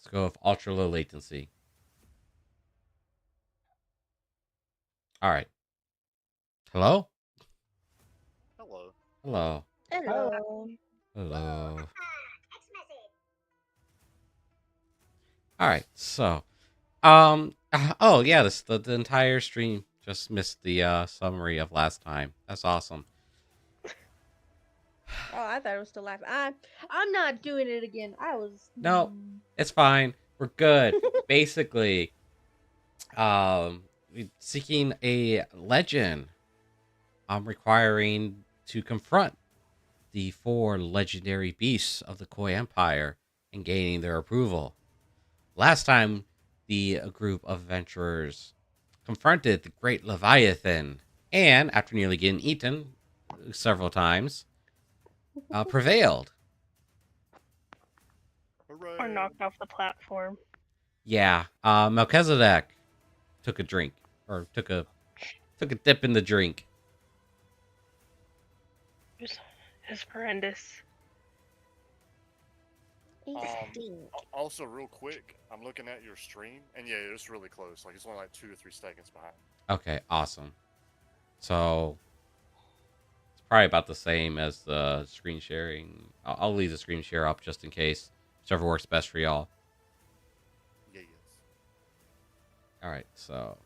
Let's go with ultra low latency. All right. Hello? Hello. Hello. Hello. Hello. All right. So, oh yeah, the entire stream just missed the summary of last time. That's awesome. Oh, I thought it was still live. I'm not doing it again. I was. No, it's fine. We're good. Basically, seeking a legend. I'm requiring to confront the four legendary beasts of the Koi Empire and gaining their approval. Last time, the group of adventurers confronted the great Leviathan, and after nearly getting eaten several times, prevailed. Hooray. Or knocked off the platform. Yeah, Melchizedek took a drink or took a dip in the drink. It was horrendous. Also, real quick, I'm looking at your stream, and yeah, it's really close. Like, it's only like 2 or 3 seconds behind. Okay, awesome. So it's probably about the same as the screen sharing. I'll leave the screen share up just in case, whichever works best for y'all. Yes. All right, so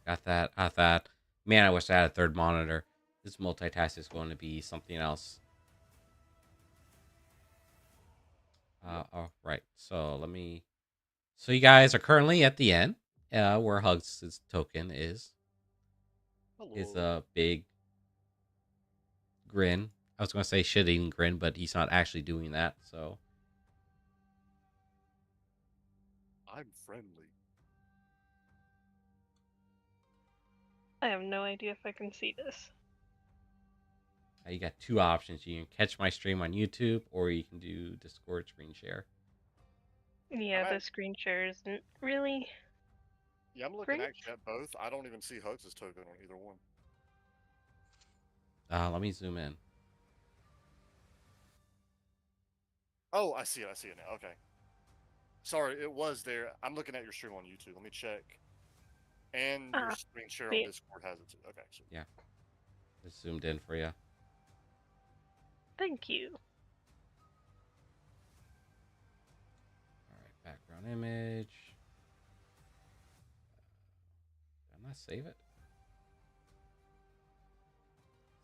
got that. Got that. Man, I wish I had a third monitor. This multitask is going to be something else. All right, so let me. So you guys are currently at the end, where Hugs' token is. Hello. Is a big grin. I was going to say shitting grin, but he's not actually doing that. So I'm friendly. I have no idea if I can see this. you got two options. You can catch my stream on YouTube, or you can do Discord screen share. Yeah, the screen share isn't really. Yeah, I'm looking great. actually at both. I don't even see Hugs' token on either one. Let me zoom in. Oh, I see it. I see it now. Okay. Sorry, it was there. I'm looking at your stream on YouTube. Let me check. And your screen share on Discord has it too. Okay. So. Yeah. Just zoomed in for you. Thank you. All right, background image. Did I not save it?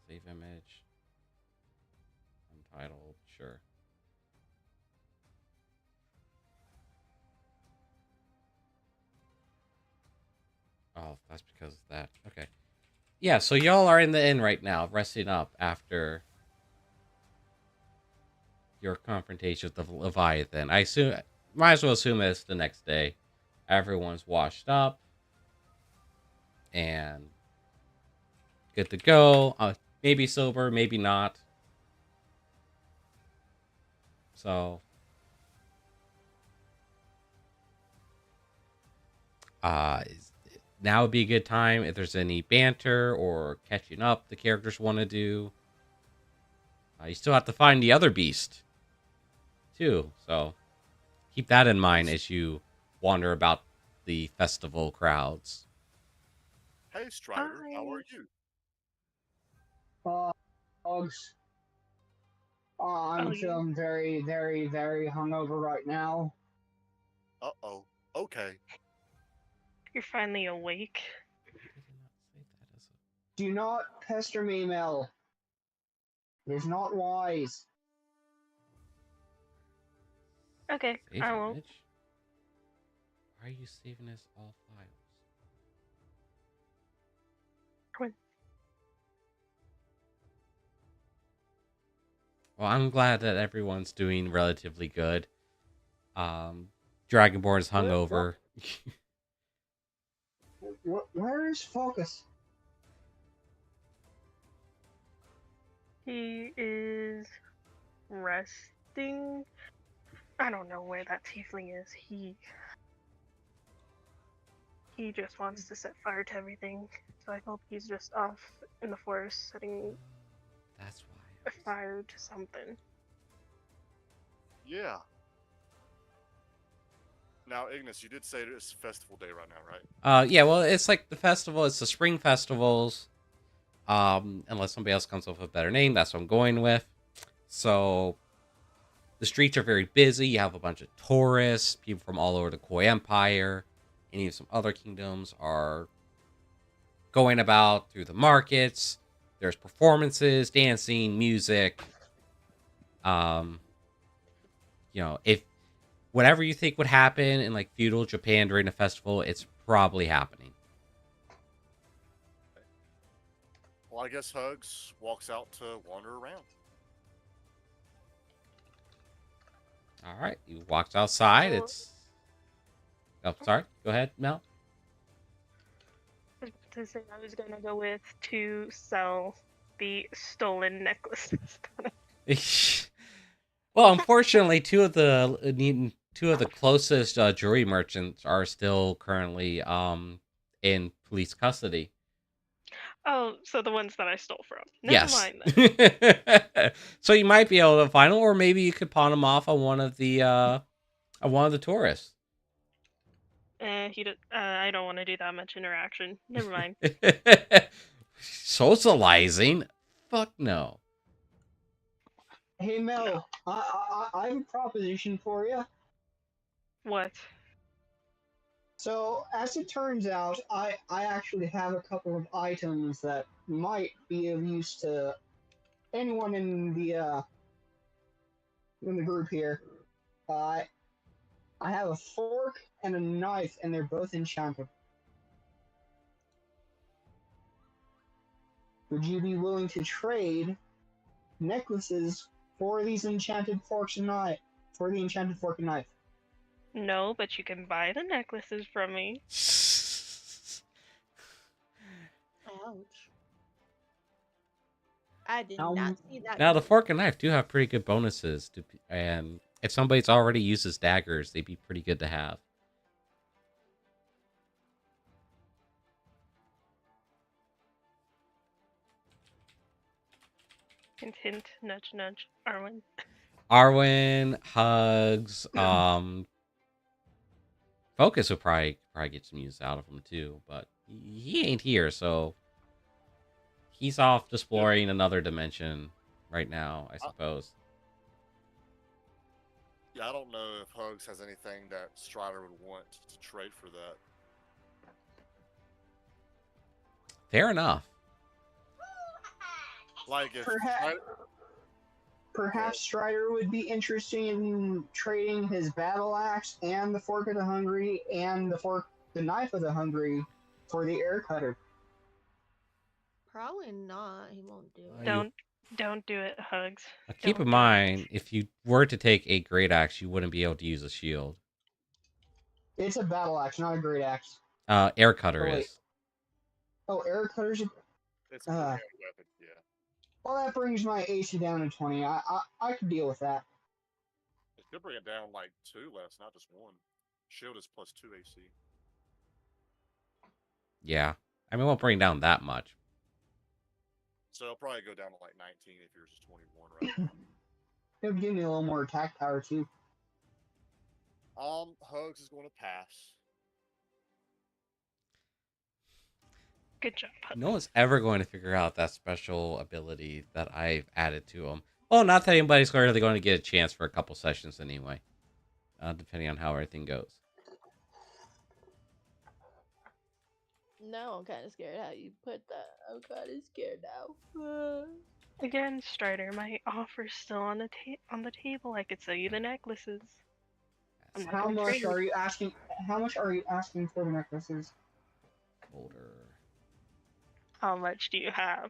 Save image. Untitled. Sure. Oh, that's because of that. Okay. Yeah, so y'all are in the inn right now, resting up after your confrontation with the Leviathan. I assume, might as well assume it's the next day. Everyone's washed up and good to go. Maybe sober, maybe not. So, now would be a good time if there's any banter or catching up the characters want to do. You still have to find the other beast, too. So, keep that in mind as you wander about the festival crowds. Hey, Strider, how are you? Dogs. I'm feeling very, very, very hungover right now. Uh-oh. Okay. You're finally awake. Do not pester me, Mel. It is not wise. Okay, Save I won't. image? Why are you saving as all files? Come on. Well, I'm glad that everyone's doing relatively good. Dragonborn's hungover. Where is Focus? He is resting. I don't know where that tiefling is. He just wants to set fire to everything. So I hope he's just off in the forest setting That's why. a fire to something. Yeah. Now, Ignis, you did say it's festival day right now, right? Yeah, well, it's like the festival. It's the spring festivals. Unless somebody else comes up with a better name, that's what I'm going with. So the streets are very busy. You have a bunch of tourists, people from all over the Koi Empire, and even some other kingdoms are going about through the markets. There's performances, dancing, music. Um, if whatever you think would happen in like feudal Japan during a festival, it's probably happening. Well, I guess Hugs walks out to wander around. All right, you walked outside. So- It's sorry. Go ahead, Mel. I was about to say I was gonna go with to sell the stolen necklaces. Well, unfortunately, two of the closest jewelry merchants are still currently in police custody. Oh, so the ones that I stole from. Never Yes. mind then. So you might be able to find them, or maybe you could pawn them off on one of the tourists. I don't want to do that much interaction. Never mind. Socializing? Fuck no. Hey Mel, I have a proposition for you. What? So, as it turns out, I actually have a couple of items that might be of use to anyone in the group here. I have a fork and a knife, and they're both enchanted. Would you be willing to trade necklaces for these enchanted forks and knife? For the enchanted fork and knife? No, but you can buy the necklaces from me. Ouch. I did not see that. Now, the fork and knife do have pretty good bonuses, and if somebody's already uses daggers, they'd be pretty good to have. Hint, hint, nudge, nudge. Arwen. Arwen, Hugs, Focus would probably get some use out of him too, but he ain't here, so he's off exploring another dimension right now, I suppose. Yeah, I don't know if Hugs has anything that Strider would want to trade for that. Fair enough. Like if Perhaps Strider would be interested in trading his battle axe and the fork of the hungry and the knife of the hungry for the air cutter. Probably not. He won't do it. Don't do it, Hugs. Keep in mind, if you were to take a great axe, you wouldn't be able to use a shield. It's a battle axe, not a great axe. Air cutter is. Oh, air cutter's a... It's a weapon, yeah. Well, that brings my AC down to 20. I could deal with that. It could bring it down like 2 less, not just 1. Shield is plus 2 AC. Yeah. I mean, it won't bring down that much. So it'll probably go down to like 19 if yours is 21, right? It would give me a little more attack power, too. Hugs is going to pass. Good job, Hugs. No one's ever going to figure out that special ability that I've added to him. Well, not that anybody's really going to get a chance for a couple sessions anyway. Depending on how everything goes. No, I'm kind of scared how you put that. I'm kind of scared now. Again, Strider, my offer's still on the table. I could sell you the necklaces. How much are you asking? How much are you asking for the necklaces? Older. How much do you have?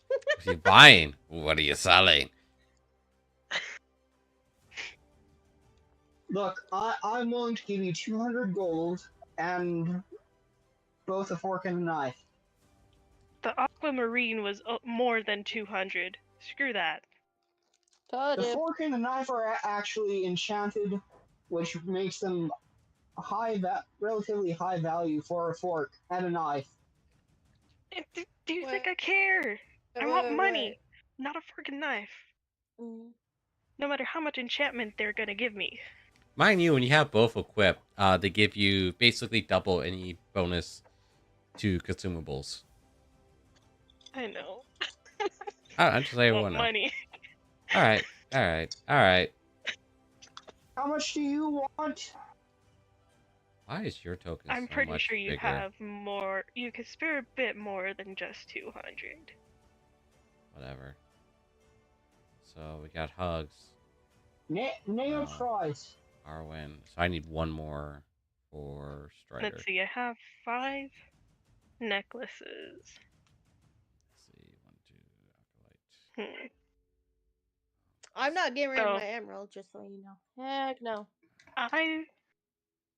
What are you buying? What are you selling? Look, I'm willing to give you 200 gold and both a fork and a knife. The aquamarine was more than 200. Screw that. The fork and the knife are actually enchanted, which makes them relatively high value for a fork and a knife. Do you think I care? I want money, not a freaking knife. No matter how much enchantment they're gonna give me. Mind you, when you have both equipped, they give you basically double any bonus to consumables. I know. I'm just letting everyone Want know. money. All right. How much do you want? Why is your token I'm so pretty much sure you bigger? have more. You could spare a bit more than just 200. Whatever. So we got hugs. Nail tries. Arwen. So I need one more for Strider. Let's see. I have 5 necklaces. Let's see. 1, 2, acolyte. I'm not getting rid of So- my emerald, just so you know. Heck no.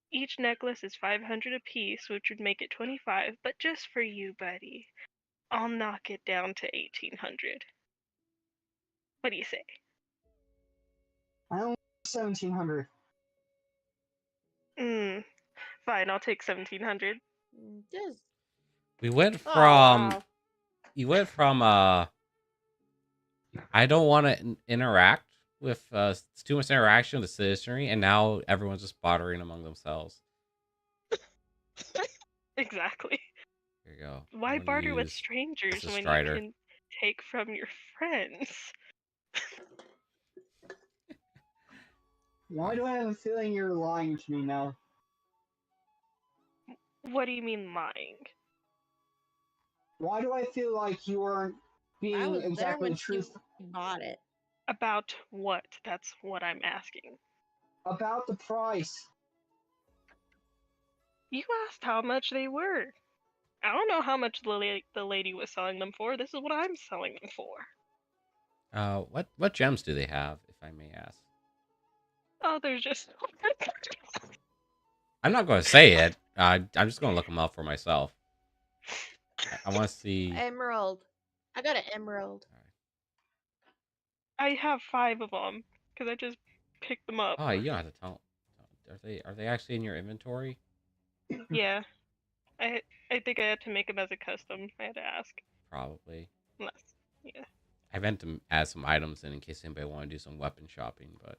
Each necklace is 500 apiece, which would make it 25. But just for you, buddy, I'll knock it down to 1800. What do you say? I only 1700. Fine. I'll take 1700. Just. We went from. Oh, wow. You went from. I don't want to interact with. It's too much interaction with the citizenry, and now everyone's just bartering among themselves. Exactly. Here you go. Why barter with strangers when Strider. you can take from your friends? Why do I have a feeling you're lying to me now? What do you mean lying? Why do I feel like you weren't I being was there exactly when she truthful bought it. About what? That's what I'm asking. about the price? You asked how much they were. I don't know how much the lady was selling them for. This is what I'm selling them for. What gems do they have, if I may ask? Oh, there's just. I'm not going to say it. I'm just going to look them up for myself. I want to see. Emerald. I got an emerald. I have 5 of them because I just picked them up. Oh, you don't have to tell. Are they actually in your inventory? Yeah, I think I had to make them as a custom. I had to ask. Probably. Unless, yeah. I meant to add some items in case anybody want to do some weapon shopping, but.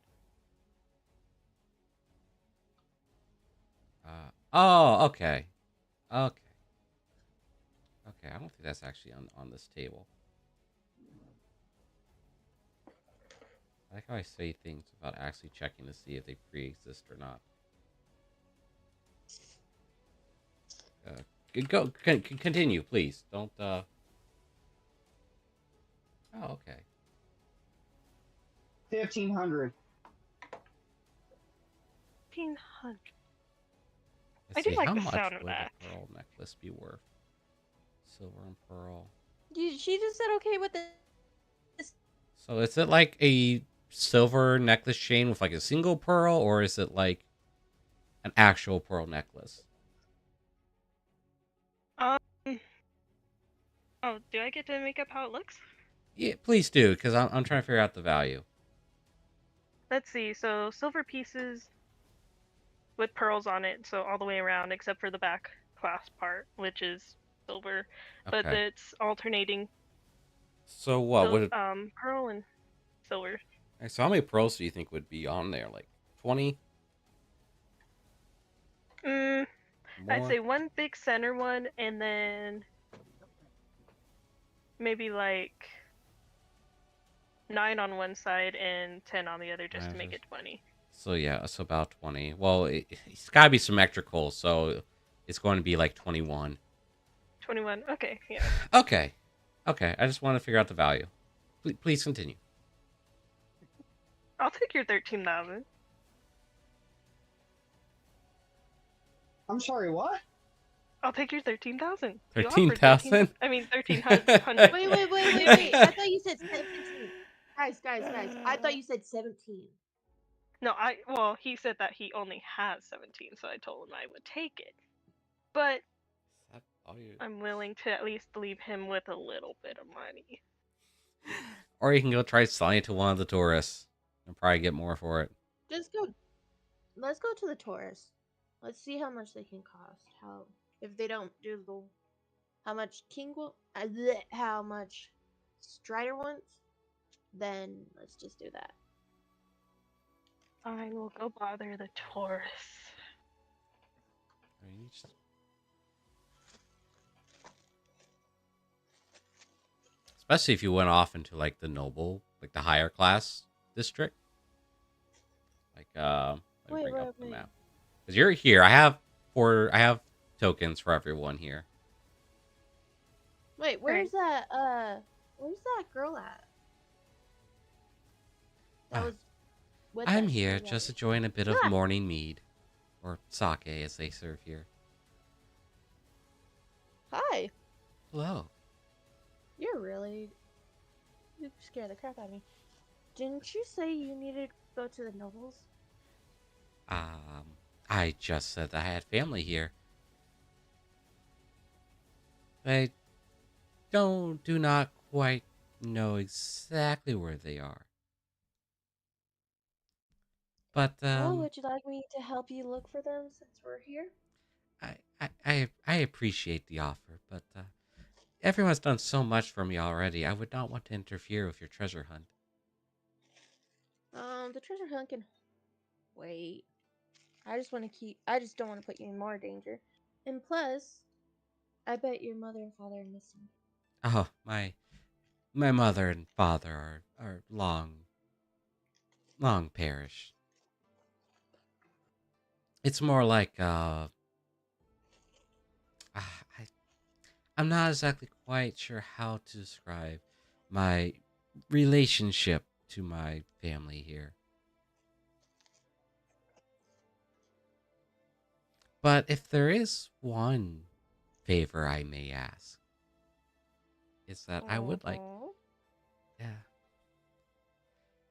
Oh, okay. Okay. I don't think that's actually on this table. I like how I say things without actually checking to see if they pre-exist or not. Continue, please. Don't. Oh, okay. 1500. 1500. Let's I do see, like how the much sound of would that. the pearl necklace be worth? Silver and pearl. She just said okay with this. So is it like a silver necklace chain with like a single pearl, or is it like an actual pearl necklace? Oh, do I get to make up how it looks? Yeah, please do, because I'm trying to figure out the value. Let's see. So silver pieces with pearls on it, so all the way around except for the back clasp part, which is silver, but Okay. it's alternating. So what would it? Pearl and silver. So how many pearls do you think would be on there? Like 20? I'd say one big center one, and then maybe like 9 on one side and 10 on the other, just to make it 20. So yeah, so about 20. Well, it's got to be symmetrical, so it's going to be like 21. 21. Okay, yeah. Okay. I just want to figure out the value. Please continue. I'll take your 13,000. I'm sorry, what? I'll take your 13,000. 13,000? I mean 1,300. Wait. I thought you said 17. Guys. I thought you said 17. No, he said that he only has 17, so I told him I would take it. But I'm willing to at least leave him with a little bit of money. Or you can go try selling it to one of the tourists and probably get more for it. Let's go to the tourists. Let's see how much they can cost. If they don't do how much how much Strider wants, then let's just do that. I will go bother the Taurus. Especially if you went off into like the noble, like the higher class district. Like let me bring up the map. Because you're here. I have tokens for everyone here. Wait, where's that girl at? That was with I'm us here together. just enjoying a bit of morning mead. Or sake as they serve here. Hi. Hello. You scared the crap out of me. Didn't you say you needed to go to the nobles? I just said I had family here. I do not quite know exactly where they are. But well, would you like me to help you look for them since we're here? I appreciate the offer, but everyone's done so much for me already. I would not want to interfere with your treasure hunt. The treasure hunt can wait. I just don't want to put you in more danger. And plus, I bet your mother and father are missing. Oh, my mother and father are long perished. It's more like I'm not exactly quite sure how to describe my relationship to my family here. But if there is one favor I may ask, is that I would like,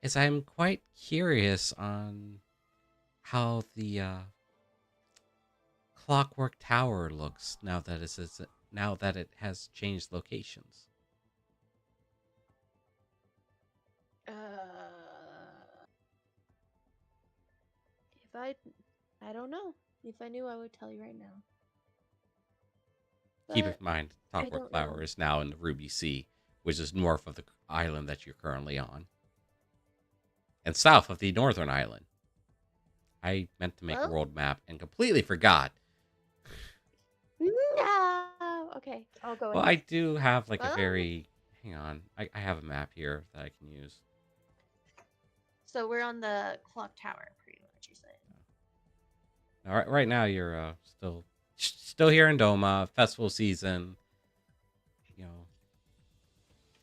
is I'm quite curious on how the Clockwork Tower looks now that it has changed locations. I don't know. If I knew, I would tell you right now. Keep in mind, Clockwork Tower is now in the Ruby Sea, which is north of the island that you're currently on, and south of the northern island. I meant to make a world map and completely forgot. No. Okay, I'll go. Well, I do have like a very. Hang on, I have a map here that I can use. So we're on the clock tower, pretty much. You're saying. All right, right now you're still here in Doma, festival season. You know,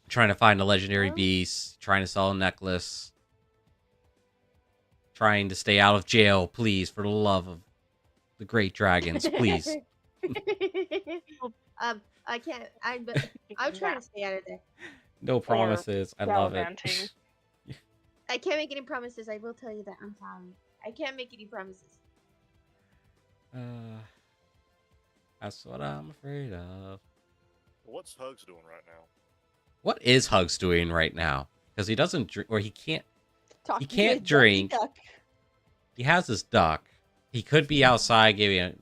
trying to find a legendary beast, trying to sell a necklace, trying to stay out of jail, please, for the love of the great dragons, please. I can't. I'm trying to stay out of there. No promises. I love it. I can't make any promises. I will tell you that. I'm sorry. I can't make any promises. That's what I'm afraid of. What's Hugs doing right now? What is Hugs doing right now? Because he doesn't drink, or he can't. He can't drink. He has his duck. He could be outside giving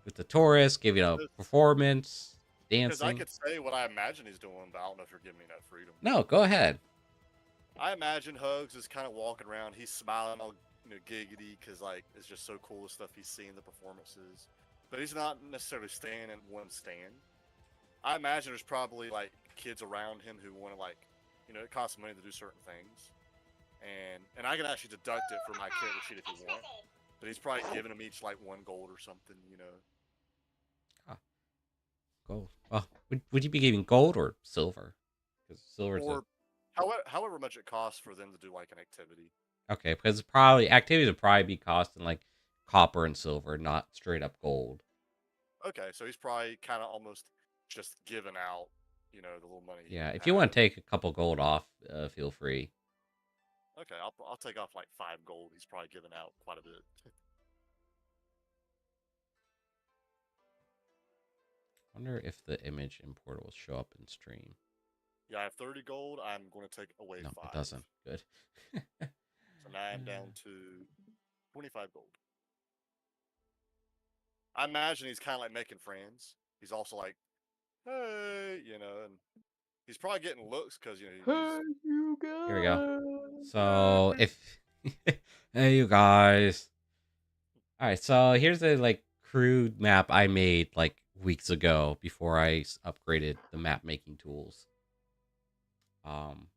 with the tourists, giving a performance, dancing. Because I could say what I imagine he's doing, but I don't know if you're giving me that freedom. No, go ahead. I imagine Hugs is kind of walking around. He's smiling all giggity because like it's just so cool the stuff he's seeing, the performances. But he's not necessarily staying in one stand. I imagine there's probably like kids around him who want to like, it costs money to do certain things, and I can actually deduct it from my character sheet if you want. But he's probably giving them each like 1 gold or something, Gold. Well, would you be giving gold or silver? Because silver is however much it costs for them to do like an activity. Okay, because probably activities would probably be costing like copper and silver, not straight up gold. Okay, so he's probably kind of almost just giving out, the little money. Yeah, if you want to take a couple gold off, feel free. Okay, I'll take off like 5 gold. He's probably giving out quite a bit. Wonder if the image import will show up in stream. Yeah, I have 30 gold. I'm going to take away 5. No, it doesn't. Good. So now I'm down to 25 gold. I imagine he's kind of like making friends. He's also like, hey, and he's probably getting looks because, Hey, you guys. Here we go. So Hey, you guys. All right, so here's a like crude map I made like weeks ago before I upgraded the map making tools. And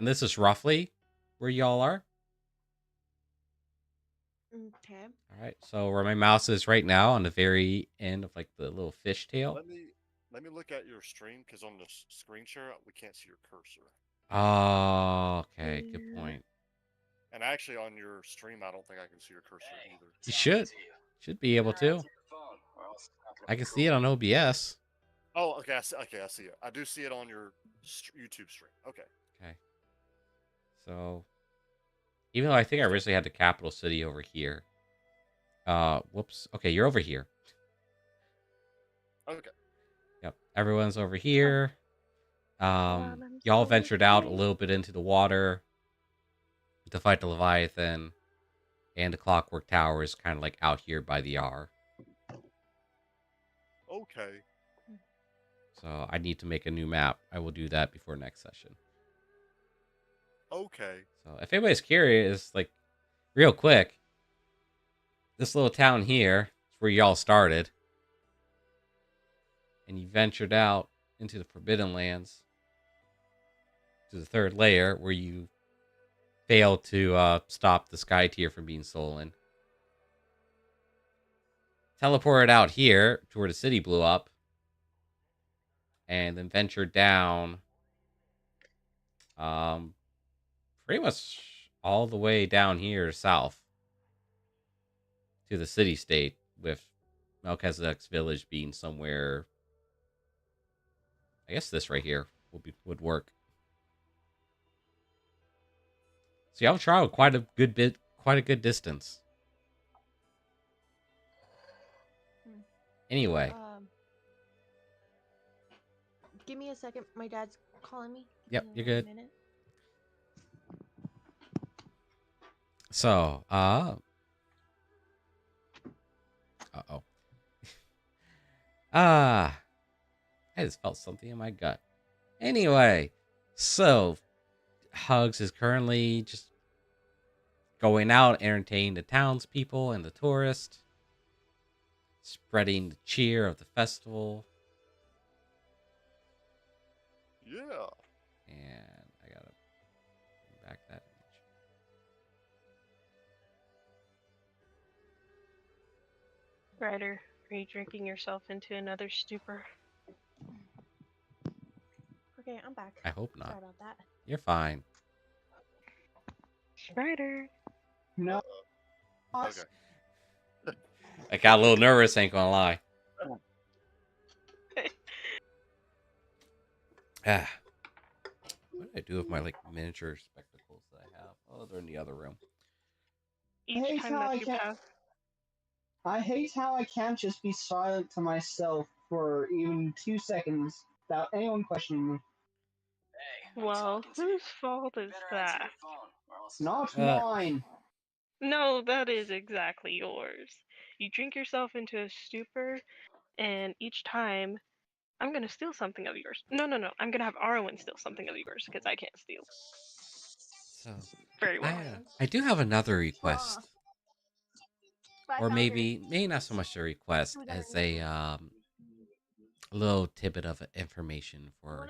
this is roughly where y'all are. Okay. All right, so where my mouse is right now, on the very end of like the little fish tail. Let me look at your stream, because on the screen share we can't see your cursor. Oh, okay, good point. And actually, on your stream, I don't think I can see your cursor either. You should be able to. I can see it on OBS. Oh, okay. I see it. I do see it on your YouTube stream. Okay. Okay. So, even though I think I originally had the capital city over here. Whoops. Okay, you're over here. Okay. Yep. Everyone's over here. Y'all ventured out a little bit into the water to fight the Leviathan, and the Clockwork Tower is kind of like out here by the R. Okay. So I need to make a new map. I will do that before next session. Okay. So if anybody's curious, like, real quick, this little town here is where y'all started. And you ventured out into the Forbidden Lands to the third layer, where you failed to stop the Sky Tier from being stolen. Teleported out here to where the city blew up. And then ventured down pretty much all the way down here south to the city-state, with Melchizedek's village being somewhere. I guess this right here would work. So y'all traveled quite a good distance. Anyway. Give me a second. My dad's calling me. Yep, you're good. So, uh-oh. I just felt something in my gut. Anyway, so Hugs is currently just going out, entertaining the townspeople and the tourists, spreading the cheer of the festival. Yeah. And I gotta bring back that image. Ryder, are you drinking yourself into another stupor? Okay, I'm back. I hope not. Sorry about that. You're fine. Ryder. No. Okay. I got a little nervous, ain't gonna lie. What did I do with my like miniature spectacles that I have? Oh, they're in the other room. Each time that you pass. I hate how I can't just be silent to myself for even 2 seconds without anyone questioning me. Well, whose fault is that? Not mine. No, that is exactly yours. You drink yourself into a stupor, and each time, I'm gonna steal something of yours. No. I'm gonna have Arwen steal something of yours, because I can't steal. So, very well. I do have another request. Or maybe not so much a request as a little tidbit of information for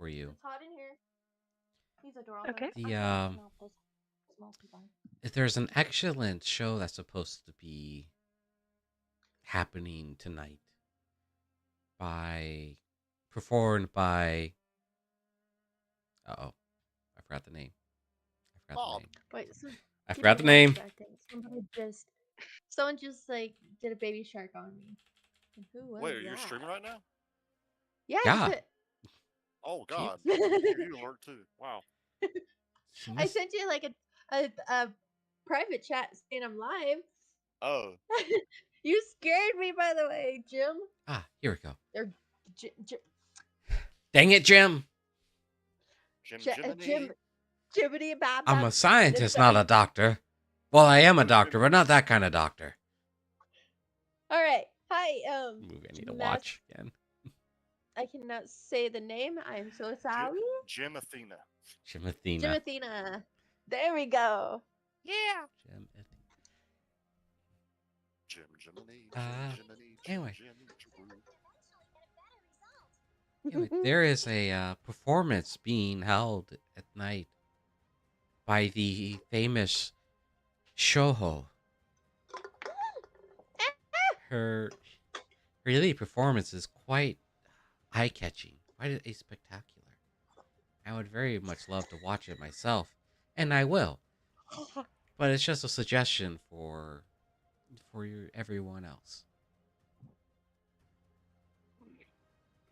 you. It's hot in here. He's adorable. Okay. There's an excellent show that's supposed to be happening tonight, performed by. I forgot the name. I forgot the name. Someone just like did a baby shark on me. Who was Wait, are you streaming right now? Yeah. Oh God, you alert too. Wow. I sent you like a private chat saying I'm live. Oh. You scared me, by the way, Jim. Here we go. Jim. Dang it, Jim. Jibbity Bob. I'm a scientist, not a doctor. Well, I am a doctor, but not that kind of doctor. All right. Hi. Movie I need to watch again. I cannot say the name. I am so sorry. Jim Athena. Jim Athena. There we go. Yeah. Jim, Jiminy, Uh, Jiminy, anyway. Jiminy, Jiminy. Anyway, there is a performance being held at night by the famous Shoho. Her lead performance is quite eye-catching, quite a spectacular. I would very much love to watch it myself, and I will. But it's just a suggestion for everyone else.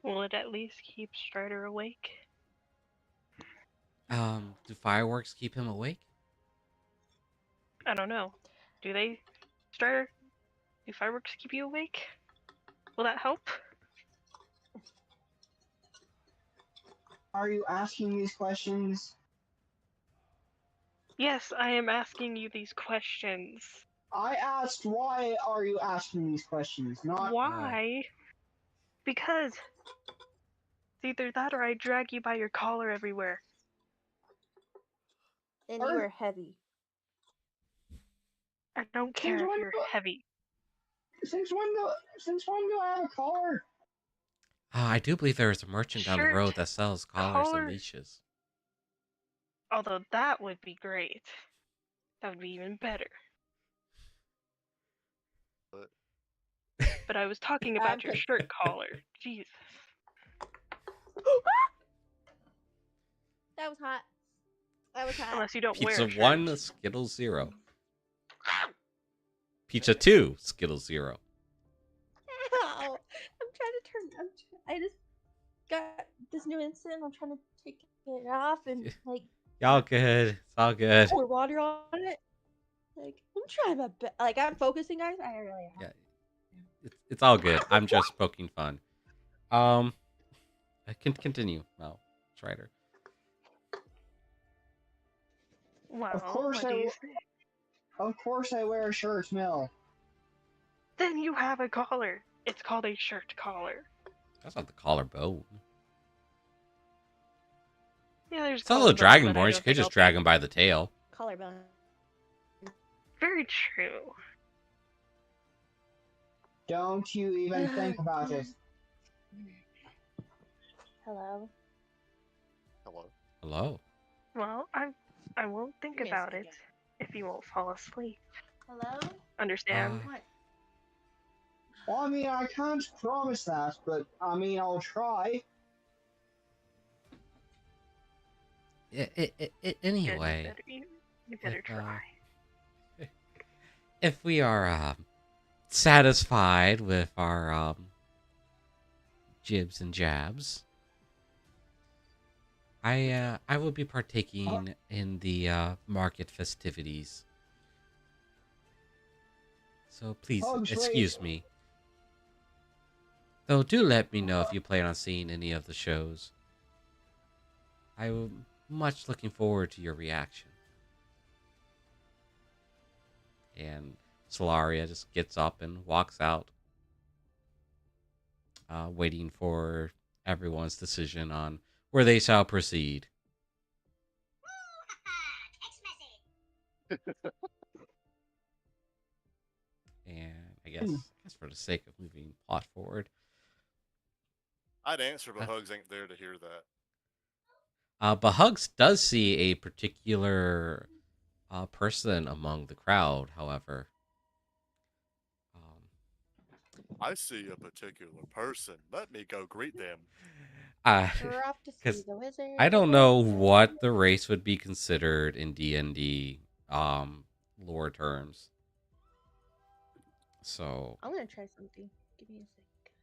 Will it at least keep Strider awake? Do fireworks keep him awake? I don't know. Do they, Strider? Do fireworks keep you awake? Will that help? Are you asking these questions? Yes, I am asking you these questions. I asked why are you asking these questions, not Why? Because it's either that or I drag you by your collar everywhere. And you are heavy. I don't care if you're heavy. Since when do I have a collar? I do believe there is a merchant down the Shirt, road that sells collars collar. and leashes. Although that would be great. That would be even better. But I was talking about your shirt collar. Jesus. That was hot. That was hot. Unless you don't Pizza wear a 1, shirt. Skittles 0. Pizza 2, Skittles 0. Ow. I'm trying to turn. I just got this new instant. I'm trying to take it off and like. Y'all good. It's all good. Pour water on it. Like I'm trying my best. Like I'm focusing, guys. I really am. Yeah, it's all good. I'm just poking fun. I can continue. Well, Strider. Wow. Of course I wear shirts, Mel. Then you have a collar. It's called a shirt collar. That's not the collarbone. Yeah, there's. It's also Dragonborn. You could just drag him by the tail. Collarbone. Very true. Don't you even think about it. Hello. Hello. Hello. Well, I won't think Give me a about it second. if you won't fall asleep. Hello. Understand? What? Well, I mean, I can't promise that, but I mean, I'll try. Anyway. You better try. If we are satisfied with our jibs and jabs, I will be partaking in the market festivities. So please excuse me. Though do let me know if you plan on seeing any of the shows. I'm much looking forward to your reaction. And Solaria just gets up and walks out, waiting for everyone's decision on where they shall proceed. And I guess for the sake of moving plot forward, I'd answer, but Hugs ain't there to hear that. but Hugs does see a particular person among the crowd, however. I see a particular person. Let me go greet them. We're off to see the wizard. I don't know what the race would be considered in D&D lore terms. So I'm gonna try something. Give me a second, guys.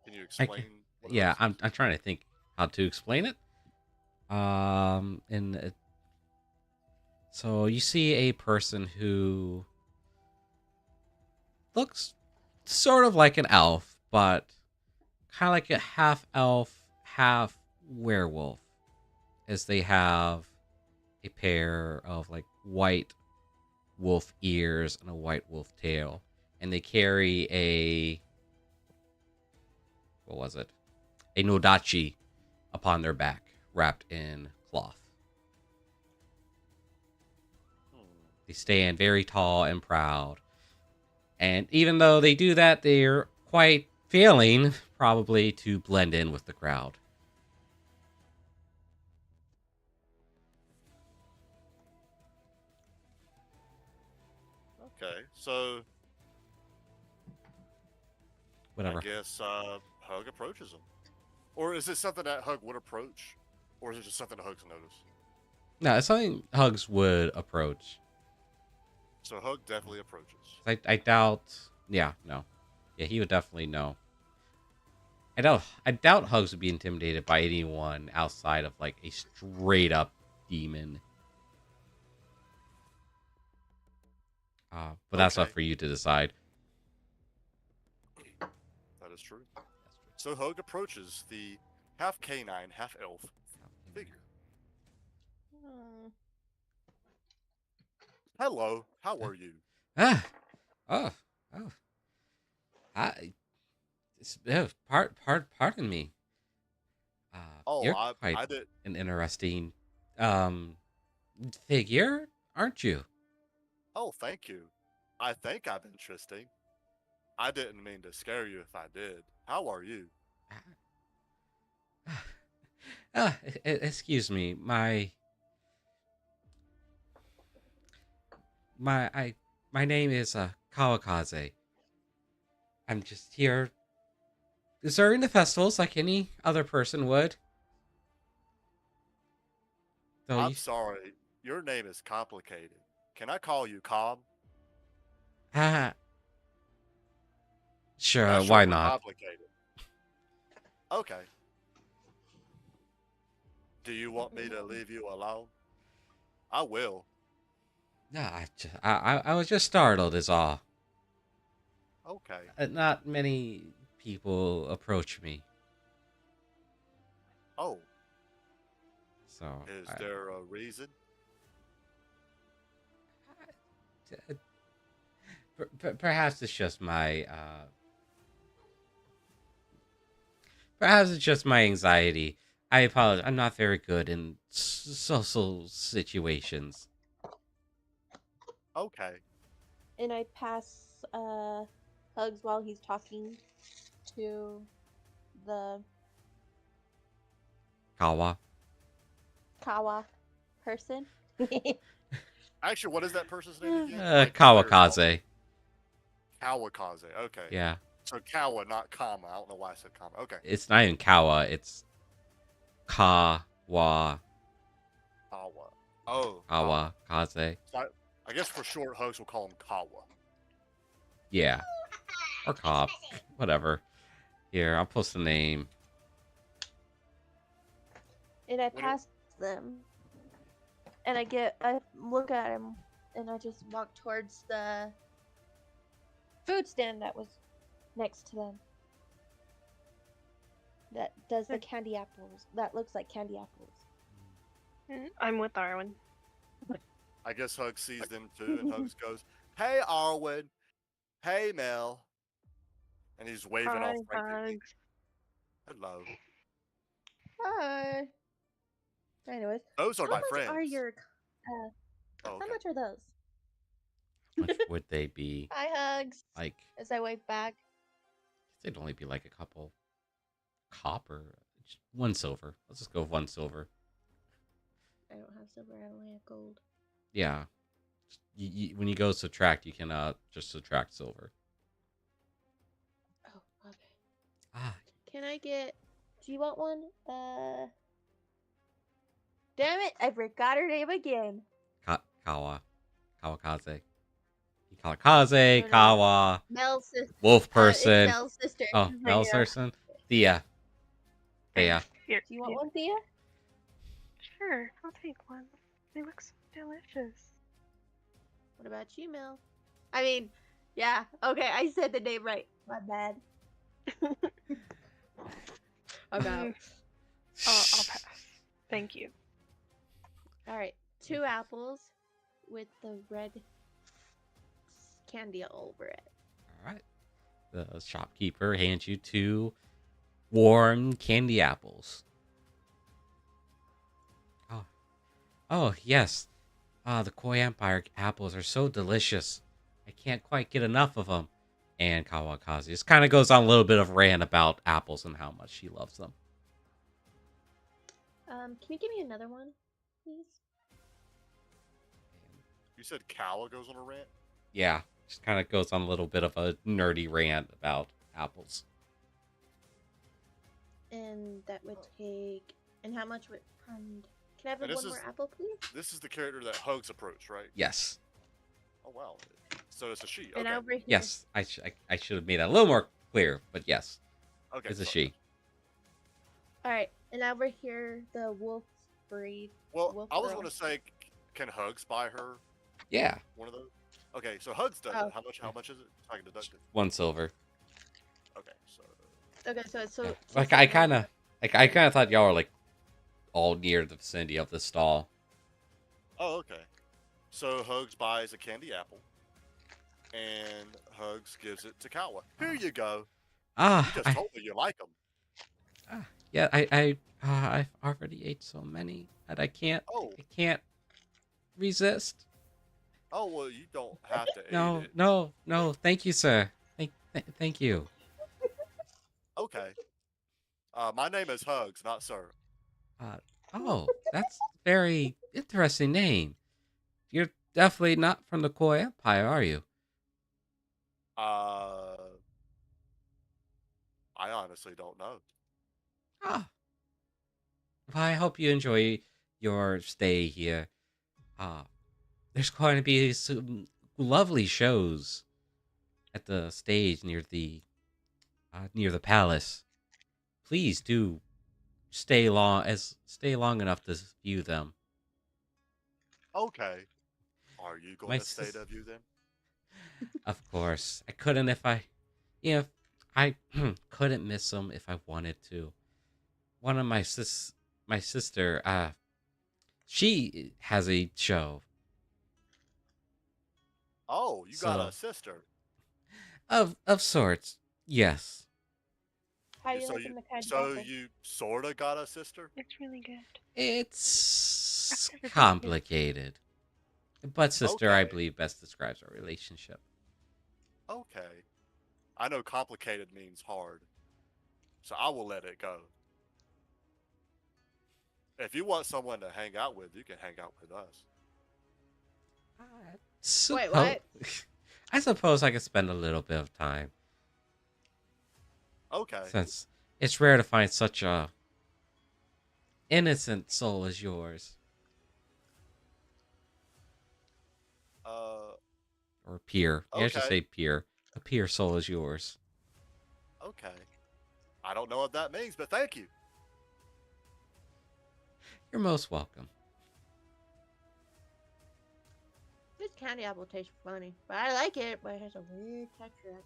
Can you explain? Yeah, I'm trying to think how to explain it. So you see a person who looks sort of like an elf, but kind of like a half elf, half werewolf, as they have a pair of like white wolf ears and a white wolf tail, and they carry a nodachi upon their back, wrapped in cloth. They stand very tall and proud. And even though they do that, they're quite failing, probably, to blend in with the crowd. Okay, so Whatever. I guess Hug approaches him. Or is it something that Hug would approach? Or is it just something that Hug's noticed? No, it's something Hugs would approach. So Hug definitely approaches. I doubt. Yeah, no. Yeah, he would definitely know. I doubt Hugs would be intimidated by anyone outside of like a straight up demon. But that's up Okay. for you to decide. That is true. So Hug approaches the half canine, half elf figure. Hmm. Hello, how are you? Ah, oh. Pardon me. You're quite I did. an interesting figure, aren't you? Oh, thank you. I think I'm interesting. I didn't mean to scare you if I did. How are you? Excuse me, my name is Kawakaze. I'm just here observing the festivals like any other person would. Though I'm sorry. Your name is complicated. Can I call you Cobb? Sure, That's why short for not? complicated. Okay. Do you want me to leave you alone? I will. No, I was just startled, is all. Okay. Not many people approach me, Oh, so is there a reason? Perhaps it's just my perhaps it's just my anxiety. I apologize. I'm not very good in social situations. Okay. And I pass Hugs while he's talking to the Kawa. person. Actually, what is that person's name again? Kawakaze. Kawakaze. Okay. Yeah. So Kawa, not comma. I don't know why I said comma. Okay. It's not even Kawa. It's Kawa. Kawa. Oh. Kawakaze. So I guess for short, Hugs will call him Kawa. Yeah. Or Cop. Whatever. Here, I'll post the name. And I pass them. And I look at him, and I just walk towards the food stand that was next to them. That does the candy apples. That looks like candy apples. I'm with Arwen. I guess Hugs sees them too, and Hugs goes, "Hey, Arwen. Hey, Mel." And he's waving Hi, off frantically. Hugs. Hello. Hi. Anyways, Those are how my much friends. are your? Oh, How okay. much are those? How much would they be? Hi, Hugs. Like, As I wave back. they'd only be like a couple copper. Just 1 silver. Let's just go with 1 silver. I don't have silver. I only have gold. Yeah. When you go subtract, you can just subtract silver. Oh, okay. Ah, Can I get? Do you want one? Damn it! I forgot her name again. Kawakaze. Kawakaze, No. Kawa, Mel's sister. wolf It's person. Mel's sister. Oh, Mel's Thea. person. Thea. Here. Do you want one, Thea? Sure, I'll take one. They look so delicious. What about you, Mel? I mean, yeah. Okay, I said the name right. My bad. I'm out. I'll pass. Thank you. All right, 2 apples with the red candy all over it. All right. The shopkeeper hands you 2 warm candy apples. Oh, yes. The Koi Empire apples are so delicious. I can't quite get enough of them. And Kawakazi just kind of goes on a little bit of rant about apples and how much she loves them. Can you give me another one, please? You said Kawa goes on a rant? Yeah, just kind of goes on a little bit of a nerdy rant about apples. And that would take. And how much would. Can I have And one more apple, please? This is the character that Hugs approached, right? Yes. Oh, wow. So it's a she. And Okay. over here. Yes, I should have made that a little more clear, but yes, Okay. it's a sorry. she. All right, and over here, the wolf breed. Well, Wolf I was girl. going to say, can Hugs buy her Yeah, one of those? Okay, so Hugs does Oh. it. How much is it? I can deduct it. 1 silver. Okay, so Okay, so Yeah. it's Like I kind of thought y'all were like all near the vicinity of the stall. oh, okay. So Hugs buys a candy apple, and Hugs gives it to Kawa. Here you go. Ah, You just told me you like them. yeah, I've already ate so many that I can't resist. Oh well, you don't have to No, eat it. no, thank you, sir. Thank you. Okay. My name is Hugs, not Sir. Oh, that's a very interesting name. You're definitely not from the Koi Empire, are you? I honestly don't know. Ah, well, I hope you enjoy your stay here. There's going to be some lovely shows at the stage near the palace. Please do stay long enough to view them. Okay. Are you My going to stay sis- to view them? Of course, I couldn't if I, I couldn't miss them if I wanted to. One of my sister, she has a show Oh, you got So- a sister. of sorts. Yes, How you So liking the candy So apple? you sorta got a sister? It's really good. it's I've never been here. complicated, but sister, I Okay. believe, best describes our relationship. Okay. I know complicated means hard, so I will let it go. If you want someone to hang out with, you can hang out with us. Wait, what? I suppose I could spend a little bit of time Okay. since it's rare to find such a innocent soul as yours, or peer. Yeah, I should Okay. say peer. A peer soul as yours. Okay. I don't know what that means, but thank you. You're most welcome. This candy apple tastes funny, but I like it. But it has a weird texture.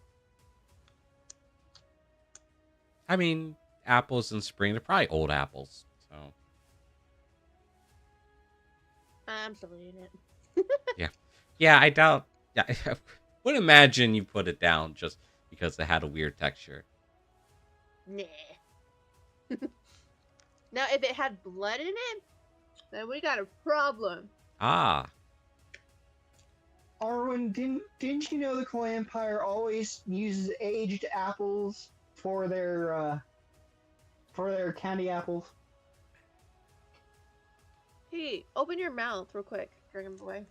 I mean, apples in spring, they're probably old apples. So, I'm still eating it. yeah, I doubt. Yeah, I would imagine you put it down just because it had a weird texture. Nah. Now, if it had blood in it, then we got a problem. Ah, Arwen, didn't you know the Koi Empire always uses aged apples for their candy apples? Hey, open your mouth real quick, Dragon Boy.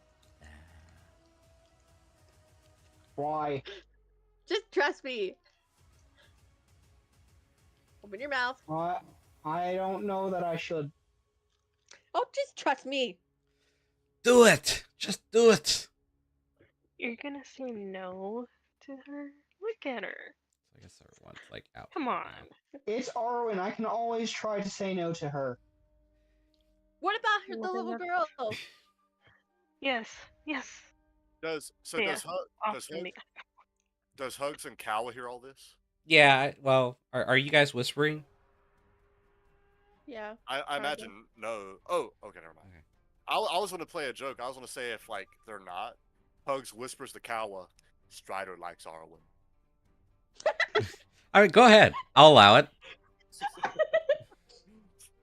Why? Just trust me. Open your mouth. I don't know that I should. Oh, just trust me. do it! Just do it! You're gonna say no to her? Look at her. I guess everyone's like out. Come on. It's Arwen. I can always try to say no to her. What about her, the Well, little then girl? Yes. Yes. Does Yeah, Hugs Awesome. does Hugs and Kawa hear all this? Yeah, well, are you guys whispering? Yeah. I Kinda. imagine no. Oh, okay, never mind. Okay. I was going to play a joke. I was going to say if like they're not, Hugs whispers to Kawa, Strider likes Arwen. All right, go ahead. I'll allow it.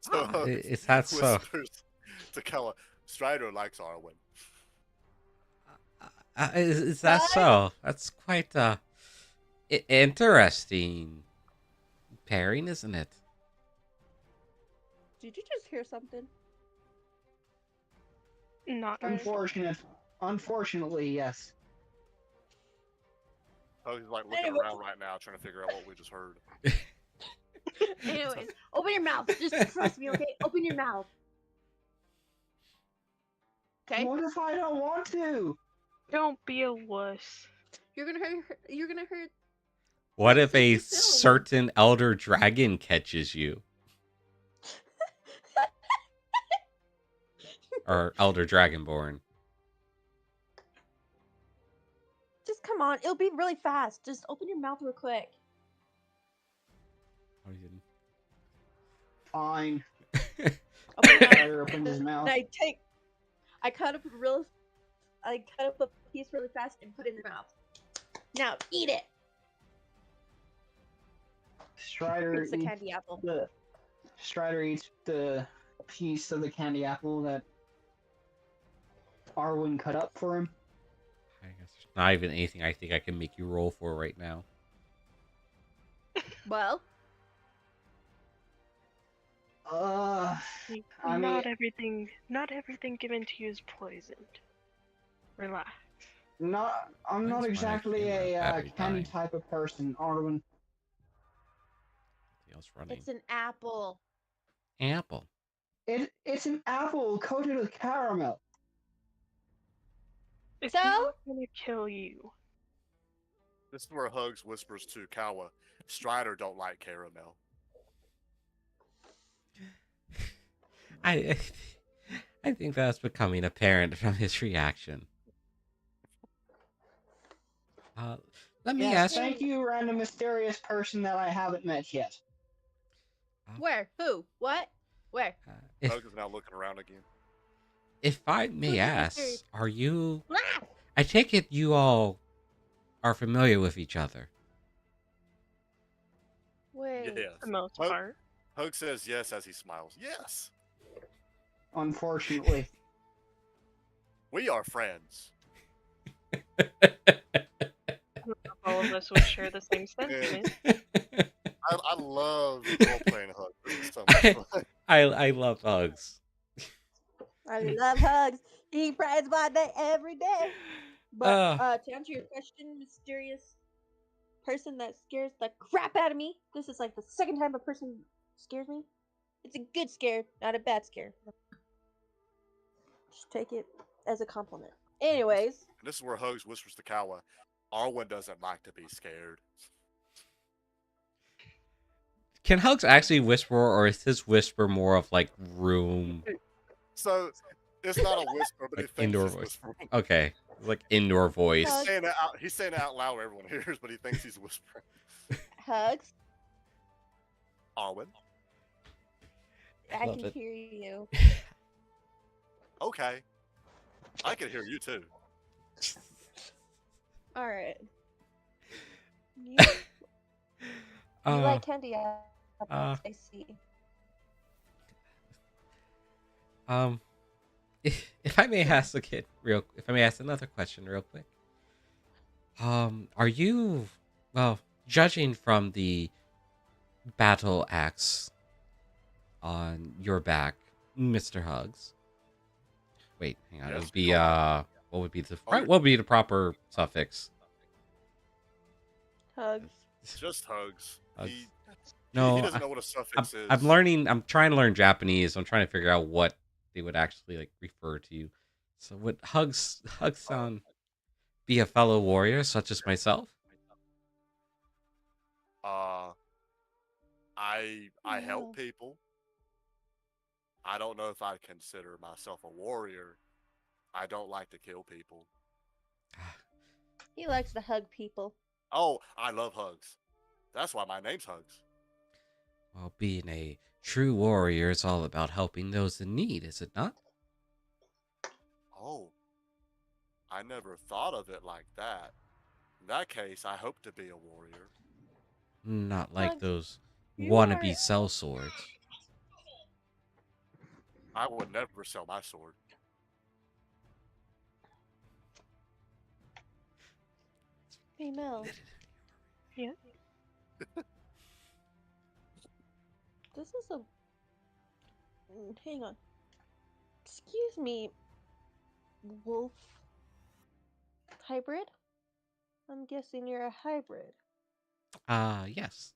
So Hugs Is that so? whispers to Kawa, Strider likes Arwen. Is that so? That's quite interesting pairing, isn't it? Did you just hear something? Not Unfortunately, yes. Oh, he's like looking around right now, trying to figure out what we just heard. Anyways, open your mouth. Just trust me, okay? Open your mouth. Okay. What if I don't want to? Don't be a wuss. You're gonna hurt. You're gonna hurt. What if a Silly. certain elder dragon catches you? Or elder dragonborn? Just come on. It'll be really fast. Just open your mouth real quick. Fine. Open your mouth. Ryder opens his mouth. And I cut up a piece really fast and put it in the mouth. Now eat it. Strider It's a candy apple. Strider eats the piece of the candy apple that Arwen cut up for him. I guess there's not even anything I think I can make you roll for right now. Well, I mean, Not everything given to you is poisoned. Relax. I'm not Mine's exactly fine, a battery candy dying. type of person, Arwen. Else running. it's an apple. Apple. It's an apple coated with caramel. It's So? not gonna kill you. This is where Hugs whispers to Kawa, Strider don't like caramel. I think that's becoming apparent from his reaction. Let me Yes, ask. thank you, random mysterious person that I haven't met yet. Where? Who? What? Where? Hugs is now looking around again. If I may Who's ask, mysterious? are you? Ah! I take it you all are familiar with each other. Wait. Yes. For the most Hug- part. Hug says yes as he smiles. Yes, Unfortunately. we are friends. All of us would share the same sentiment. I love role-playing Hugs. This is so much fun. I love hugs. I love hugs. He prays my day every day. But to answer your question, mysterious person that scares the crap out of me. This is like the second time a person scares me. It's a good scare, not a bad scare. Just take it as a compliment. Anyways, And this is where Hugs whispers to Kawa, Arwen doesn't like to be scared. Can hugs actually whisper, or is his whisper more of like room? So it's not a whisper, but Like he thinks indoor he's voice. whispering. Okay, like indoor voice. He's saying it out loud where everyone hears, but he thinks he's whispering. hugs. Arwen, I Love can it. hear you. okay. I can hear you too. All right. You, Uh, you like candy apples, I see. If I may ask if I may ask another question real quick. Are you, well, judging from the battle axe on your back, Mr. Hugs? Wait, hang on. It Yes, would be what would be the Oh, what would be the proper suffix? Hugs. Just Hugs. Hugs. He No, doesn't know what a suffix is. I'm trying to learn Japanese. I'm trying to figure out what they would actually like refer to you. So would Hugs sound be a fellow warrior such as myself? I No. help people. I don't know if I consider myself a warrior. I don't like to kill people. He likes to hug people. Oh, I love Hugs. That's why my name's Hugs. Well, being a true warrior is all about helping those in need, is it not? Oh, I never thought of it like that. In that case, I hope to be a warrior. Not like Hugs, those you wannabe are- cell swords. I would never sell my sword. Hey Mel, Yeah. this is a. Hang on. Excuse me, wolf hybrid? I'm guessing you're a hybrid. Yes.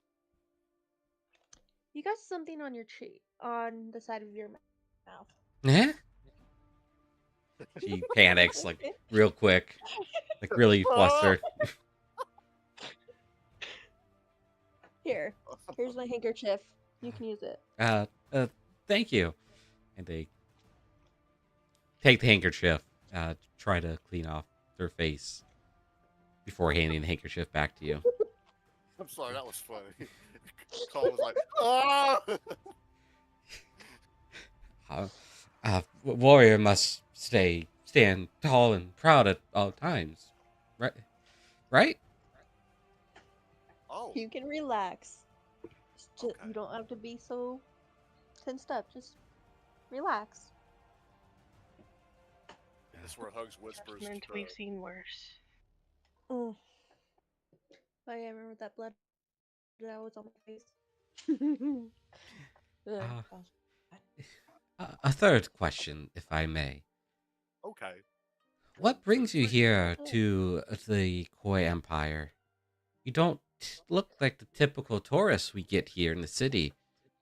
You got something on your cheek, on the side of your mouth. Eh? She panics like real quick, like really flustered. Here's my handkerchief. You can use it. Thank you. And they take the handkerchief, try to clean off their face before handing the handkerchief back to you. I'm sorry, that was funny. Cole was like, "Ah!" Warrior must stand tall and proud at all times, right? Right? Oh, You can relax. okay. You don't have to be so tensed up. Just relax. And this is where Hugs whispers. Judgment, we've seen worse. Oh yeah, I remember that blood that was on my face. Ugh. A third question, if I may. Okay. What brings you here to the Koi Empire? You don't look like the typical tourists we get here in the city,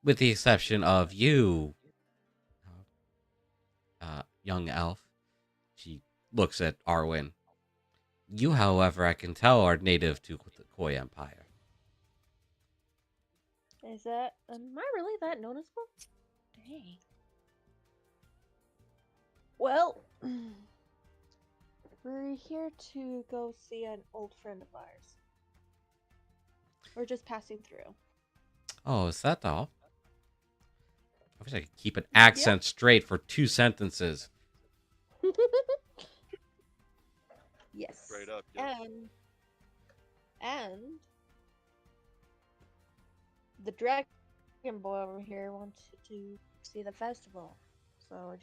with the exception of you, young elf. She looks at Arwen. You, however, I can tell are native to the Koi Empire. Is that? Am I really that noticeable? Dang. Well, we're here to go see an old friend of ours. We're just passing through. Oh, is that all? I wish I could keep an accent straight for 2 sentences. Yes. Straight up. Yeah. And the dragon boy over here wants to see the festival. So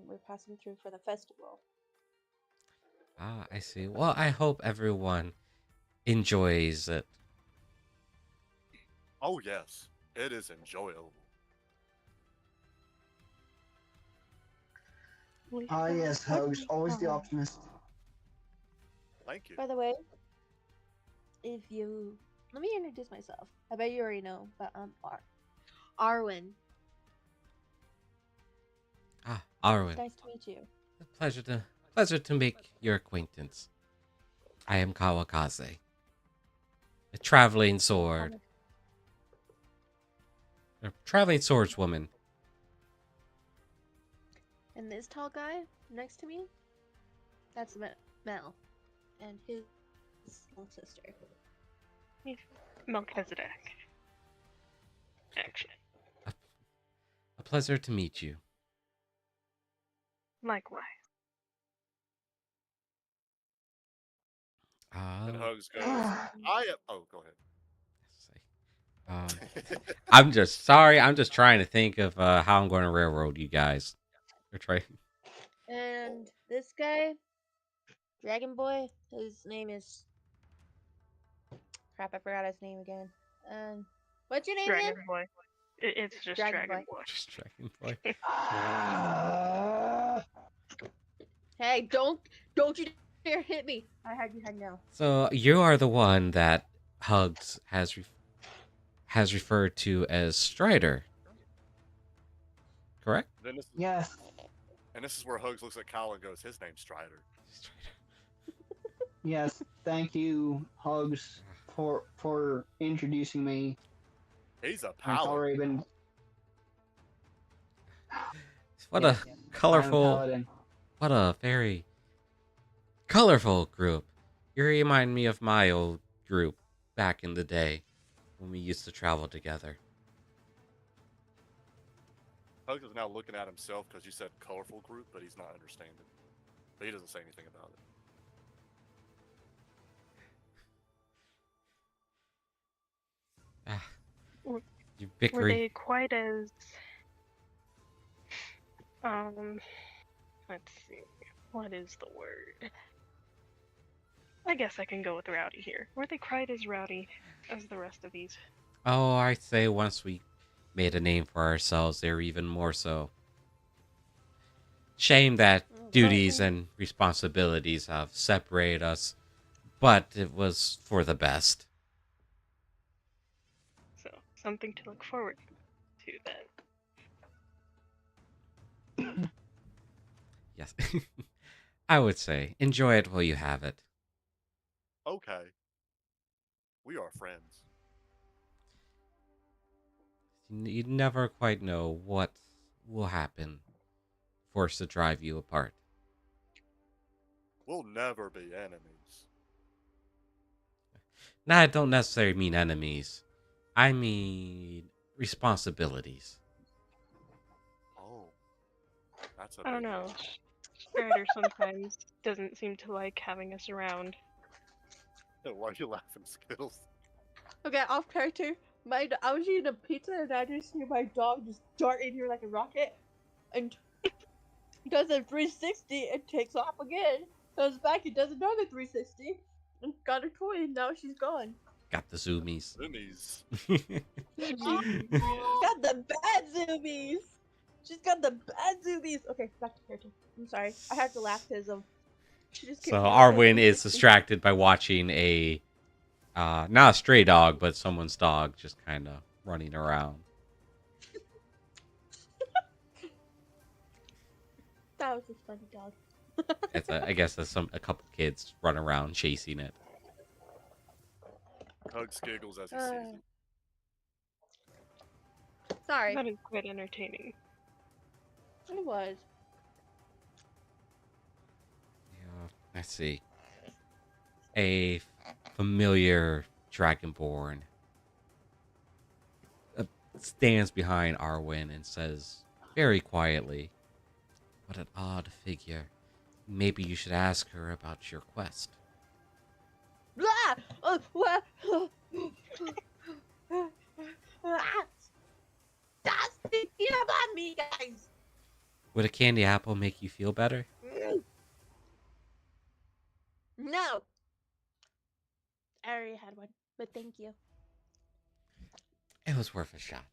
we're passing through for the festival. Ah, I see. Well, I hope everyone enjoys it. Oh yes, it is enjoyable. Yes, Hugs, always the optimist. Thank you. By the way, let me introduce myself. I bet you already know, but I'm Arwen. Ah, Arwen. Nice to meet you. Pleasure to make your acquaintance. I am Kawakaze, a traveling sword. A traveling swordswoman. And this tall guy next to me, that's Mel, and his little sister. Melchizedek. Action. A pleasure to meet you. Likewise. And Hugs goes, Oh, go ahead. I'm just sorry. I'm just trying to think of how I'm going to railroad you guys. We're trying. And this guy, Dragon Boy, his name is. Crap, I forgot his name again. What's your name Dragon again? Boy. It's just Dragon Boy. Just Dragon Boy. Hey, don't you dare hit me! I had you hang now. So you are the one that Hugs has referred to as Strider, correct? Then this, Yes. and this is where Hugs looks at Kyle and goes, "His name's Strider." Yes. Thank you, Hugs, for introducing me. He's a I'm paladin. Raven. What Yes, a I'm a colorful, paladin. what a very colorful group. You remind me of my old group back in the day when we used to travel together. Hugs is now looking at himself because you said colorful group, but he's not understanding. But he doesn't say anything about it. You Were bickery. they quite as let's see, what is the word? I guess I can go with rowdy here. Were they quite as rowdy as the rest of these? Oh, I'd say once we made a name for ourselves, they were even more so. Shame that duties and responsibilities have separated us, but it was for the best. So, something to look forward to then. Yes. I would say enjoy it while you have it. Okay. We are friends. You never quite know what will happen, forced to drive you apart. We'll never be enemies. Now, I don't necessarily mean enemies. I mean responsibilities. Oh, that's a I don't big know. one. Strider sometimes doesn't seem to like having us around. Why are you laughing, Skittles? Okay, off character. I was eating a pizza and I just see my dog just dart in here like a rocket, and does a 360 and takes off again. Goes back and does another 360 and got her toy and now she's gone. Got the zoomies. Zoomies. Got the bad zoomies. She's got the bad zoomies. Okay, back to character. I'm sorry. I had to laugh because she just kept So doing Arwen is 360. distracted by watching a not a stray dog, but someone's dog just kind of running around. That was a funny dog. I guess there's a couple kids run around chasing it. Hugs giggles as he sees it. Sorry. That is quite entertaining. It was. Yeah, let's see. A familiar dragonborn stands behind Arwen and says very quietly, "What an odd figure. Maybe you should ask her about your quest." Blah! Stop speaking about me, guys! Would a candy apple make you feel better? No! I already had one, but thank you. It was worth a shot.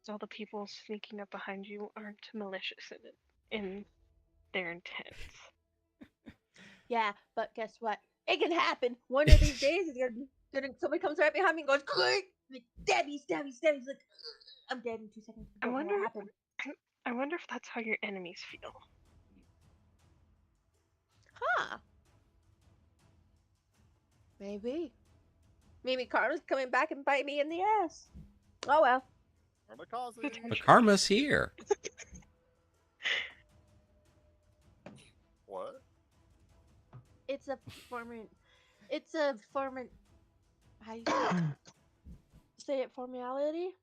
All the people sneaking up behind you aren't malicious in their intents. Yeah, but guess what? It can happen. One of these days, somebody comes right behind me and goes, click! Like, stabby, stabby, stabby. Like, I'm dead in 2 seconds. I Don't know wonder. what happened. I wonder if that's how your enemies feel. Huh. Maybe. Maybe Karma's coming back and bite me in the ass. Oh well. But karma's here. What? It's a formant. How do you say it? Formality?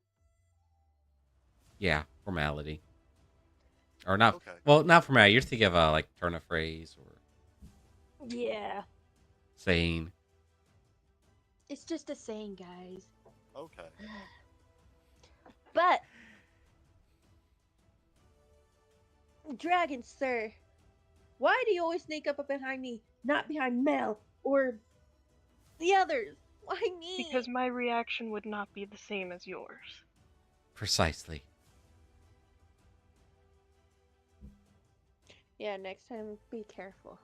Yeah, formality. Or not. Okay. Well, not formality. You're thinking of like turn a phrase or Yeah. saying. It's just a saying, guys. Okay. But Dragon Sir, why do you always sneak up behind me, not behind Mel or the others? Why me? Because my reaction would not be the same as yours. Precisely. Yeah, next time be careful.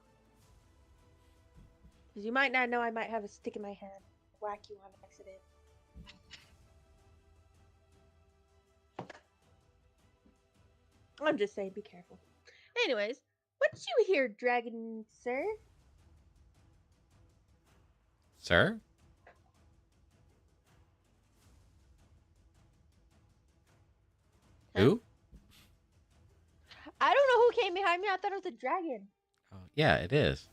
Because you might not know I might have a stick in my hand. Whack you on accident. I'm just saying, be careful. Anyways, what you hear, Dragon Sir? Sir? Huh? Who? I don't know who came behind me. I thought it was a dragon. Oh, yeah, it is.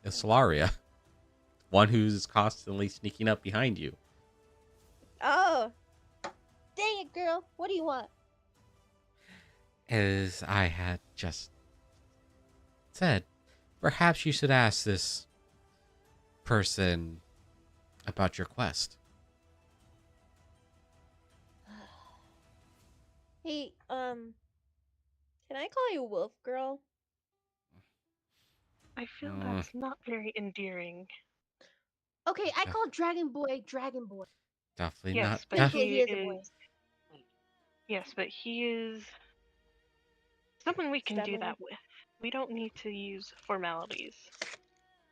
It's Solaria. One who's constantly sneaking up behind you. Oh. Dang it, girl. What do you want? As I had just said, perhaps you should ask this person about your quest. Hey, Can I call you Wolf Girl? I feel that's not very endearing. Okay, I call Dragon Boy Dragon Boy. Definitely Yes, not. but he is a boy. Yes, but he is someone we can do Stubborn. that with. We don't need to use formalities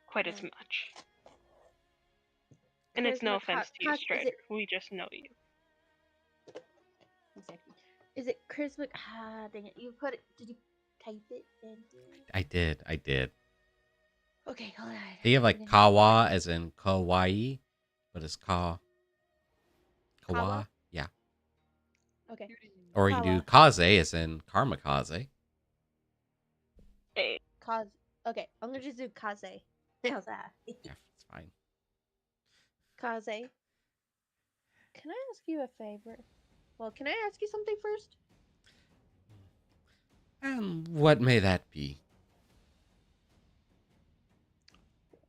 quite as much. And it's no offense to you, Strider. We just know you. Exactly. Is it Christmas? Ah, dang it. You put it. Did you type it in? I did. Okay, hold on. They have like kawa as in kawaii, but it's kawa. Yeah. Okay. Or you can do kaze as in karma kaze. Hey. Kaze. Okay, I'm gonna just do kaze. How's that? Yeah, it's fine. Kaze. Can I ask you a favor? Well, can I ask you something first? And what may that be?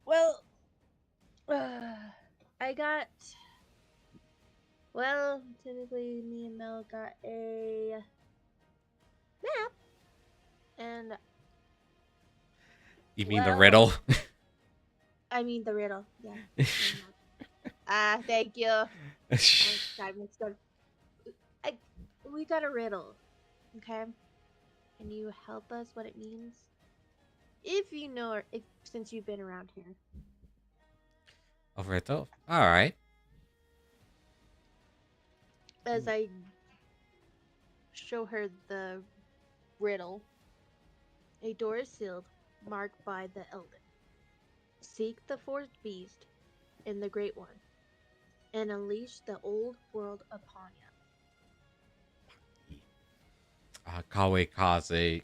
Well, I got. Well, technically, me and Mel got a map, and You mean the riddle? I mean the riddle. Yeah. Thank you. We got a riddle. Okay. Can you help us what it means? If you know, or since you've been around here. A riddle? Alright. As I show her the riddle, a door is sealed, marked by the Elden. Seek the fourth beast in the Great One, and unleash the old world upon you. Kawakaze's,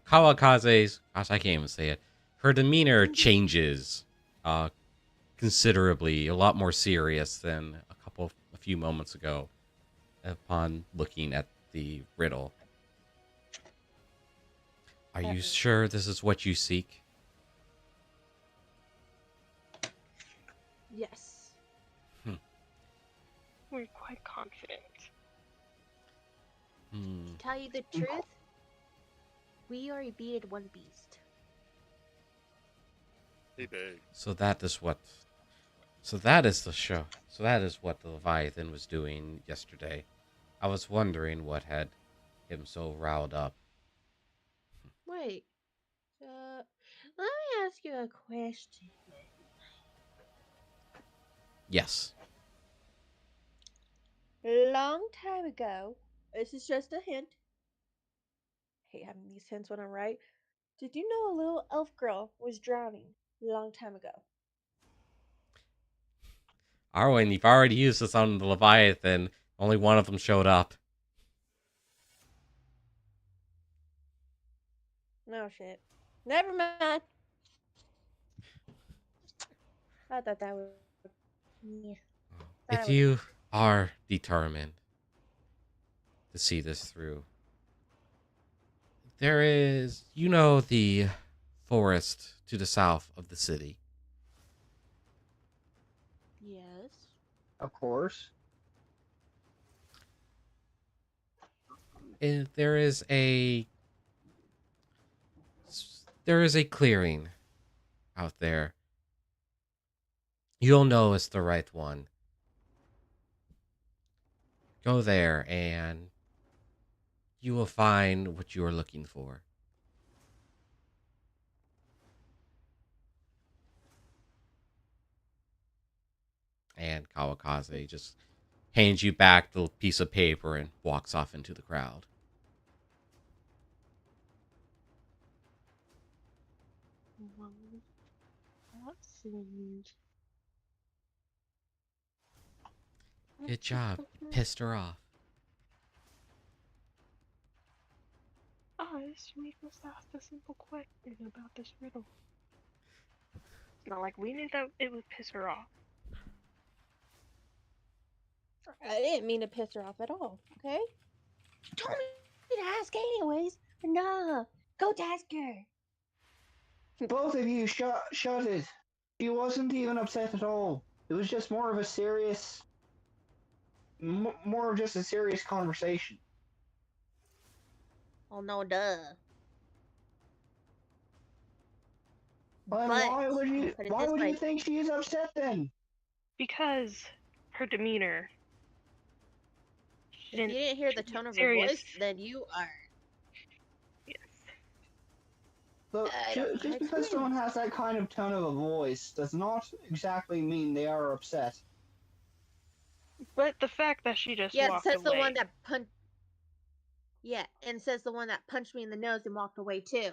gosh, I can't even say it. Her demeanor changes considerably, a lot more serious than a few moments ago upon looking at the riddle. Are you sure this is what you seek? Yes. We're quite confident. To tell you the truth, we already beat one beast. Hey, big. So that is what. So that is the show. So that is what the Leviathan was doing yesterday. I was wondering what had him so riled up. Wait. Let me ask you a question. Yes. Long time ago, this is just a hint. I hate having these hints when I'm right. Did you know a little elf girl was drowning a long time ago? Arwen, you've already used this on the Leviathan. Only one of them showed up. No shit. Never mind. I thought that would. Yeah. If you are determined to see this through, there is, the forest to the south of the city. Yes. Of course. And there is a clearing out there. You'll know it's the right one. Go there and you will find what you are looking for. And Kawakaze just hands you back the piece of paper and walks off into the crowd. Good job. You pissed her off. We must ask a simple question about this riddle. It's not like we knew that it would piss her off. I didn't mean to piss her off at all, okay? You told me to ask anyways. Nah, go ask her. Both of you shut it. She wasn't even upset at all. It was just more of a serious conversation. Oh no, duh. Well, But why would you? put it Why this would way. you think she is upset then? Because her demeanor. If you didn't hear the tone of her serious. voice, then you are. Yes. Look, I don't know how just to because explain someone it. has that kind of tone of a voice does not exactly mean they are upset. But the fact that she just Yeah, walked says the away. one that punched. Yeah, and says the one that punched me in the nose and walked away too.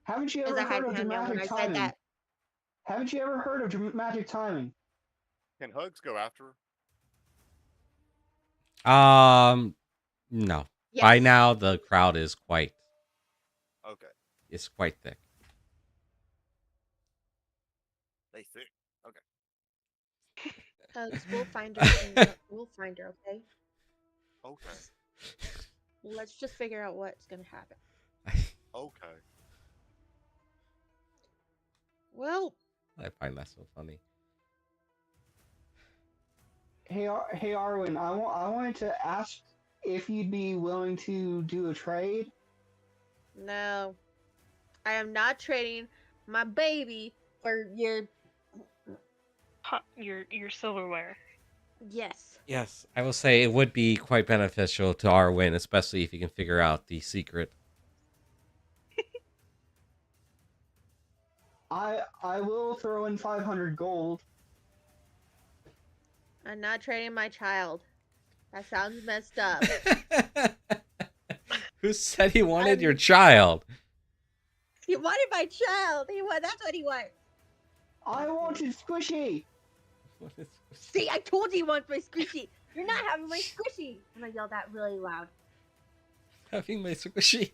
Haven't you As ever I heard had of him down when dramatic I said timing? that. Haven't you ever heard of dramatic timing? Can Hugs go after her? No. Yes. By now, the crowd is quite. Okay. It's quite thick. They thick. Okay. Hugs, we'll find her. We'll find her, okay? Okay. Let's just figure out what's gonna happen. Okay. Well, I find that so funny. Hey, Arwen, I wanted to ask if you'd be willing to do a trade. no. I am not trading my baby for your. Your silverware. Yes. Yes, I will say it would be quite beneficial to our win, especially if you can figure out the secret. I will throw in 500 gold. I'm not trading my child. That sounds messed up. Who said he wanted your child? He wanted my child. That's what he wants. I wanted Squishy. See, I told you he wants my squishy. You're not having my squishy. And I yelled that really loud. Having my squishy.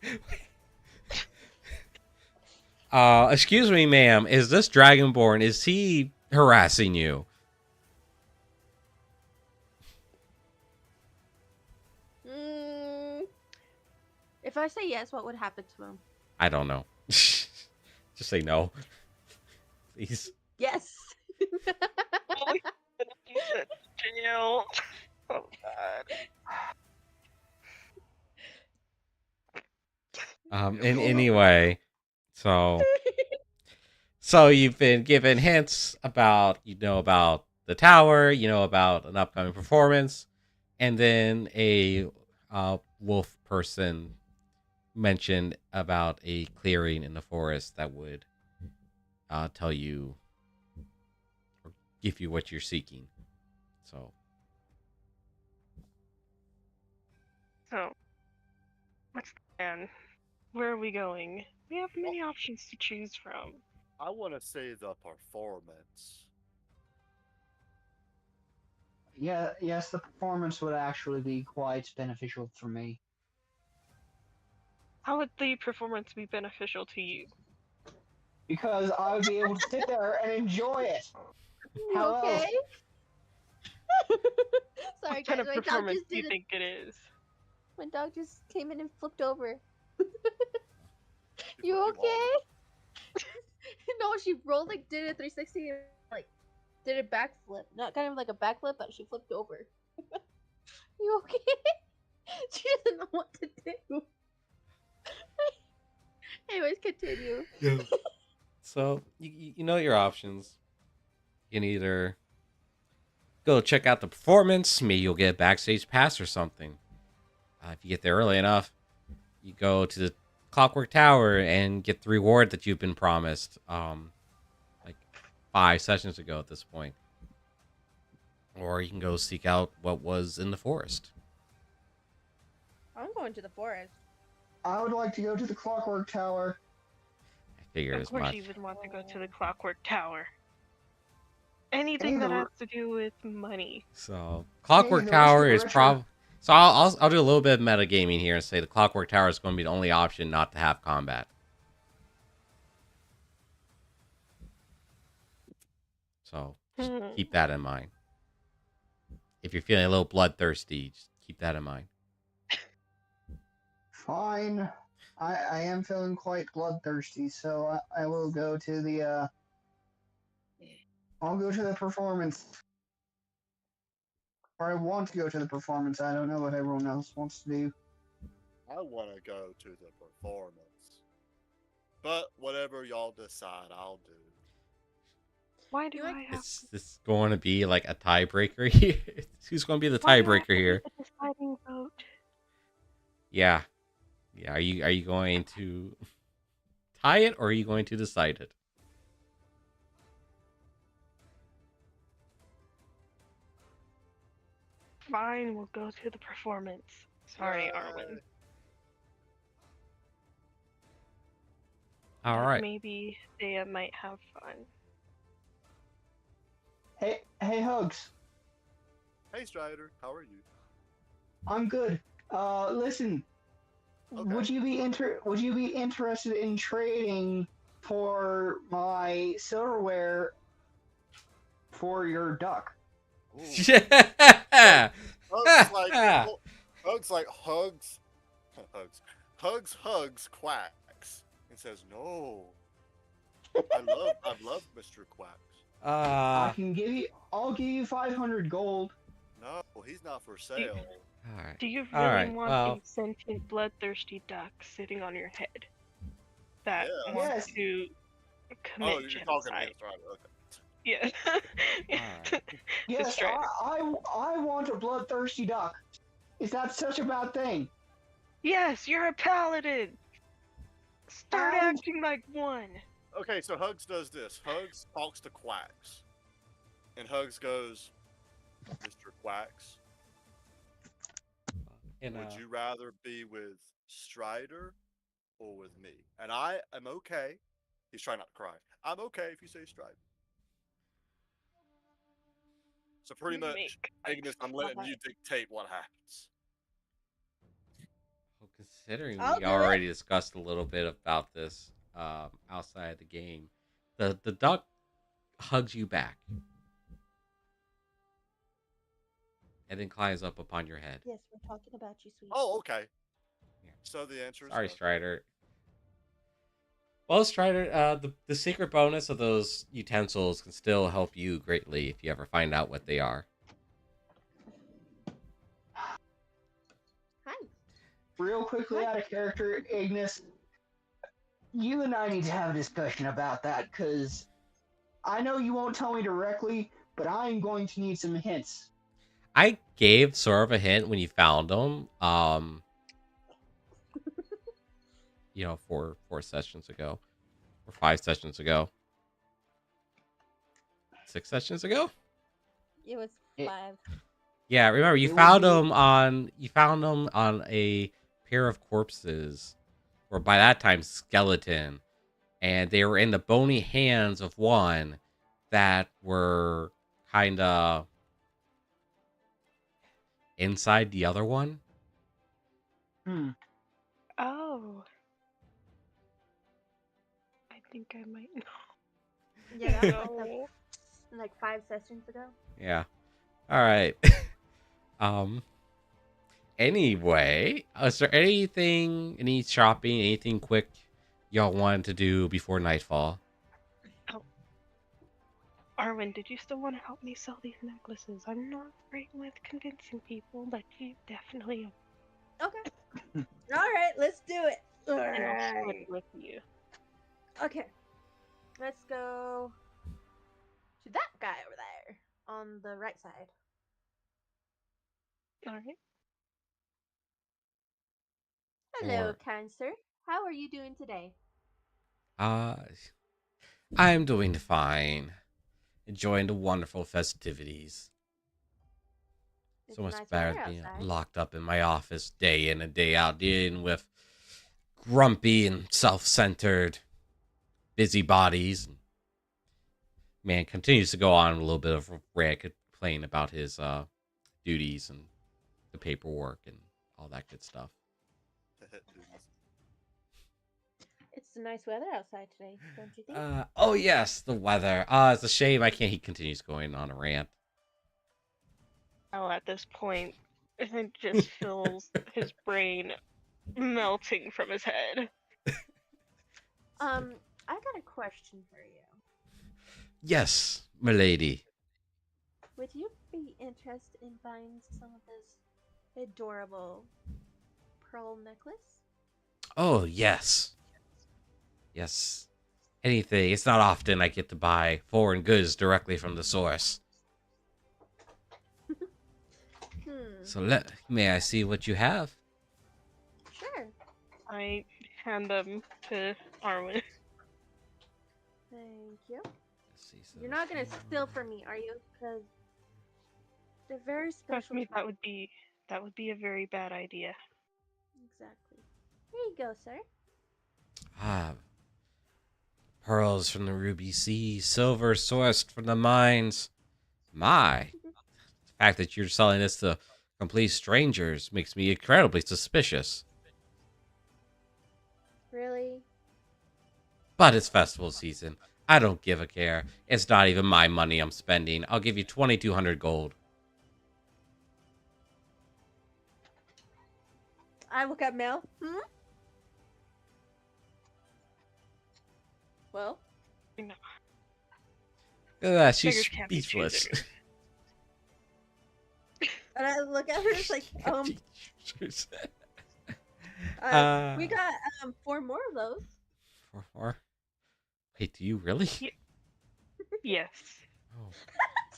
Excuse me, ma'am. Is this Dragonborn? Is he harassing you? If I say yes, what would happen to him? I don't know. Just say no. Please. Yes. You said jail. Oh god. And anyway, so you've been given hints about, about the tower, about an upcoming performance, and then a wolf person mentioned about a clearing in the forest that would tell you or give you what you're seeking. So What's the plan? Where are we going? We have many options to choose from. I want to say the performance. Yeah, yes, the performance would actually be quite beneficial for me. How would the performance be beneficial to you? Because I would be able to sit there and enjoy it. You okay? Sorry, What kind guys. of performance do you think it is? My dog just came in and flipped over. You okay? No, she rolled did a 360 and did a backflip. Not kind of like a backflip, but she flipped over. You okay? She doesn't know what to do. Anyways, continue. yeah. So you know your options. You can either go check out the performance. Maybe you'll get a backstage pass or something. If you get there early enough, you go to the Clockwork Tower and get the reward that you've been promised. Like 5 sessions ago at this point. Or you can go seek out what was in the forest. I'm going to the forest. I would like to go to the Clockwork Tower. I figured as much. Of course you would want to go to the Clockwork Tower. Anything that has to do with money. So Clockwork Tower is probably. So I'll do a little bit of metagaming here and say the Clockwork Tower is going to be the only option not to have combat. So just keep that in mind. If you're feeling a little bloodthirsty, just keep that in mind. Fine. I am feeling quite bloodthirsty, so I will go to the I'll go to the performance. Or I want to go to the performance. I don't know what everyone else wants to do. I want to go to the performance. But whatever y'all decide, I'll do. Why do You like- I have Is this going to be like a tiebreaker here? Who's going to be the why do I have tiebreaker to here? be the deciding vote? Yeah. Yeah. Are you going to tie it or are you going to decide it? Fine, we'll go to the performance. Sorry, Yay. Arwen. All But right. maybe Thea might have fun. Hey, Hugs. Hey, Strider, how are you? I'm good. Listen. Okay. Would you be interested in trading for my silverware for your duck? Ooh. Yeah. Hugs like hugs like hugs, hugs quacks and says no. I love Mr. Quacks. I'll give you 500 gold. No, he's not for sale. All right. Do you All really right, want well- a sentient, bloodthirsty duck sitting on your head that Yeah. wants Yes. to commit Oh, you're talking genocide? against Strider. Okay. Yeah. Alright. Yes, Strider. I want a bloodthirsty duck. Is that such a bad thing? Yes, you're a paladin. Start And- acting like one. Okay, so Hugs does this. Hugs talks to Quacks, and Hugs goes, "Mr. Quacks, And, would you rather be with Strider or with me?" And I am okay. He's trying not to cry. I'm okay if you say Strider. So pretty much, Make Ignis, I'm letting you dictate what happens. well, considering I'll we do it. already discussed a little bit about this outside the game, the duck hugs you back and then climbs up upon your head. Yes, we're talking about you, sweetie. Oh, okay. Yeah. So the answer is Sorry, no. Strider. Well, Strider, the secret bonus of those utensils can still help you greatly if you ever find out what they are. Hi. Real quickly out of character, Ignis, you and I need to have a discussion about that, because I know you won't tell me directly, but I'm going to need some hints. I gave sort of a hint when you found them. Four sessions ago, or 5 sessions ago, 6 sessions ago. It was It- 5. Yeah, remember you It found would be- them on a pair of corpses, or by that time skeleton, and they were in the bony hands of one that were kind of inside the other one. Oh. I think I might know. Yeah, that was No. like 5 sessions ago. Yeah. All right. Anyway, is there any shopping, anything quick y'all wanted to do before nightfall? Arwen, did you still want to help me sell these necklaces? I'm not great with convincing people, but you definitely Okay. Alright, let's do it. and I'll split Alright. with you. Okay. Let's go to that guy over there on the right side. Alright. Hello, Or- kind sir. How are you doing today? I'm doing fine. Enjoying the wonderful festivities. It's So much nice better weather than being outside. locked up in my office day in and day out, dealing with grumpy and self-centered busybodies. Man continues to go on a little bit of a rant, complain about his duties and the paperwork and all that good stuff. It's nice weather outside today, don't you think? Oh yes, the weather. It's a shame he continues going on a rant. Oh, at this point, it just feels his brain melting from his head. I got a question for you. Yes, milady. Would you be interested in buying some of this adorable pearl necklace? Oh yes. Yes. Anything. It's not often I get to buy foreign goods directly from the source. So may I see what you have? Sure. I hand them to Arwen. Thank you. Let's see, so You're not gonna steal from me, are you? Because they're very Trust special. me, to that would be a very bad idea. Exactly. Here you go, sir. Ah, pearls from the ruby sea, silver sourced from the mines. My, the fact that you're selling this to complete strangers makes me incredibly suspicious. Really? But it's festival season. I don't give a care. It's not even my money I'm spending. I'll give you 2,200 gold. I look at Mel. Well, No, Look at that, she's beggars can't be speechless. choosers. and I look at her. It's like, we got 4 more of those. 4 more? Wait, do you really? Yes. Oh.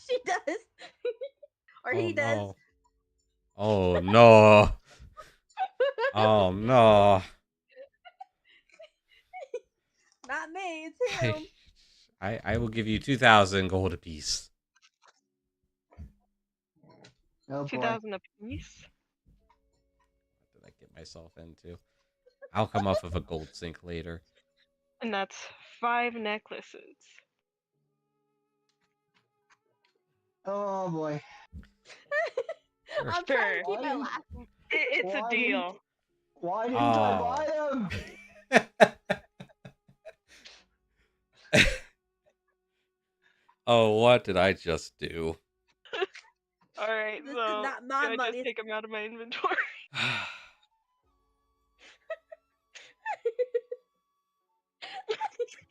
She does. Or he does. No. Oh no. Oh no. Not me, it's him. I will give you 2,000 gold apiece. Oh boy. 2,000 apiece. What did I get myself into? I'll come off of a gold sink later. And that's 5 necklaces. Oh boy. I'm trying to keep it laughing. It's a deal. Why didn't I buy them? Oh, what did I just do? Alright, This is so not my can I money. just take them out of my inventory?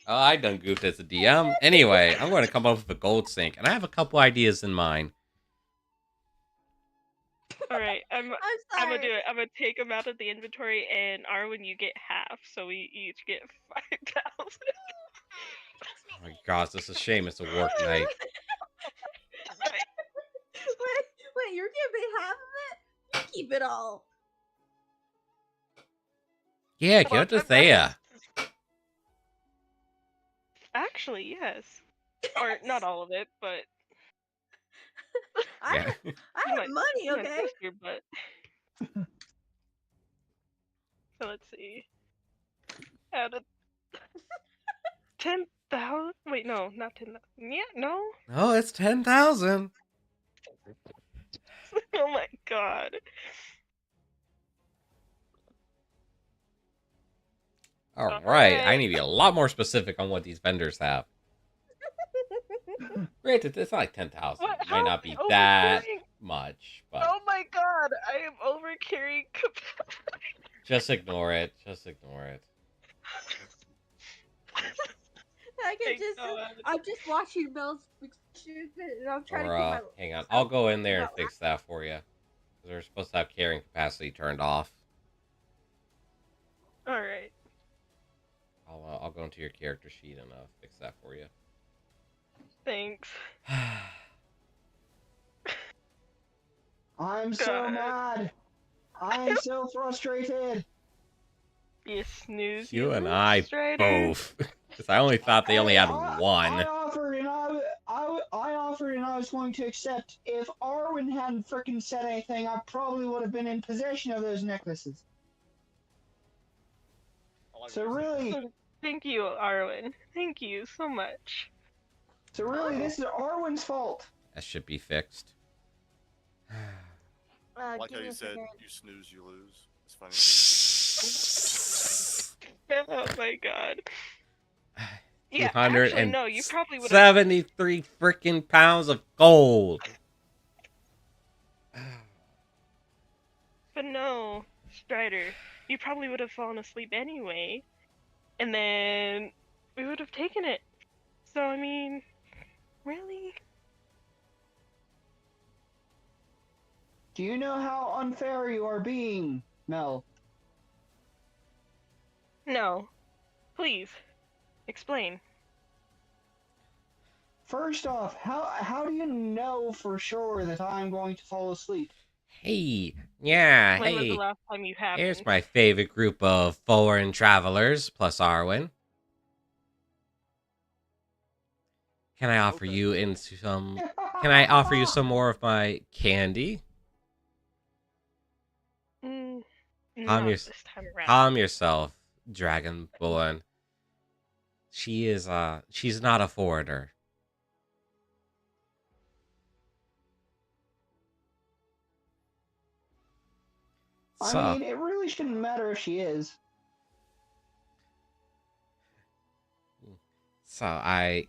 Oh, I done goofed as a DM. Anyway, I'm going to come up with a gold sink, and I have a couple ideas in mind. Alright, I'm I'm gonna do sorry. it. I'm gonna take them out of the inventory, and Arwen, you get half, so we each get 5,000. Oh my gosh, this is a shame. It's a work night. Wait, you're giving half of it? You keep it all. Yeah, give it to Thea. Actually, yes. Or not all of it, but Yeah. I have money, okay? twist your butt. So let's see. Out of 10,000. Wait, no, not 10,000. Yeah, no. Oh, it's 10,000. Oh my god. All right, I need to be a lot more specific on what these vendors have. Granted, it's not like 10,000. It might not be that much, but Oh my god, I am over carrying capacity. just ignore it. Just ignore it. I'm just watching Mel's stupid, and I'm trying to Or, keep my. hang on. I'll go in there and fix that for you. Because they're supposed to have carrying capacity turned off. Alright. I'll go into your character sheet and fix that for you. Thanks. I'm so mad. I'm so frustrated. You snooze. You and I Strider. both. Because I only thought they only had one. I offered and I was going to accept. If Arwen hadn't freaking said anything, I probably would have been in possession of those necklaces. So really, Thank you, Arwen. Thank you so much. so really, this is Arwen's fault. That should be fixed. Like give how me you a said, second. you snooze, you lose. It's funny. Oh my god. Yeah, 200 actually, no, you probably would have. 73 freaking pounds of gold. But no, Strider, you probably would have fallen asleep anyway, and then we would have taken it. So, I mean, really? Do you know how unfair you are being, Mel? No. Please, Explain. First off, how do you know for sure that I'm going to fall asleep? Hey, When was the hey. last time you Here's happened? my favorite group of foreign travelers, plus Arwen. Can I offer Okay. you into some? Can I offer you some more of my candy? Mm, Calm, not your, this time around. calm yourself, Dragonborn. She's not a foreigner. I So, mean, it really shouldn't matter if she is. so I,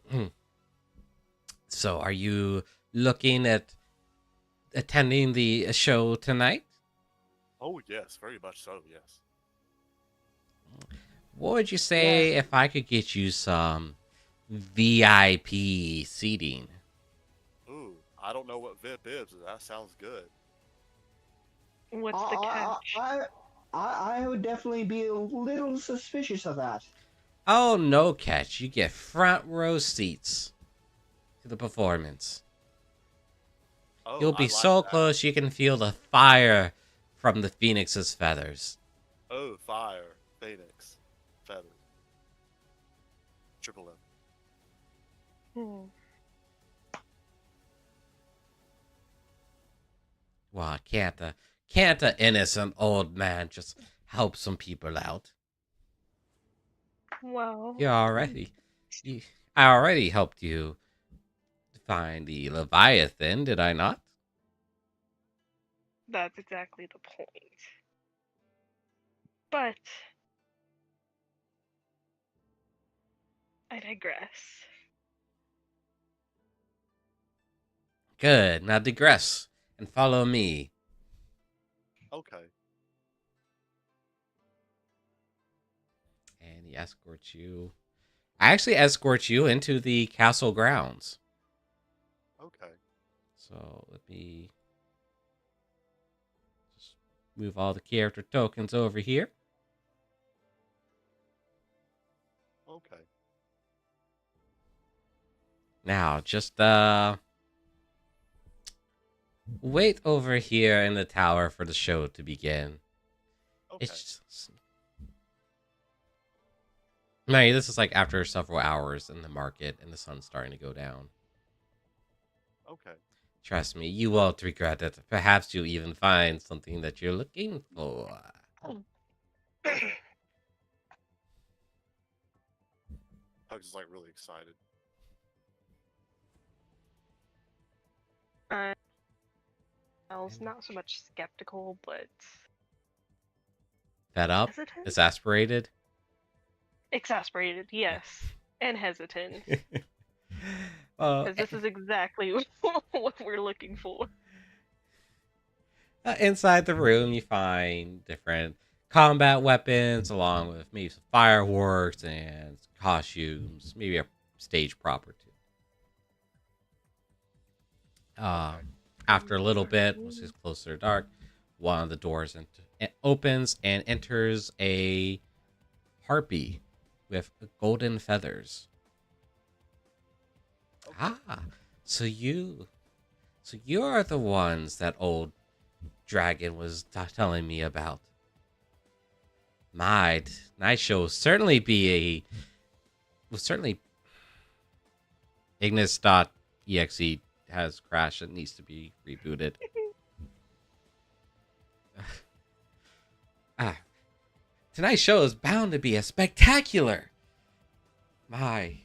so are you looking at attending the show tonight? Oh yes, very much so. Yes. What would you say Yes. if I could get you some VIP seating? Ooh, I don't know what VIP is, but that sounds good. What's the catch? I would definitely be a little suspicious of that. Oh, no catch. You get front row seats to the performance. Oh, You'll I be like so that. close you can feel the fire from the phoenix's feathers. Oh, fire, phoenix, feather, triple M. Hmm. Well, can't a innocent old man just help some people out? Well, You already, you, I already helped you find the Leviathan, did I not? that's exactly the point. But I digress. Good. Now digress and follow me. Okay. And he escorts you. I actually escort you into the castle grounds. Okay. So let me just move all the character tokens over here. Okay. Now, just wait over here in the tower for the show to begin. Okay. It's just... No, this is like after several hours in the market and the sun's starting to go down. Okay. Trust me, you won't regret it. Perhaps you'll even find something that you're looking for. Hugs is like really excited. I was not so much skeptical, but Fed up? hesitant? Exasperated? Exasperated, yes. And hesitant. Well, Because this is exactly what we're looking for. inside the room, you find different combat weapons, along with maybe some fireworks and costumes, maybe a stage prop or two. Okay. After a little bit, once it's closer to dark, one of the doors opens and enters a harpy with golden feathers. Okay. Ah, so you're the ones that old dragon was telling me about. My night show will certainly Ignis.exe has crashed and needs to be rebooted. Tonight's show is bound to be a spectacular. My,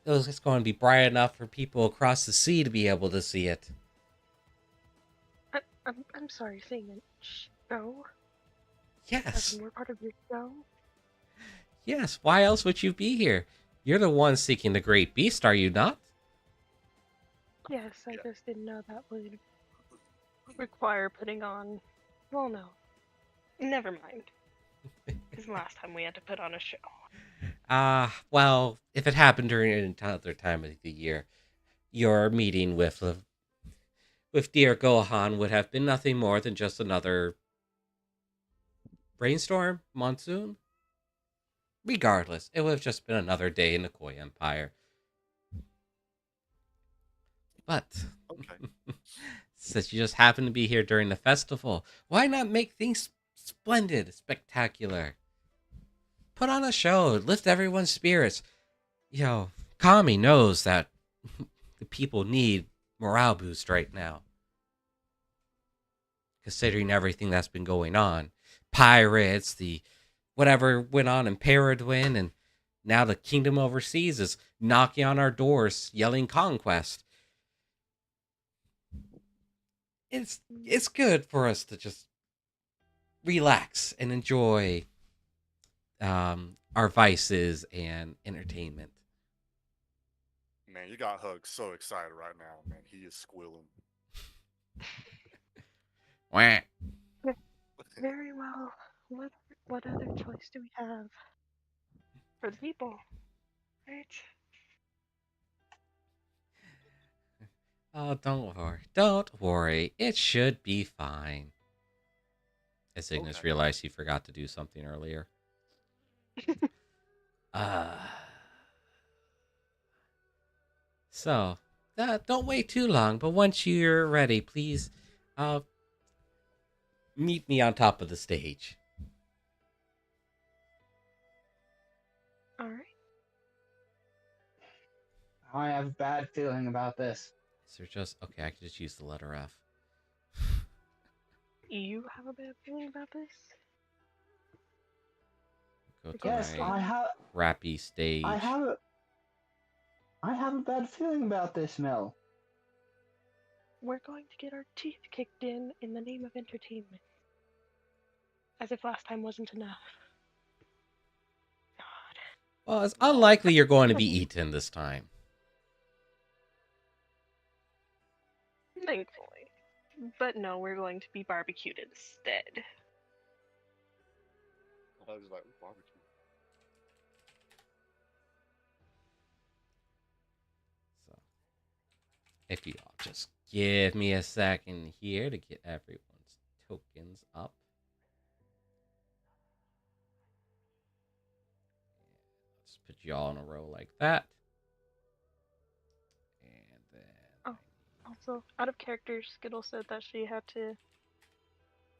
it's going to be bright enough for people across the sea to be able to see it. I'm sorry, saying it. Show? Yes, As we're part of your show? yes. Why else would you be here? You're the one seeking the great beast, are you not? Yes, I Yeah. just didn't know that would require putting on. Well, no. Never mind. Because last time we had to put on a show. Well, if it happened during another time of the year, your meeting with dear Gohan would have been nothing more than just another rainstorm, monsoon. regardless, it would have just been another day in the Koi Empire. But Okay. since you just happen to be here during the festival, why not make things splendid, spectacular? Put on a show, lift everyone's spirits. Kami knows that the people need morale boost right now, considering everything that's been going on. Pirates, the whatever went on in Paradwin, and now the kingdom overseas is knocking on our doors, yelling conquest. It's good for us to just relax and enjoy our vices and entertainment. Man, you got Hug so excited right now, man. He is squealing. Wah. Very well. What other choice do we have for the people? Right? Oh, don't worry. It should be fine. As Ignis Okay. realized he forgot to do something earlier. So, don't wait too long, but once you're ready, please meet me on top of the stage. All right. I have a bad feeling about this. Is there just... Okay, I can just use the letter F. You have a bad feeling about this? Go to Yes, my crappy stage. I have a bad feeling about this, Mel. We're going to get our teeth kicked in the name of entertainment. As if last time wasn't enough. God. Well, it's unlikely you're going to be eaten this time. Thankfully. But no, we're going to be barbecued instead. I was like, barbecue. So, if you all just give me a second here to get everyone's tokens up. Let's put you all in a row like that. And then... Oh, also, out of character, Skittles said that she had to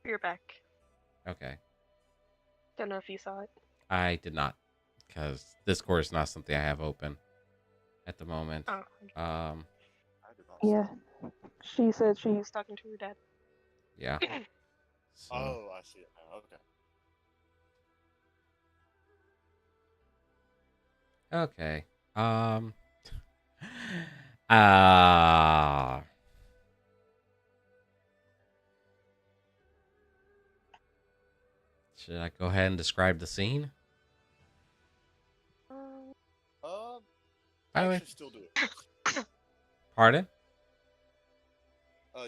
rear back. Okay. Don't know if you saw it. I did not, because Discord is not something I have open at the moment. Oh. I did not Yeah. see it. She said she's talking to her dad. Yeah. So, Oh, I see it now. Okay. okay. Uh should I go ahead and describe the scene? By the way, Actually, still do it. pardon?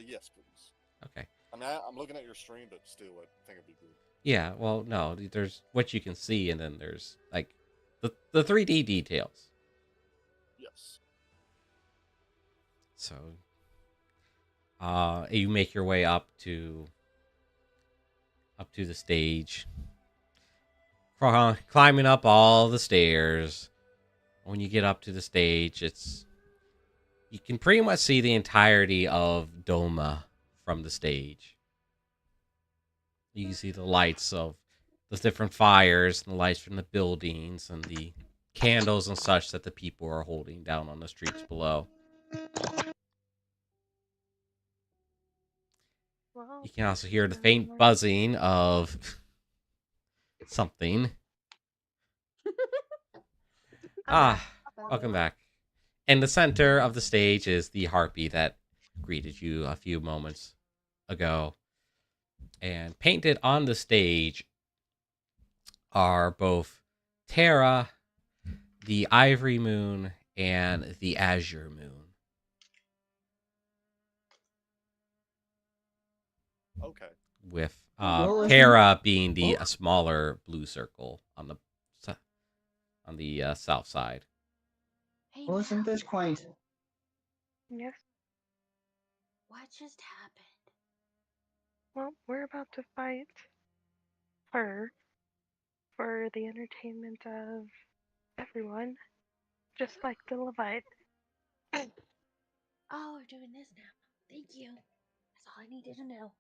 Yes, please. Okay. I mean, I'm looking at your stream, but still, I think it'd be good. Yeah, well, no, there's what you can see, and then there's like the 3D details. Yes. So, you make your way up to the stage, climbing up all the stairs. When you get up to the stage, you can pretty much see the entirety of Doma from the stage. You can see the lights of the different fires, and the lights from the buildings, and the candles and such that the people are holding down on the streets below. Well, You can also hear the faint buzzing of something. Welcome back. In the center of the stage is the harpy that greeted you a few moments ago. And painted on the stage are both Terra, the Ivory Moon, and the Azure Moon. Okay. With Well, Terra being the a smaller blue circle on the south side. Hey, Well, isn't this quaint? yes. what just happened? Well, we're about to fight her for the entertainment of everyone, just like the Leviathan. Oh, we're doing this now. Thank you. That's all I needed to know.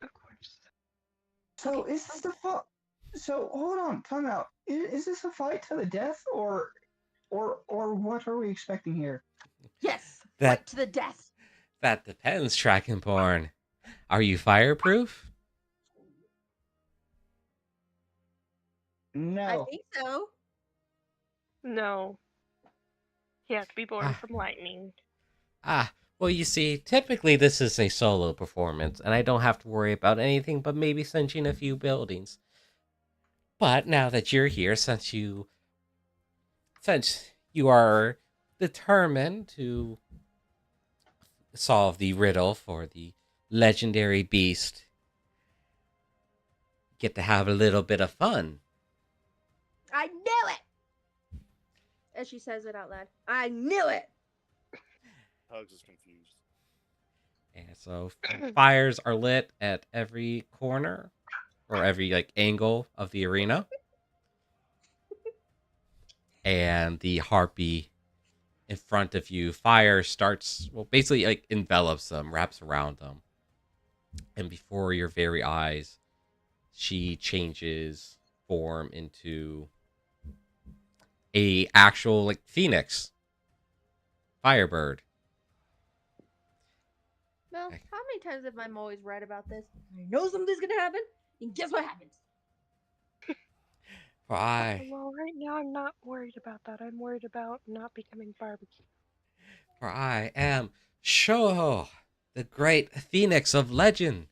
Of course. So Okay. is this the fight? So hold on, time out. Is this a fight to the death, or what are we expecting here? Yes. That- Fight to the death. That depends, Dragonborn. Are you fireproof? I No. think so. No. He has to be born Ah. from lightning. Well, you see, typically this is a solo performance, and I don't have to worry about anything but maybe cinching a few buildings. But now that you're here, since you are determined to solve the riddle for the legendary beast, get to have a little bit of fun. I knew it. As she says it out loud. I knew it. Hugs is confused. And so fires are lit at every corner or every angle of the arena. And the harpy in front of you, fire starts, basically envelops them, wraps around them. And before your very eyes, she changes form into a actual phoenix, firebird. Well, how many times have I always read about this? I know something's gonna happen, and guess what happens? Well, right now I'm not worried about that. I'm worried about not becoming barbecue. For I am Shoho, the great phoenix of legend.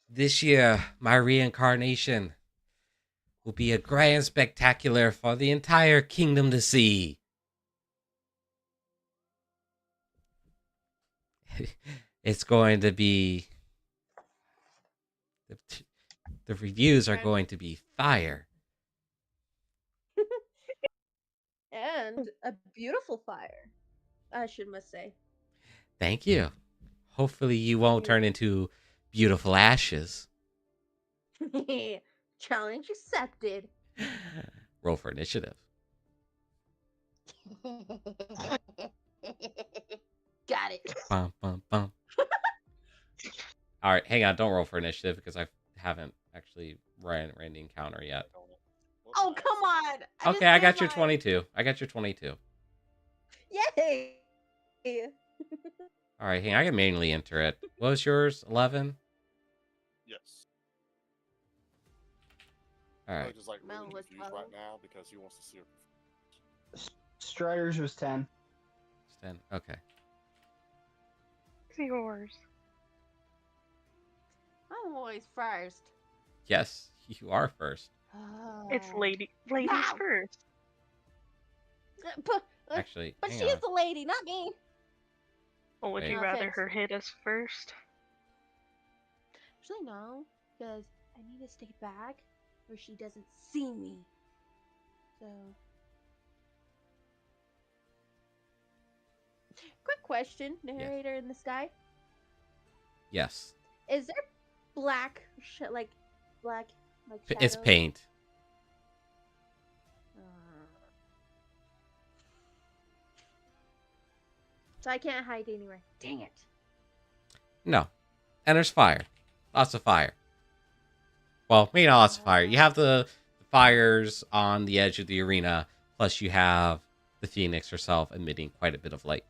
This year, my reincarnation will be a grand spectacular for the entire kingdom to see. It's going to be... The reviews are going to be fire. And a beautiful fire, I must say. Thank you. Hopefully you won't turn into beautiful ashes. Challenge accepted. Roll for initiative. Got it. Bum, bum, bum. All right, hang on. Don't roll for initiative because I haven't actually ran the encounter yet. Oh, come on. Okay, I got your 22. I got your 22. Yay. All right, hang on. I can manually enter it. What was yours? 11? Yes. All right. Hugs is like Mel really was confused 12. right now because he wants to see her. Strider's was 10. It's 10. Okay. It's yours. I'm always first. Yes, you are first. It's ladies Wow. first. Actually, But hang she's on. the lady, not me. Well, would Wait. you No rather offense. her hit us first? Actually, no, because I need to stay back where she doesn't see me. So, quick question, narrator in the sky: Yes. is there black, black, It's shadows? paint. So I can't hide anywhere. Dang it! No. And there's fire. Lots of fire. Well, maybe not lots of fire. You have the fires on the edge of the arena, plus you have the Phoenix herself emitting quite a bit of light.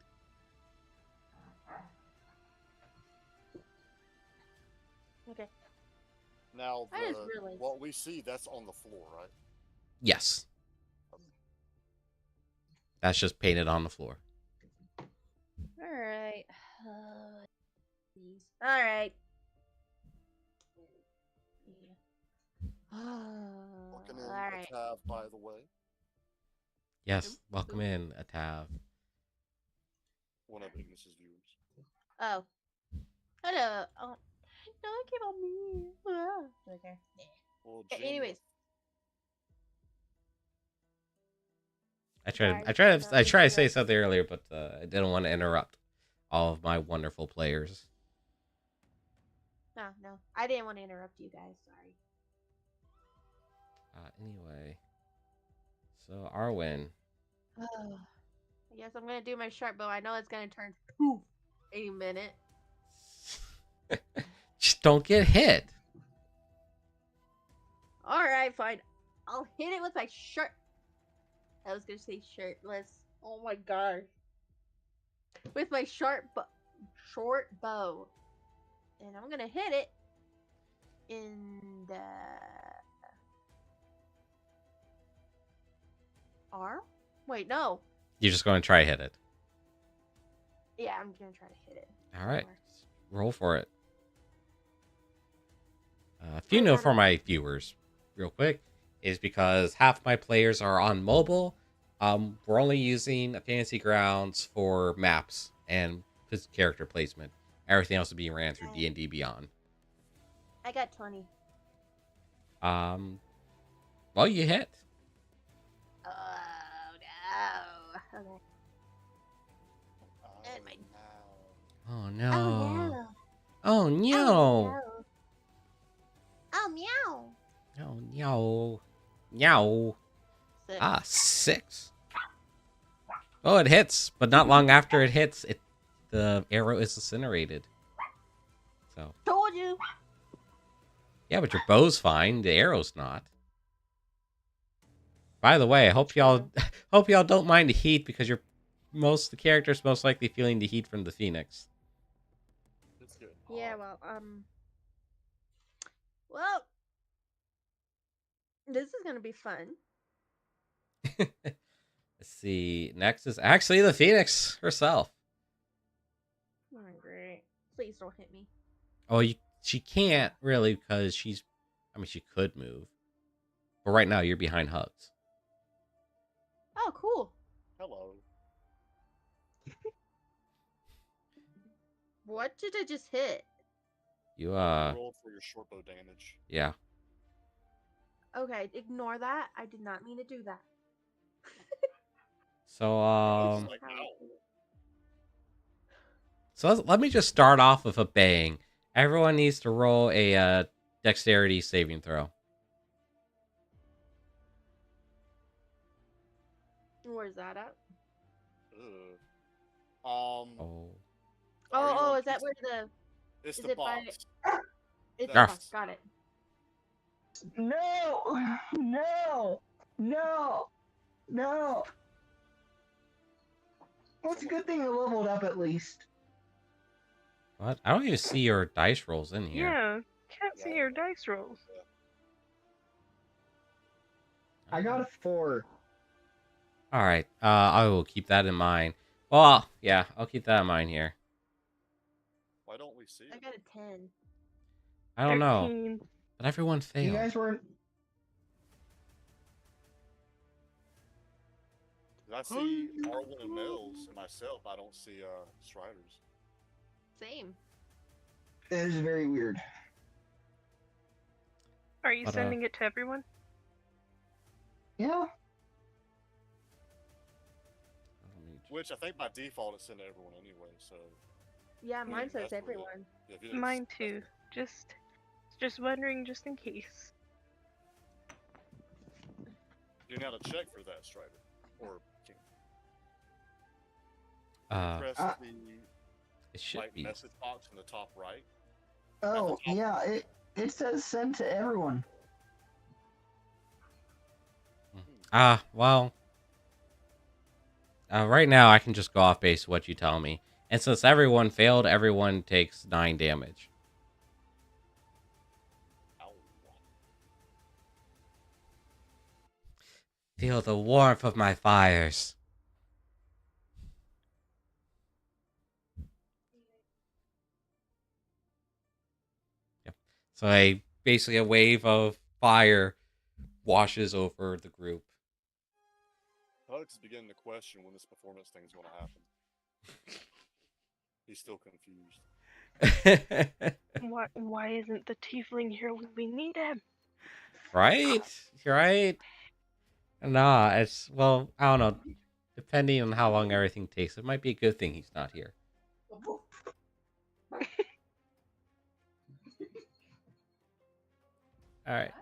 Okay. Now, I just realized. what we see, that's on the floor, right? Yes. That's just painted on the floor. All right. All right. Walking in All right. Atav, by the way. Yes. Welcome in, Atav. One of Ignis's viewers. Oh. Hello. Oh. No, it came on me. Ah. Okay. Well, Anyways. I tried to say something earlier, but I didn't want to interrupt all of my wonderful players. No. I didn't want to interrupt you guys. Sorry. Anyway, so Arwen. I guess I'm gonna do my sharp bow. I know it's gonna turn poof any minute. Just don't get hit. All right, fine. I'll hit it with my shirt. I was gonna say shirtless. Oh my god. With my short bow, and I'm gonna hit it in the arm. Wait, no. You're just going to try to hit it. Yeah, I'm gonna try to hit it. All right, roll for it. If you know, for my viewers, real quick, is because half my players are on mobile. We're only using Fantasy Grounds for maps and character placement. Everything else will be ran through D&D Beyond. I got 20. Well, you hit. Oh no. Okay. And my... Oh no. Oh no. Oh no. Oh meow. Oh meow. Meow. 6. 6. Oh, it hits, but not long after it hits, the arrow is incinerated. So. Told you. Yeah, but your bow's fine. The arrow's not. By the way, I hope y'all don't mind the heat, because the characters most likely feeling the heat from the Phoenix. It's good. Yeah, well, this is gonna be fun. Let's see. Next is actually the Phoenix herself. Oh, great. Please don't hit me. Oh, she can't really, because she could move. But right now, you're behind Hugs. Oh, cool. Hello. What did I just hit? You, Roll for your short bow damage. yeah. Okay, ignore that. I did not mean to do that. So, Like, ow. so let me just start off with a bang. Everyone needs to roll a dexterity saving throw. Where's that at? Ugh. Oh. Oh, is that where the... It's is the it by- box. It's Yes. box. Got it. No! No! No! No! Well, it's a good thing I leveled up at least. What? I don't even see your dice rolls in here. Yeah, can't see your dice rolls. I got a 4. All right. I will keep that in mind. Well, yeah, I'll keep that in mind here. Why don't we see I it? got a 10. I don't know, 13. but everyone You failed. guys weren't. I see Arwen and Mills and myself. I don't see Striders. Same. That is very weird. Are you But, sending it to everyone? Yeah. Which I think by default it's in everyone anyway. So Yeah, mine says that's weird. everyone. yeah, if you didn't- Mine too. Just wondering, just in case. You know how to check for that, Strider, or King. Press the It should be. message box in the top right. Oh, yeah. It says send to everyone. Well, right now I can just go off base what you tell me. And since everyone failed, everyone takes 9 damage. Ow. Feel the warmth of my fires. Yep. So basically a wave of fire washes over the group. Hugs is beginning to question when this performance thing is going to happen. He's still confused. Why isn't the tiefling here when we need him? Right? Right? Nah, well, I don't know. Depending on how long everything takes, it might be a good thing he's not here. Alright.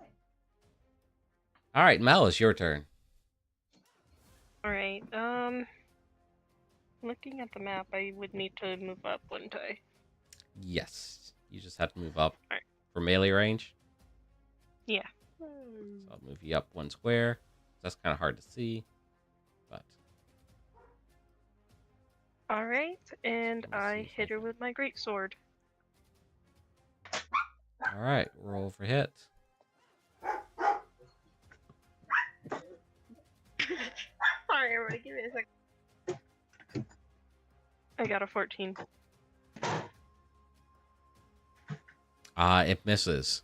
All right, Mel, it's your turn. All right. Looking at the map, I would need to move up, wouldn't I? Yes, you just have to move up All right. for melee range. Yeah. So I'll move you up 1 square. That's kind of hard to see, but All right, and Let me see I if I hit her can- with my great sword. all right, roll for hit. Sorry, everybody, give me a second. I got a 14. It misses.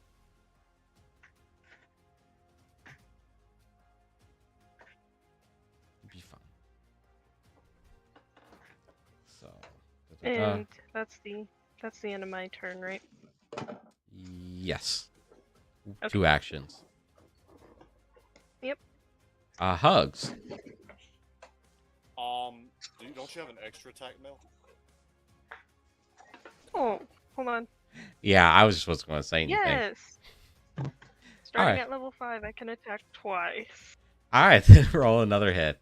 Be fine. So, And that's the end of my turn, right? yes. Okay. 2 actions. Yep. Hugs. Don't you have an extra attack, Mel? Oh, hold on. Yeah, I was just wasn't going to say anything. Yes. Starting right. at level 5, I can attack twice. All right, then roll another hit.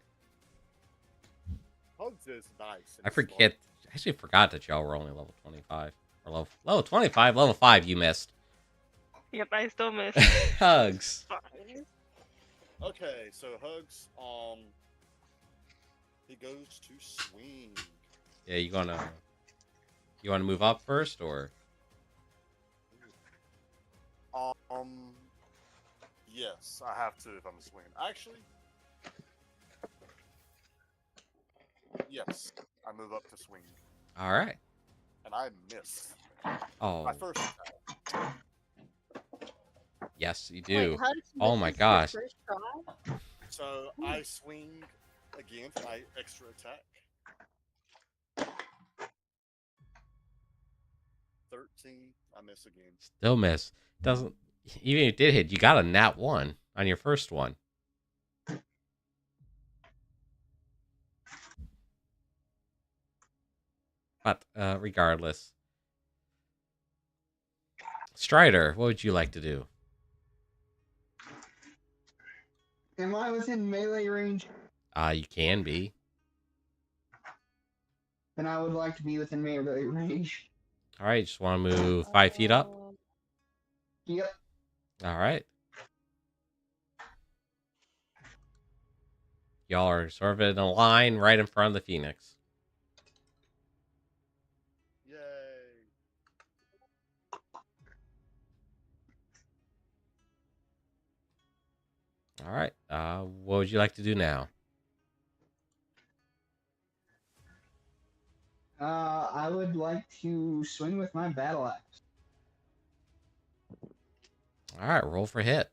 Hugs is nice. I forget. I actually forgot that y'all were only level 25. Or level 25, level 5 you missed. Yep, I still missed. Hugs. Fine. Okay, so Hugs, he goes to swing. Yeah, you wanna move up first or? Yes, I have to if I'm swinging. Actually, yes, I move up to swing, All right. and I miss. Oh, My first attack. yes, you do. Wait, Hugs Oh my misses your gosh. first try? So I swing again for my extra attack. 13, I miss again. Still miss. Doesn't even if it did hit, you got a nat 1 on your first one. But regardless. Strider, what would you like to do? Am I within melee range? You can be. Then I would like to be within melee range. All right, just want to move 5 feet up. Yep. All right. Y'all are sort of in a line right in front of the Phoenix. Yay! All right. What would you like to do now? I would like to swing with my battle axe. All right, roll for hit.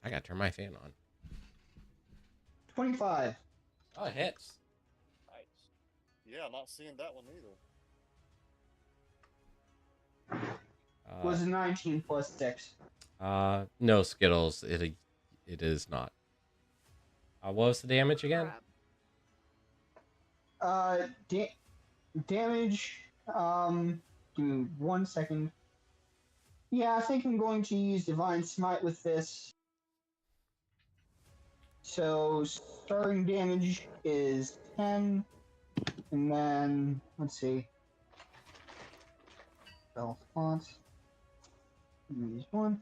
I gotta turn my fan on. 25. Oh, it hits. Nice. Yeah, I'm not seeing that one either. Was 19 plus 6. No Skittles. It is not. What was the damage again? Damage. Give me 1 second. Yeah, I think I'm going to use Divine Smite with this. So starting damage is 10, and then let's see. Spell slots. Use 1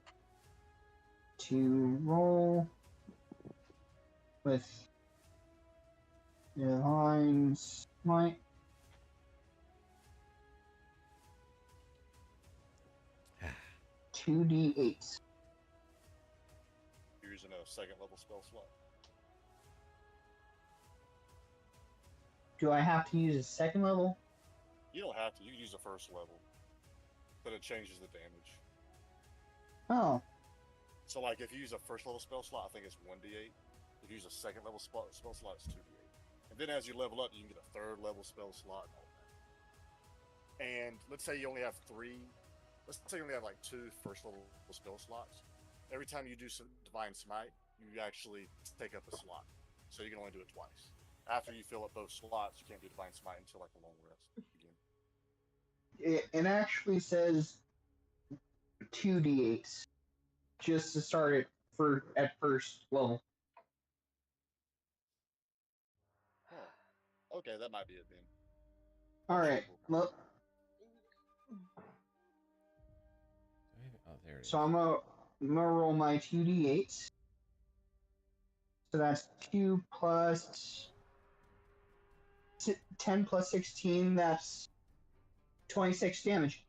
to roll with Divine Smite. Two D8s. Using a second level spell slot. Do I have to use a second level? You don't have to. You can use the first level, but it changes the damage. Oh, So, like, if you use a first level spell slot, I think it's 1d8. If you use a second level spell slot, it's 2d8. And then as you level up, you can get a third level spell slot and all that. And let's say you only have 3. Let's say you only have like 2 first level spell slots. Every time you do some Divine Smite, you actually take up a slot. So you can only do it twice. After you fill up both slots, you can't do Divine Smite until like a long rest again. it actually says 2d8s. just to start it at first level. Okay, that might be it then. All right. Well, Oh, there it is. so I'm gonna roll my 2d8s. So that's 2 plus 10 plus 16. That's 26 damage.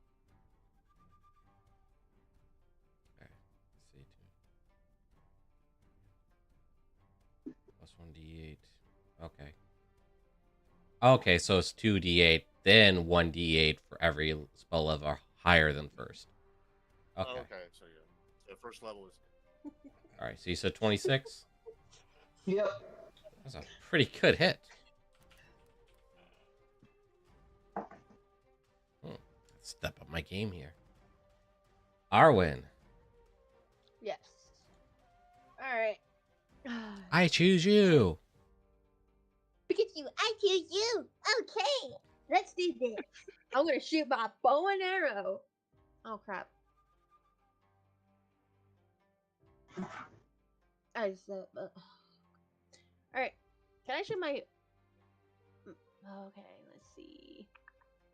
Okay. Let's see. Plus 1d8. Okay. Okay, so it's 2d8, then 1d8 for every spell level higher than first. Okay. Okay, so yeah. So first level is. All right, so you said 26? Yep. That's a pretty good hit. Let's step up my game here. Arwen, Yes. All right. I choose you. Pikachu, I choose you. Okay, let's do this. I'm gonna shoot my bow and arrow. Oh crap! I just all right. Can I shoot my? Okay, let's see.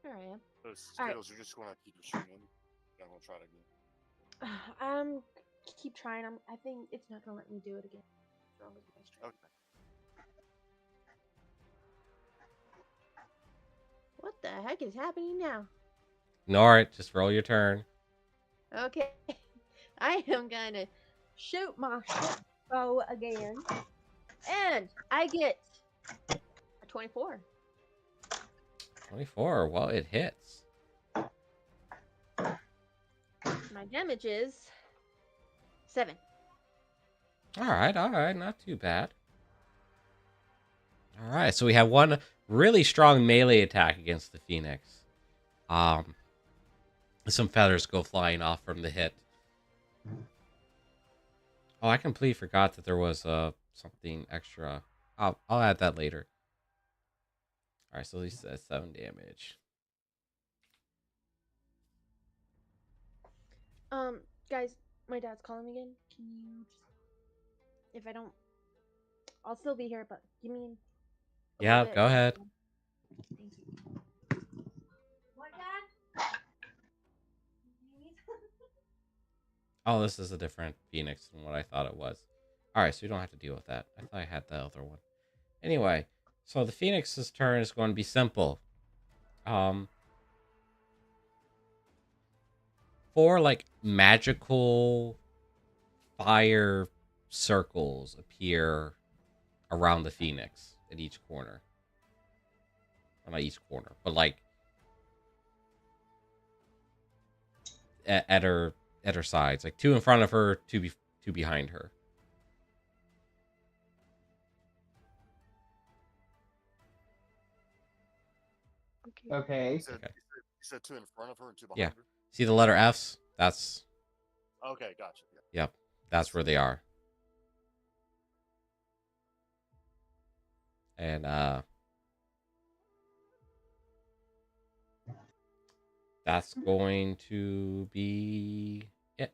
Here I am. Those All right. Skittles, you're just gonna keep shooting. I'm gonna try it again. Keep trying. I think it's not gonna let me do it again. What's wrong with my strength? Okay. What the heck is happening now? Ignore it. Just roll your turn. Okay, I am gonna shoot my bow again, and I get a 24. 24. Well, it hits. My damage is 7. All right. Not too bad. All right. So we have one really strong melee attack against the Phoenix. Some feathers go flying off from the hit. Oh, I completely forgot that there was something extra. I'll add that later. All right. So at least that's 7 damage. Guys, my dad's calling me again. Can you just, if I don't, I'll still be here, but give me a Yeah, little bit. go ahead. Thank you. What, Dad? Oh, this is a different Phoenix than what I thought it was. All right, so you don't have to deal with that. I thought I had the other one. Anyway, so the Phoenix's turn is going to be simple. 4 like magical fire circles appear around the Phoenix at each corner. Well, not each corner, but like at her sides, like 2 in front of her, 2 behind her. Okay. You said 2 in front of her and 2 behind Yeah. her? See the letter F's? That's Okay, gotcha. Yeah. Yep. That's where they are. And that's going to be it.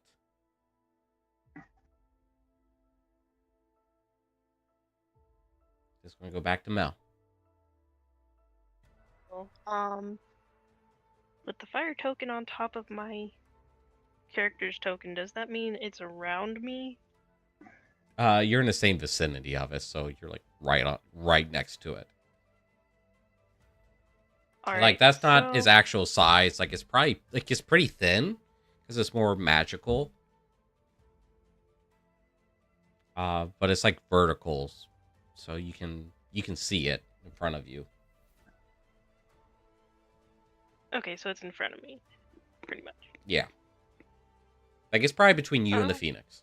Just going to go back to Mel. With the fire token on top of my character's token, does that mean it's around me? You're in the same vicinity of it, so you're like right next to it. All right, like that's not so... its actual size. Like it's probably like it's pretty thin because it's more magical. But it's like verticals, so you can see it in front of you. Okay, so it's in front of me, pretty much. Yeah. Like it's probably between you and the Phoenix.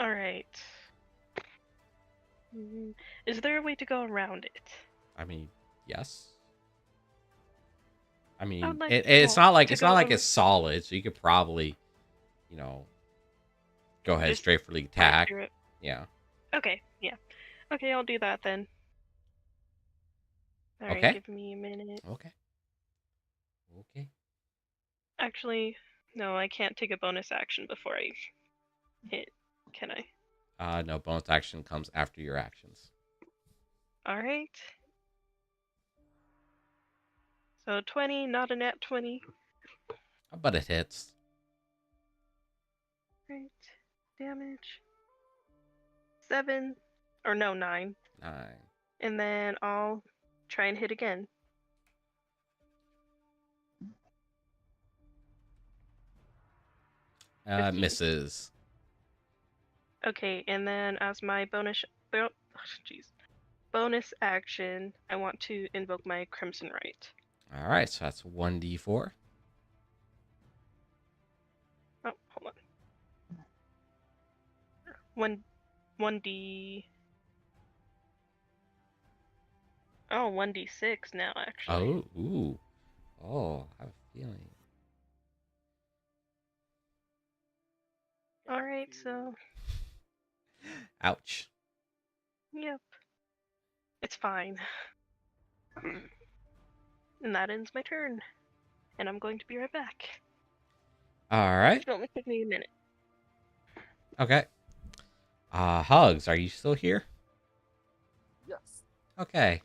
All right. Is there a way to go around it? I mean, yes. I mean, like it's not like over... it's solid, so you could probably, go ahead Just straight for the attack. Yeah. Okay, yeah. Okay, I'll do that then. All right, Okay. give me a minute. Okay. Actually, No, I can't take a bonus action before I hit. Can I? No, bonus action comes after your actions. All right. So 20, not a nat 20. But it hits. Right. Damage. 7. Or no, 9. 9. And then I'll try and hit again. Misses. Okay, and then as my bonus action, I want to invoke my Crimson Right. All right, so that's 1d4. Oh, hold on. 1d. Oh, 1d6 now, actually. Oh, ooh. Oh, I have a feeling. Alright, so. Ouch. Yep. It's fine. And that ends my turn. And I'm going to be right back. All right. It'll only take me a minute. Okay. Hugs, are you still here? Yes. Okay.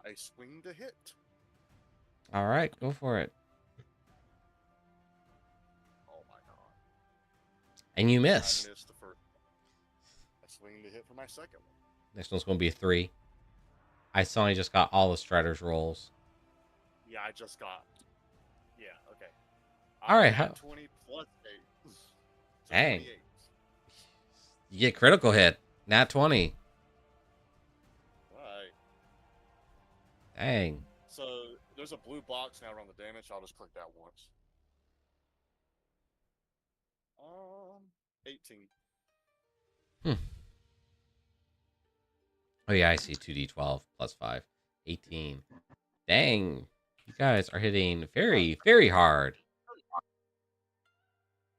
I swing to hit. All right, go for it. Oh my god. And you I miss. missed the first one. I swing to hit for my second one. Next one's going to be a 3. I suddenly just got all the Strider's rolls. Yeah, I just got. Yeah, okay. All right, Nat 20 plus 8. So Dang. 28. You get critical hit. Nat 20. Alright. Dang. So there's a blue box now around the damage. I'll just click that once. 18. Oh, yeah, I see 2d12 plus 5. 18. Dang. You guys are hitting very, very hard.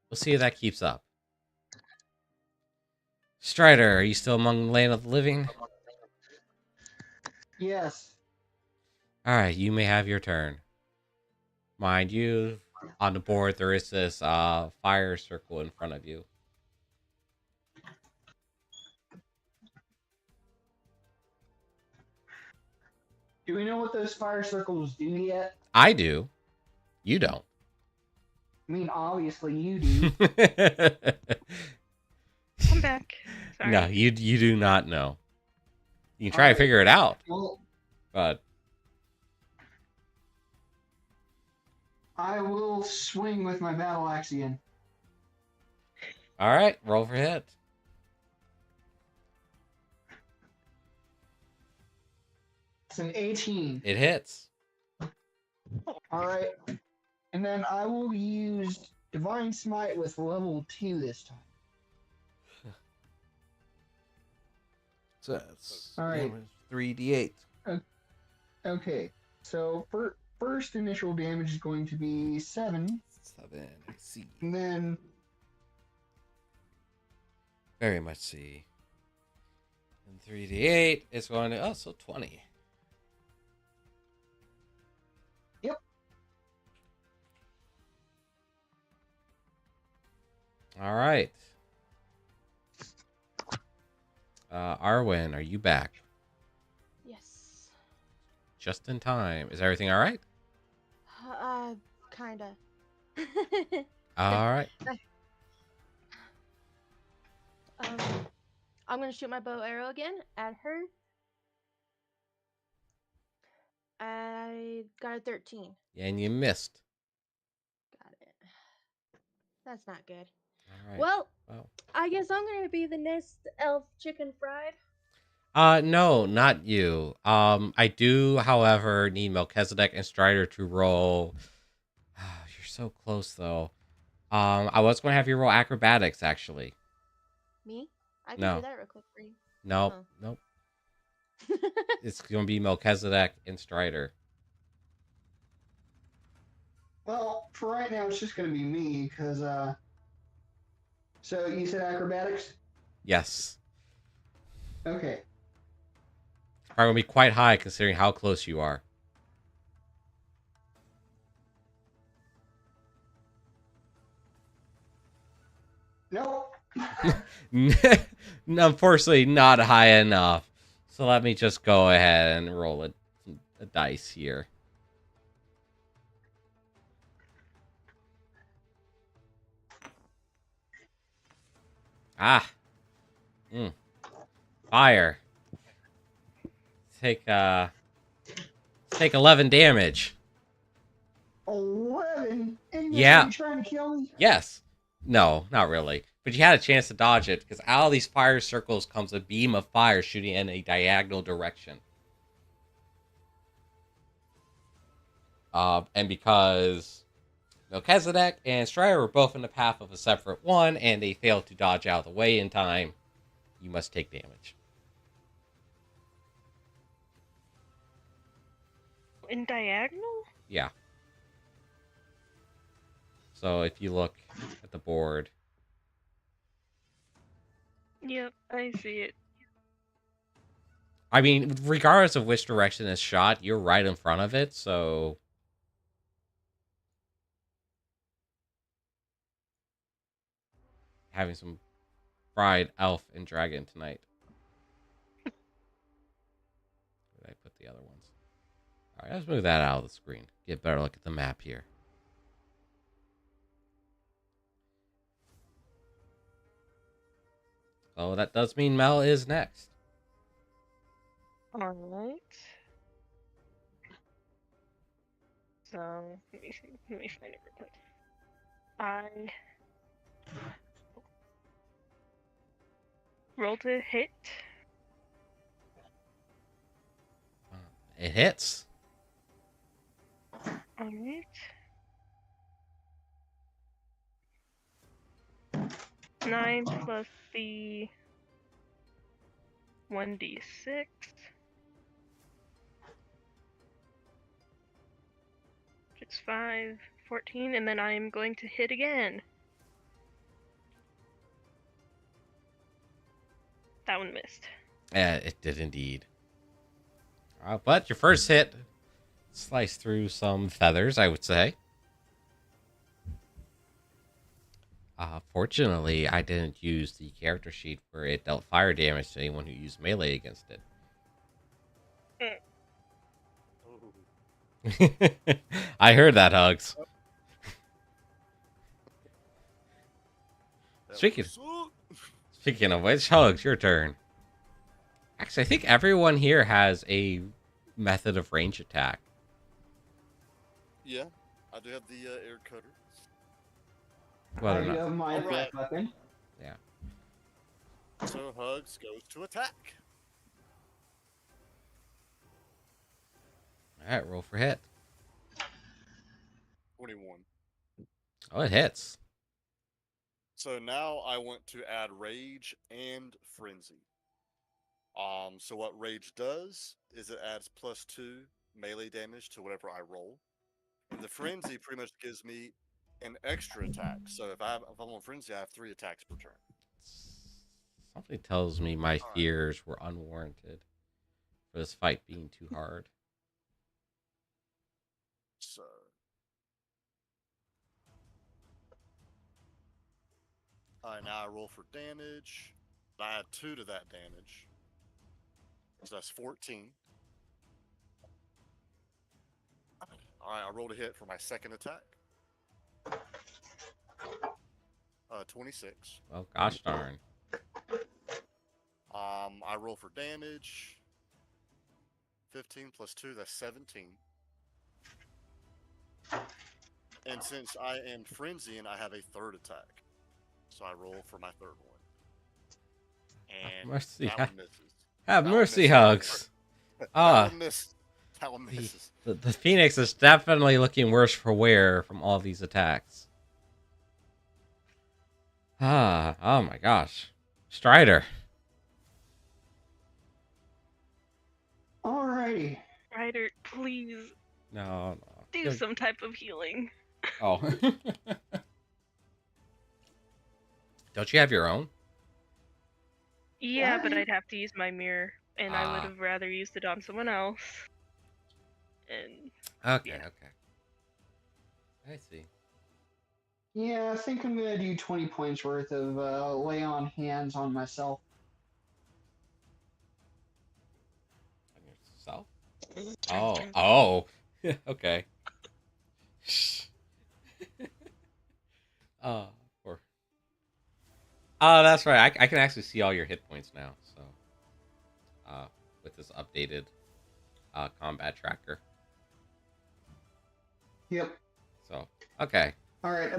We'll see if that keeps up. Strider, are you still among the land of the living? Yes. All right, you may have your turn. Mind you, on the board, there is this fire circle in front of you. Do we know what those fire circles do yet? I do. You don't. I mean, obviously you do. I'm back. Sorry. No, you do not know. You can try to figure it out, Well, but I will swing with my battle axe again. all right, roll for hit. It's an 18. It hits. All right. And then I will use Divine Smite with level 2 this time. So that's all right. 3d8. Okay. So first initial damage is going to be 7. 7. I see. And then Very much see. And 3d8 is going to also 20. Yep. All right. Arwen, are you back? Yes. Just in time. Is everything all right? Kinda. All right. I'm gonna shoot my bow arrow again at her. I got a 13. And you missed. Got it. That's not good. All right. Well, Wow. I guess I'm gonna be the next elf chicken fried. No, not you. I do, however, need Melchizedek and Strider to roll. You're so close, though. I was going to have you roll acrobatics, actually. Me? I can No. do that real quick for you. Nope. Oh. Nope. It's going to be Melchizedek and Strider. well, for right now it's just going to be me because so you said acrobatics? Yes. Okay. Probably going to be quite high considering how close you are. Nope. Unfortunately, not high enough. So let me just go ahead and roll a dice here. Ah. Fire. Take 11 damage. 11? And Yeah. you're trying to kill me? Yes. No, not really. But you had a chance to dodge it because out of these fire circles comes a beam of fire shooting in a diagonal direction. And because Melchizedek and Strider were both in the path of a separate one, and they failed to dodge out of the way in time, you must take damage. In diagonal? Yeah. So if you look at the board. Yep, I see it. I mean, regardless of which direction it's shot, you're right in front of it, so... Having some fried elf and dragon tonight. Where did I put the other ones? Alright, let's move that out of the screen. Get a better look at the map here. Oh, that does mean Mel is next. Alright. So, let me see. Let me find it real quick. I rolled a hit. It hits. Alright. 9 plus the 1d6. Which is 5, 14, and then I am going to hit again. That one missed. Yeah, it did indeed. But your first hit sliced through some feathers, I would say. Fortunately, I didn't use the character sheet where it dealt fire damage to anyone who used melee against it. Ooh. I heard that, Hugs. That Speaking- was so- Speaking of which, Hugs, your turn. Actually, I think everyone here has a method of range attack. Yeah, I do have the air cutter. Whether I or do not. have my Alright. breath weapon. So Hugs goes to attack. Alright, roll for hit. 21. Oh, it hits. So now I want to add rage and frenzy. So what rage does is it adds +2 melee damage to whatever I roll. And the frenzy pretty much gives me an extra attack. So if I'm on frenzy, I have 3 attacks per turn. Something tells me my Alright. fears were unwarranted for this fight being too hard. So alright, now I roll for damage. I add 2 to that damage. So that's 14. Alright, I rolled a hit for my second attack. 26. Well, gosh darn. I roll for damage. 15 plus 2, that's 17. And since I am frenzying, I have a third attack. So I roll for my third one. And mercy, that one misses. Have That one mercy, misses. Hugs. That one misses. That one the, misses. the Phoenix is definitely looking worse for wear from all these attacks. Oh my gosh. Strider. Alrighty. Ryder, please No. do Good- some type of healing. Oh. Don't you have your own? Yeah, but Why? I'd have to use my mirror, and I would Ah. have rather used it on someone else. And Okay, Yeah. okay. I see. Yeah, I think I'm gonna do 20 points worth of lay on hands on myself. On yourself? Oh. Okay. Oh, poor. Oh, that's right. I can actually see all your hit points now. So, with this updated combat tracker. Yep. So, okay. All right.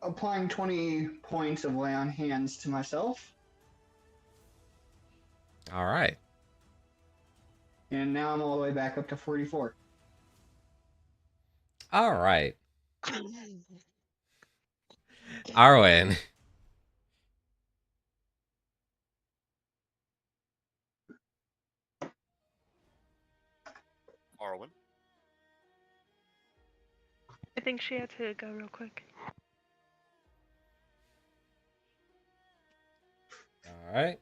Applying 20 points of lay on hands to myself, All right. and now I'm all the way back up to 44. All right. Arwen. Arwen. I think she had to go real quick. All right.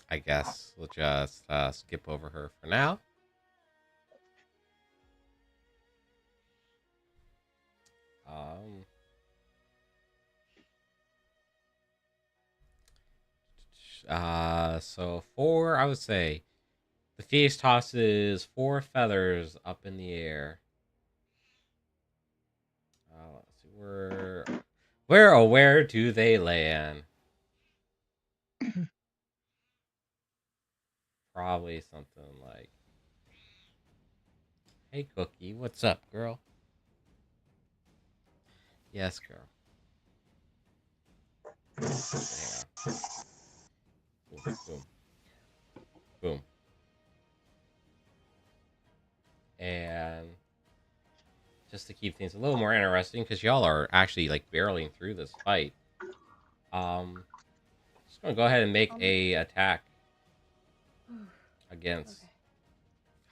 I guess we'll just skip over her for now. So 4, I would say the Phoenix tosses 4 feathers up in the air. Let's see, where do they land? Probably something like, "Hey, Cookie, what's up, girl?" Yes, girl. Hang on. Boom, boom, boom. And just to keep things a little more interesting, because y'all are actually like barreling through this fight, just gonna go ahead and make a attack against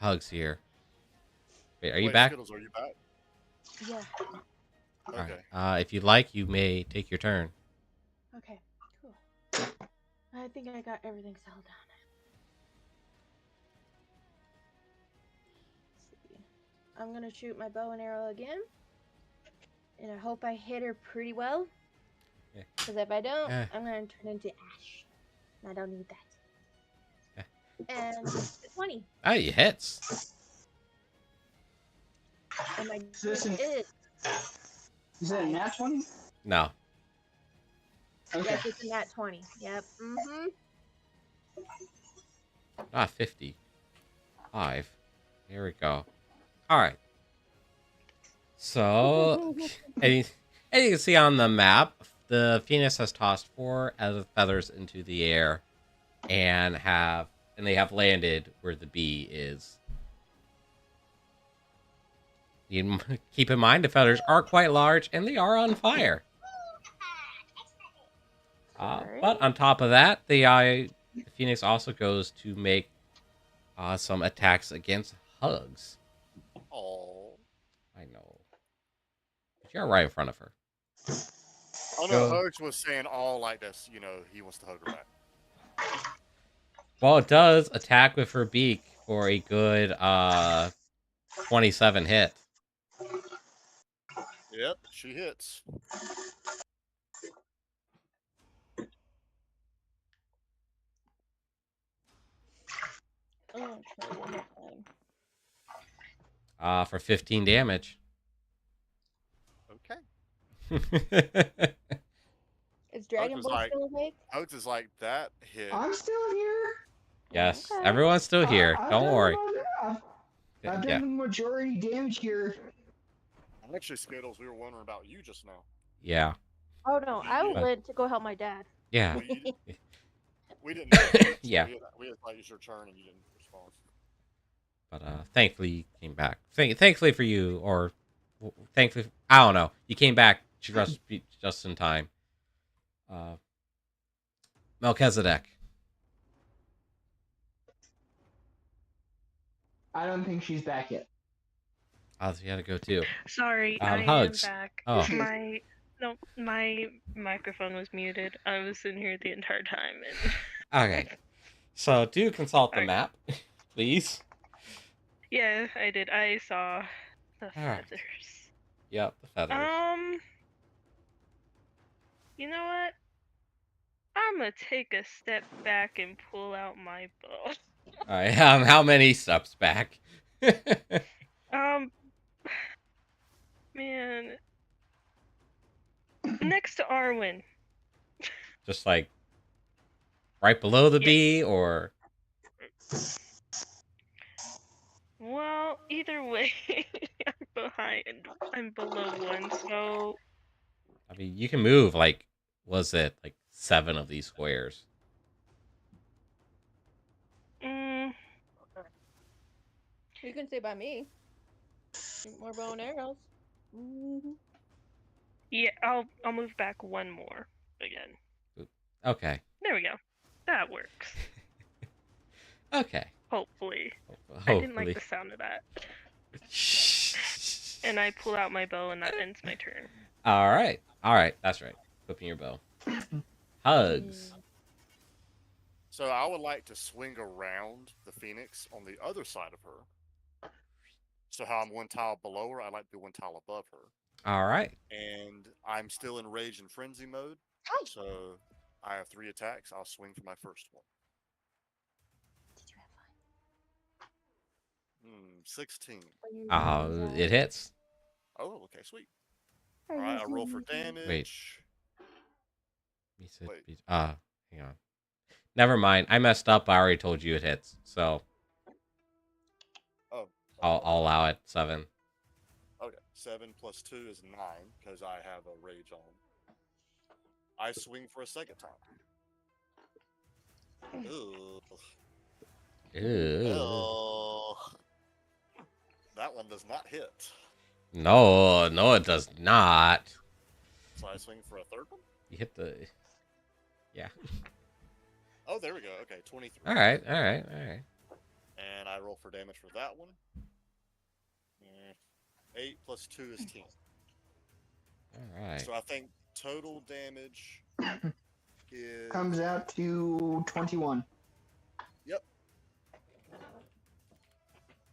Hugs here. Wait, are you back? Skittles, are you back? Yeah. Okay. All right. If you'd like, you may take your turn. Okay. Cool. I think I got everything settled down. Let's see. I'm gonna shoot my bow and arrow again, and I hope I hit her pretty well. Yeah. Because if I don't, Yeah. I'm gonna turn into ash. And I don't need that. Yeah. And 20. Oh, he hits. And my Is it a nat 20? No. Okay. Yes, it's a nat 20. Yep. Mm-hmm. Not 55. Here we go. All right. So, and you can see on the map, the Phoenix has tossed 4 feathers into the air, and they have landed where the bee is. You keep in mind the feathers are quite large, and they are on fire. But on top of that, the Phoenix also goes to make some attacks against Hugs. Oh. I know. But you're right in front of her. Oh no, Hugs was saying all like this. You know, he wants to hug her back. Well, it does attack with her beak for a good 27 hit. Yep, she hits. Oh, try one more time. For 15 damage. Okay. Is Dragon Ball like- still awake? Hugs is like that hit. I'm still here. Yes, Okay. everyone's still here. Don't worry. I've done Yeah. the majority damage here. Actually, Skittles, we were wondering about you just now. Yeah. Oh no, I But- went to go help my dad. Yeah. Well, we didn't know that, so Yeah. We had thought it was your turn and you didn't respond. But thankfully you came back. Thankfully for you, or thankfully, I don't know. You came back just in time. Melchizedek. I don't think she's back yet. Oh, you had to go too. Sorry, I Hugs. am back. Oh. My microphone was muted. I was sitting here the entire time. And... Okay. So do consult the map, please. Yeah, I did. I saw the Alright. feathers. Yep, the feathers. You know what? I'm gonna take a step back and pull out my bow. All right, how many steps back? Man, next to Arwen. Just like right below the Yeah. bee, or Well, either way, I'm behind. I'm below one, so I mean, you can move like, was it like 7 of these squares? You can stay by me. More bow and arrows. Mm-hmm. Yeah, I'll move back one more again. Okay. There we go. That works. Okay. Hopefully. Hopefully. I didn't like the sound of that. And I pull out my bow, and that ends my turn. All right. That's right. Equipping your bow. Hugs. So I would like to swing around the Phoenix on the other side of her. So how I'm one tile below her, I'd like to be one tile above her. All right. And I'm still in Rage and Frenzy mode. Hi. So I have 3 attacks. I'll swing for my first one. Did you have fun? 16. It hits. Oh, okay, sweet. All right, I roll for damage. Wait. Hang on. Never mind. I messed up. I already told you it hits. So. Oh. I'll allow it. 7. Okay, 7 plus 2 is 9 because I have a rage on. I swing for a second time. Ugh. Ew. That one does not hit. No, it does not. So I swing for a third one? You hit the... Yeah. Oh, there we go. Okay, 23. All right. And I roll for damage for that one. 8 plus 2 is 10. All right. So I think total damage is... Comes out to 21. Yep.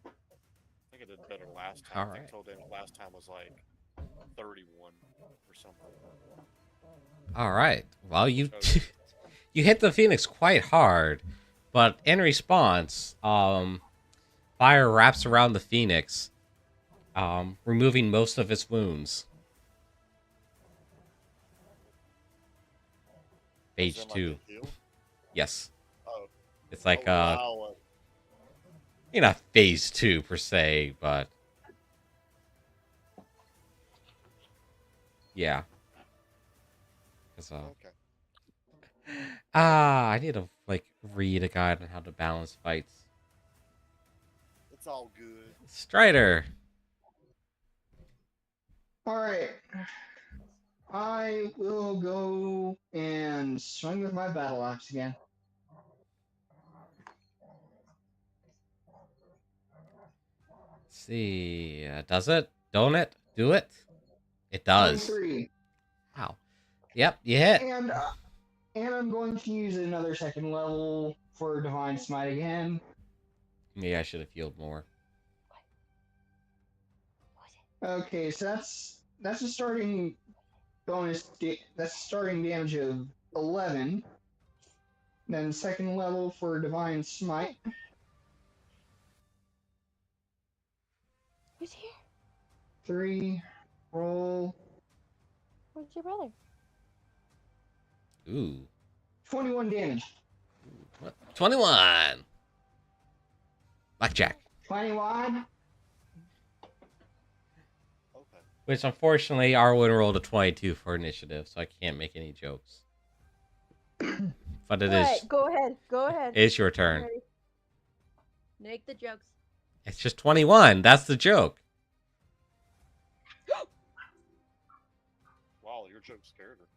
I think I did better last time. All I think right. total damage last time was like 31 or something. All right. Well, you hit the Phoenix quite hard, but in response, fire wraps around the Phoenix, removing most of its wounds. Phase Is that 2. like a heal? Yes. Oh. It's like wow. not phase 2 per se, but yeah. Okay. I need to read a guide on how to balance fights. It's all good. Strider. Alright. I will go and swing with my battle axe again. Let's see. Does it? Don't it? Do it? It does. 23. Wow. Yep, you hit. And I'm going to use another second level for Divine Smite again. Maybe I should have healed more. Okay, so that's a starting bonus. That's starting damage of 11. Then second level for Divine Smite. Who's here? 3. Roll. Where's your brother? Ooh. 21 damage. 21. Blackjack. 21. Okay. Which, unfortunately, Arwen rolled a 22 for initiative, so I can't make any jokes. But it is. Right, go ahead. It's your turn. Ready. Make the jokes. It's just 21. That's the joke. Wow, your joke scared her.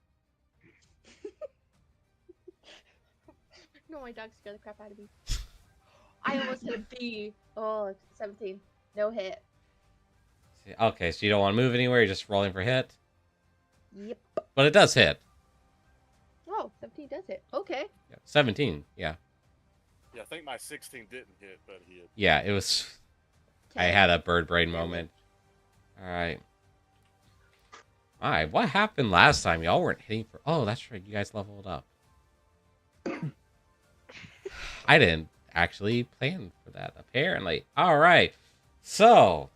No, my dog scared the crap out of me. I almost hit a B. Oh, 17. No hit. Okay, so you don't want to move anywhere. You're just rolling for hit. Yep. But it does hit. Oh, 17 does hit. Okay. Yeah, 17. Yeah. Yeah, I think my 16 didn't hit, but he hit. Yeah, it was. I had a bird brain moment. All right. All right, what happened last time? Y'all weren't hitting for. Oh, that's right. You guys leveled up. I didn't actually plan for that, apparently. All right. So,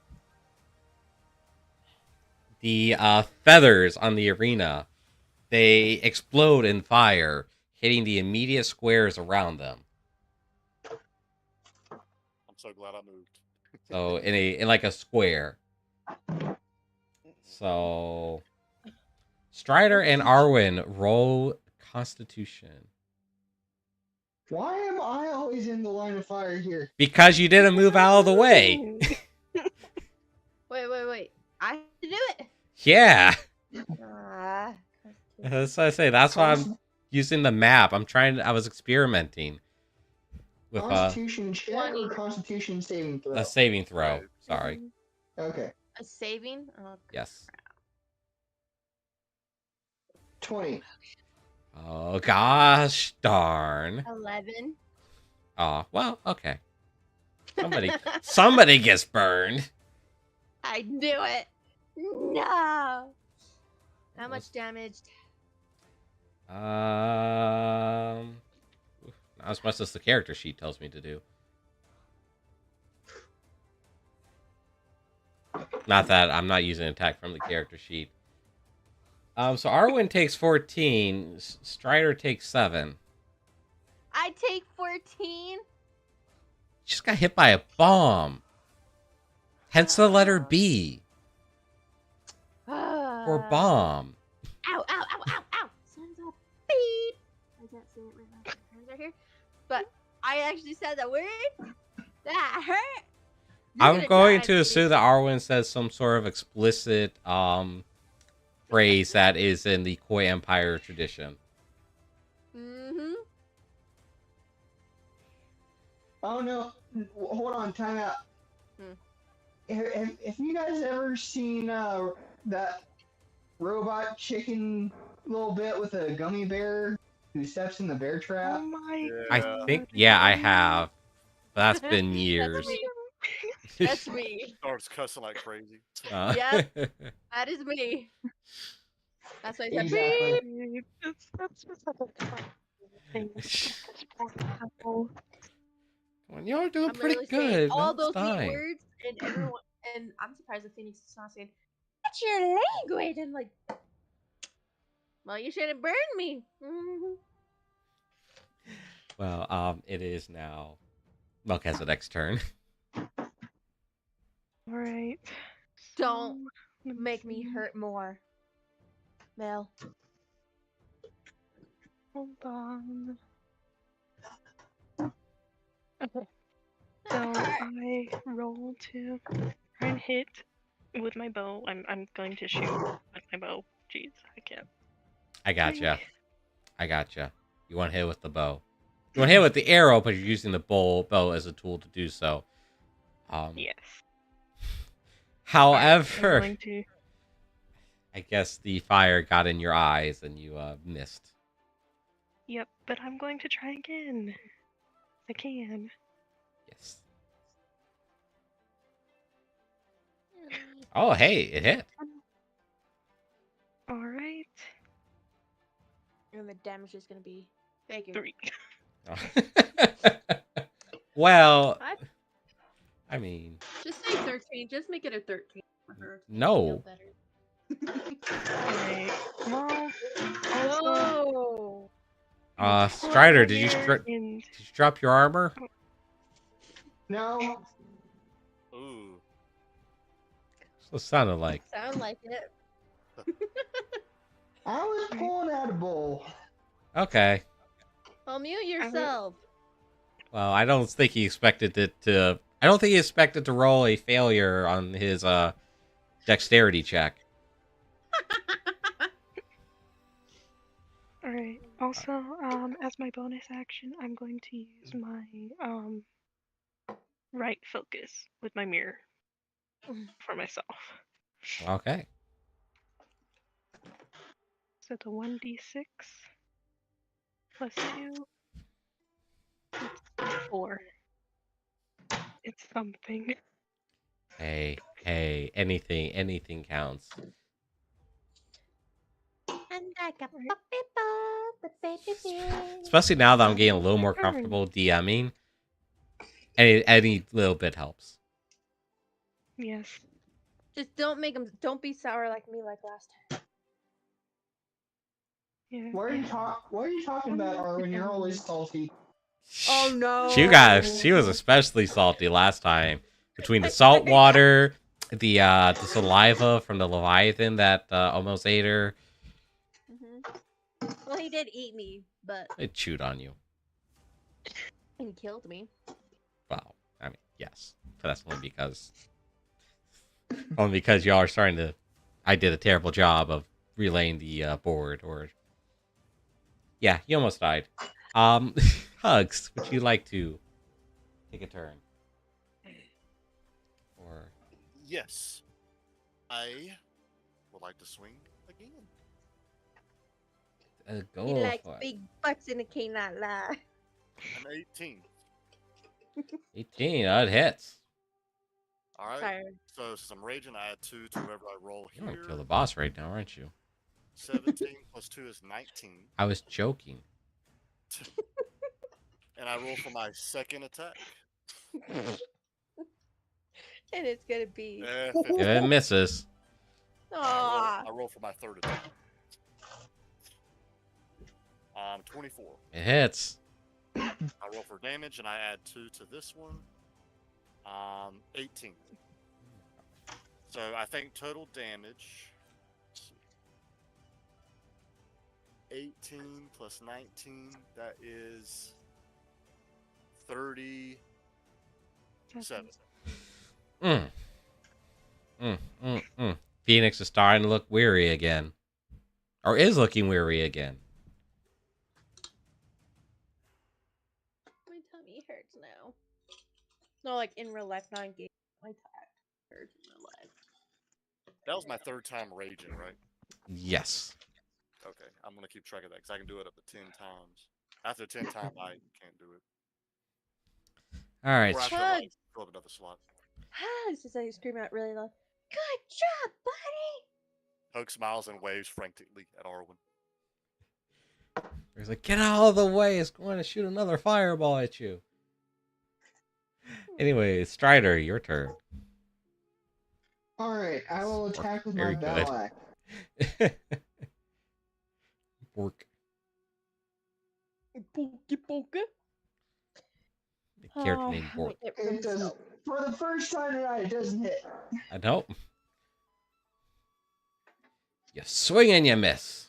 the feathers on the arena, they explode in fire, hitting the immediate squares around them. I'm so glad I moved. So, in like a square. So, Strider and Arwen roll Constitution. Why am I always in the line of fire here? Because you didn't move out of the way. Wait. I have to do it. Yeah. Ah. That's what I say. That's why I'm using the map. I was experimenting with Constitution check 20. or Constitution saving throw? a saving throw. Right. Sorry. Okay. A saving? Oh, Yes. 20. Oh gosh darn. 11. Oh, well, okay. Somebody gets burned. I knew it. No. How much damage? Not as much as the character sheet tells me to do. Not that I'm not using attack from the character sheet. So Arwen takes 14. Strider takes 7. I take 14. Just got hit by a bomb. Hence the letter B for bomb. Ow. Sons of beep. I can't say it with my hands right here. But I actually said the word. That hurt. You're I'm gonna going die, to assume that Arwen says some sort of explicit phrase that is in the Koi Empire tradition. Mm-hmm. Oh no! Hold on, time out. Have you guys ever seen that robot chicken little bit with a gummy bear who steps in the bear Oh trap? my I think, yeah, I have. But that's been years. That's me. Starts cussing like crazy. Yep. That is me. That's why I said Exactly. beep. That's just like a thing. Well, you're doing I'm pretty literally saying good. all No, it's those hate fine. words, and everyone, and I'm surprised the Phoenix is not saying, "That's your language." I'm like, well, you shouldn't burn me. Mhm. Well, it is now Melchizedek's turn. Alright. Don't let me make me see. hurt more, Mel. Hold on. Okay. So I roll to try and hit with my bow. I'm going to shoot with my bow. Jeez, I can't. I gotcha. You want to hit with the bow. You want to hit with the arrow, but you're using the bow as a tool to do so. Yes. However, I'm going to... I guess the fire got in your eyes and you missed. Yep, but I'm going to try again. I can. Yes. Oh, hey, it hit. Alright. And the damage is gonna be bigger. 3. Well, I- I mean, Just say 13. Just make it a 13 for her. to No. feel better. Alright. Well, Whoa. Strider, did you and drop your armor? No. Ooh. So it sounded like. Sound like it. I was pulling out a bowl. Okay. Well, mute yourself. Well, I don't think he expected it to. I don't think he expected to roll a failure on his dexterity check. Alright. Also, as my bonus action, I'm going to use my right focus with my mirror for myself. Okay. So the 1d6 plus 2. It's 4. It's something. Hey, anything counts. Especially now that I'm getting a little more comfortable DMing. Any little bit helps. Yes. Just don't be sour like me like last time. Yeah. What are you talking about, Arwen? You're always salty. Oh no. She was especially salty last time. Between the salt water, the saliva from the Leviathan that almost ate her. Well, he did eat me, but It chewed on you. he killed me. Well, I mean, yes. But that's only because y'all are starting to... I did a terrible job of relaying the board, or... Yeah, you almost died. Hugs, would you like to take a turn? Or... Yes. I would like to swing again. Go He likes for it. big butts and he cannot lie. An 18. 18, it hits. All right. Sorry. So since I'm raging, I add 2 to whatever I roll You're here. gonna kill the boss right now, aren't you? 17 plus 2 is 19. I was joking. And I roll for my second attack. And it's gonna be. If it misses, Aww. I roll for my third attack. 24. it hits. I roll for damage, and I add 2 to this one. 18. So I think total damage. 18 plus 19. That is 37. Phoenix is starting to look weary again. Or is looking weary again. My tummy hurts now. No, like in real life, not in game. My tummy hurts in real life. That was my third time raging, right? Yes. Okay, I'm gonna keep track of that because I can do it up to 10 times. After 10 times, I can't do it. All right. Or after Hugs. like, fill up another slot. Hugs! As I scream out really loud. Good job, buddy! Hoke smiles and waves frantically at Arwen. He's like, get out of the way. It's going to shoot another fireball at you. Anyway, Strider, your turn. Alright, I will attack with my Very good. battle axe. Bork. Pokey pokey. The character named Bork. It doesn't. For the first time tonight, it doesn't hit. I don't. You swing and you miss.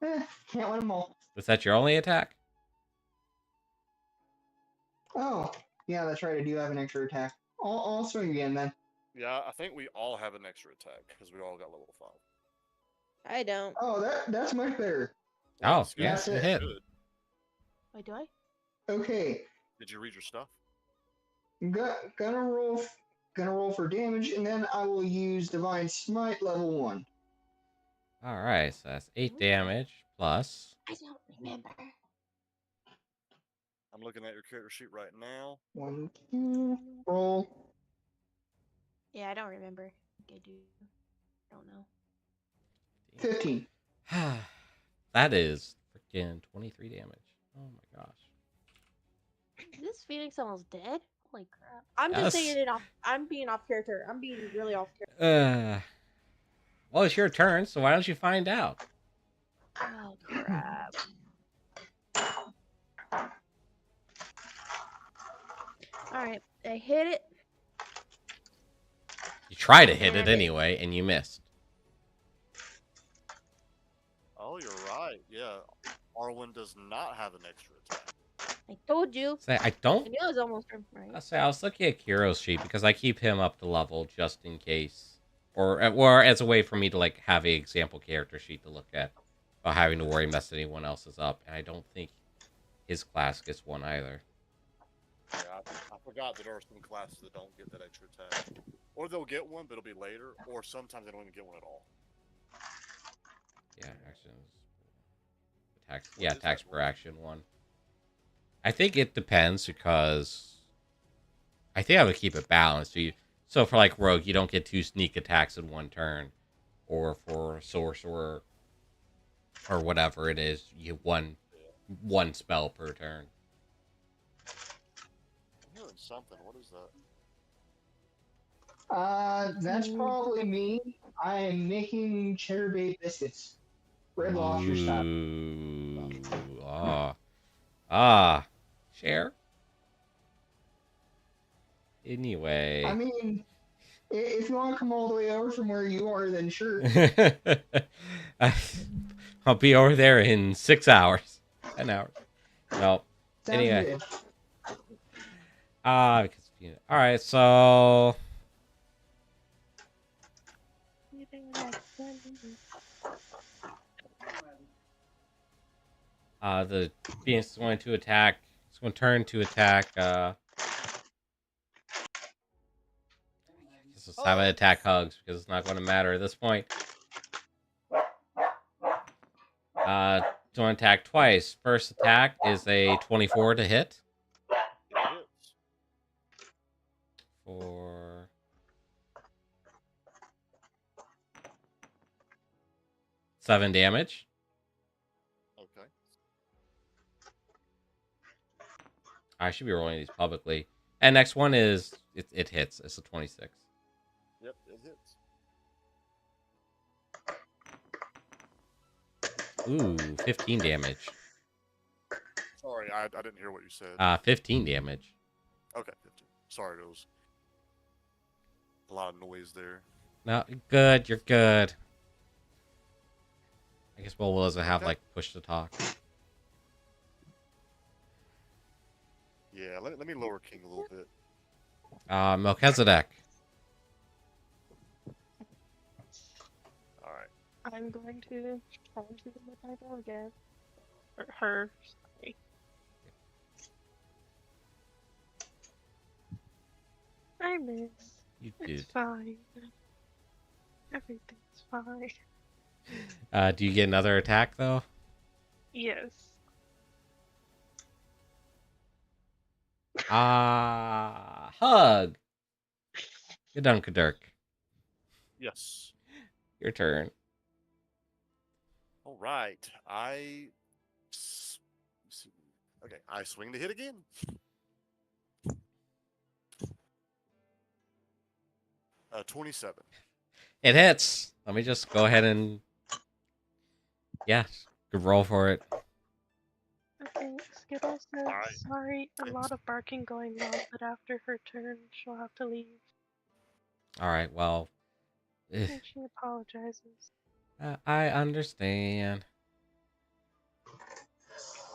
Can't win them all. Was that your only attack? Oh, yeah, that's right. I do have an extra attack. I'll swing again then. Yeah, I think we all have an extra attack because we all got level 5. I don't. Oh, that's much better. Oh, That's yeah, good. it hit. Good. Wait, do I? Okay, Did you read your stuff? gonna roll for damage, and then I will use Divine Smite level 1. All right, so that's 8 damage plus. I don't remember. I'm looking at your character sheet right now. 1, 2, roll. Yeah, I don't remember. I think I do. I don't know. 15. That is freaking 23 damage. Oh my gosh. Is this Phoenix almost dead? Holy crap. I'm Yes. just saying it off. I'm being off character. I'm being really off character. Well, it's your turn, so why don't you find out? Oh, crap. Alright, I hit it. You try to hit it Damn it. anyway, and you missed. Oh, you're right. Yeah, Arwen does not have an extra attack. I told you. Say, I I don't. knew it was almost right. I was looking at Kiro's sheet because I keep him up to level just in case, or as a way for me to like have a example character sheet to look at, without having to worry messing anyone else's up. And I don't think his class gets one either. Yeah, I forgot that there are some classes that don't get that extra attack. Or they'll get one, but it'll be later, or sometimes they don't even get one at all. Yeah, actions. Attacks. What Yeah, is attacks that per one? action one. I think it depends because I think I would keep it balanced. So for like rogue, you don't get 2 sneak attacks in one turn, or for sorcerer, or whatever it is. You one spell per turn. I'm hearing something. What is that? That's probably me. I am making cheddar bay biscuits. Red Lobster style. Ooh. Share. Anyway. I mean, if you want to come all the way over from where you are, then sure. I'll be over there in 6 hours. 10 hours. No. Sounds Anyway. good. All right, so the Phoenix is going to attack. It's going to turn to attack. Let's have it attack Hugs because it's not going to matter at this point. It's going to attack twice. First attack is a 24 to hit. It hits. For 7 damage. Okay. I should be rolling these publicly. And next one is it hits. It's a 26. Yep, it hits. Ooh, 15 damage. Sorry, I didn't hear what you said. 15 damage. Okay, 15. Sorry, there was a lot of noise there. No, good. You're good. I guess Will doesn't have like push to talk. Yeah, let me lower King a little bit. Melchizedek. All right. I'm going to try and shoot him with my bow again. Or her, sorry. I miss. You It's did. fine. Everything's fine. Do you get another attack though? Yes. Hug. Good done, Kadirk. Yes. Your turn. All right. Okay, I swing to hit again. 27. It hits. Let me just go ahead and good roll for it. Okay, Skittles says, Alright. sorry, a lot of barking going on, but after her turn, she'll have to leave. All right. Well, And she apologizes. I understand.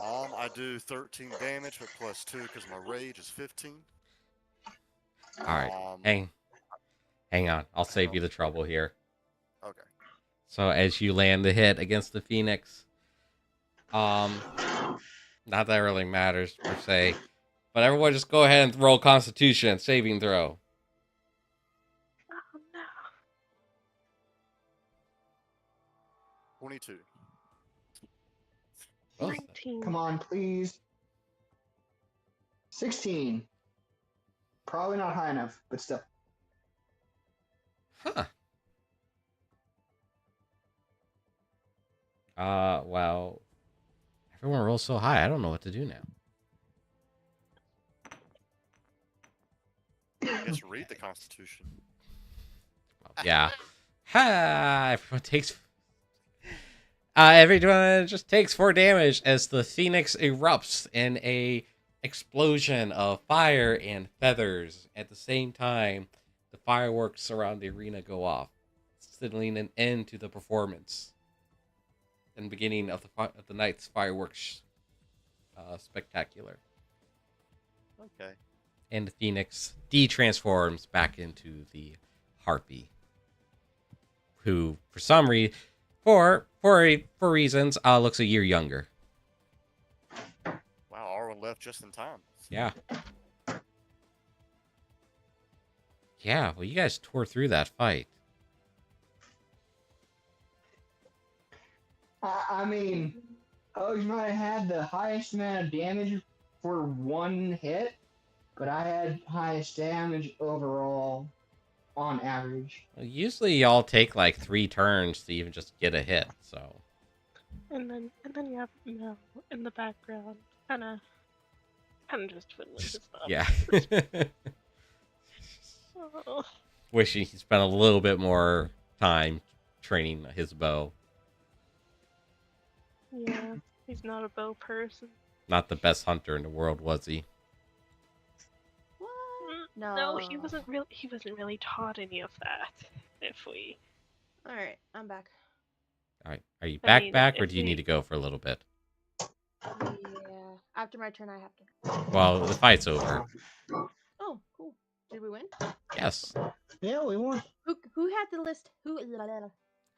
I do 13 damage, but plus 2 because my rage is 15. All right. Hang on. I'll save you the trouble here. Okay. So as you land the hit against the Phoenix, not that it really matters per se, but everyone just go ahead and roll Constitution saving throw. Oh no. 22. 19. Come on, please. 16. Probably not high enough, but still. Huh. Well, everyone rolls so high. I don't know what to do now. I guess read the Constitution. Yeah. Everyone just takes 4 damage as the Phoenix erupts in a explosion of fire and feathers. At the same time, the fireworks around the arena go off, signaling an end to the performance and beginning of the night's fireworks spectacular. Okay. And the Phoenix de-transforms back into the Harpy, who, for some reason, for reasons, looks a year younger. Wow, Arwen left just in time. Yeah. Yeah, well, you guys tore through that fight. I mean, you might have had the highest amount of damage for one hit, but I had highest damage overall on average. Well, usually y'all take like 3 turns to even just get a hit, so. And then you have Mel in the background, kind of just twiddling his thumbs. Yeah. Oh. Wishing he spent a little bit more time training his bow. Yeah, he's not a bow person. Not the best hunter in the world, was he? What? No, he wasn't really taught any of that. If we. All right, I'm back. All right. Are you I back, mean, or if do you need we- to go for a little bit? Yeah. After my turn, I have to. Well, the fight's over. Oh, cool. Did we win? Yes. Yeah, we won. Who had the list? Who?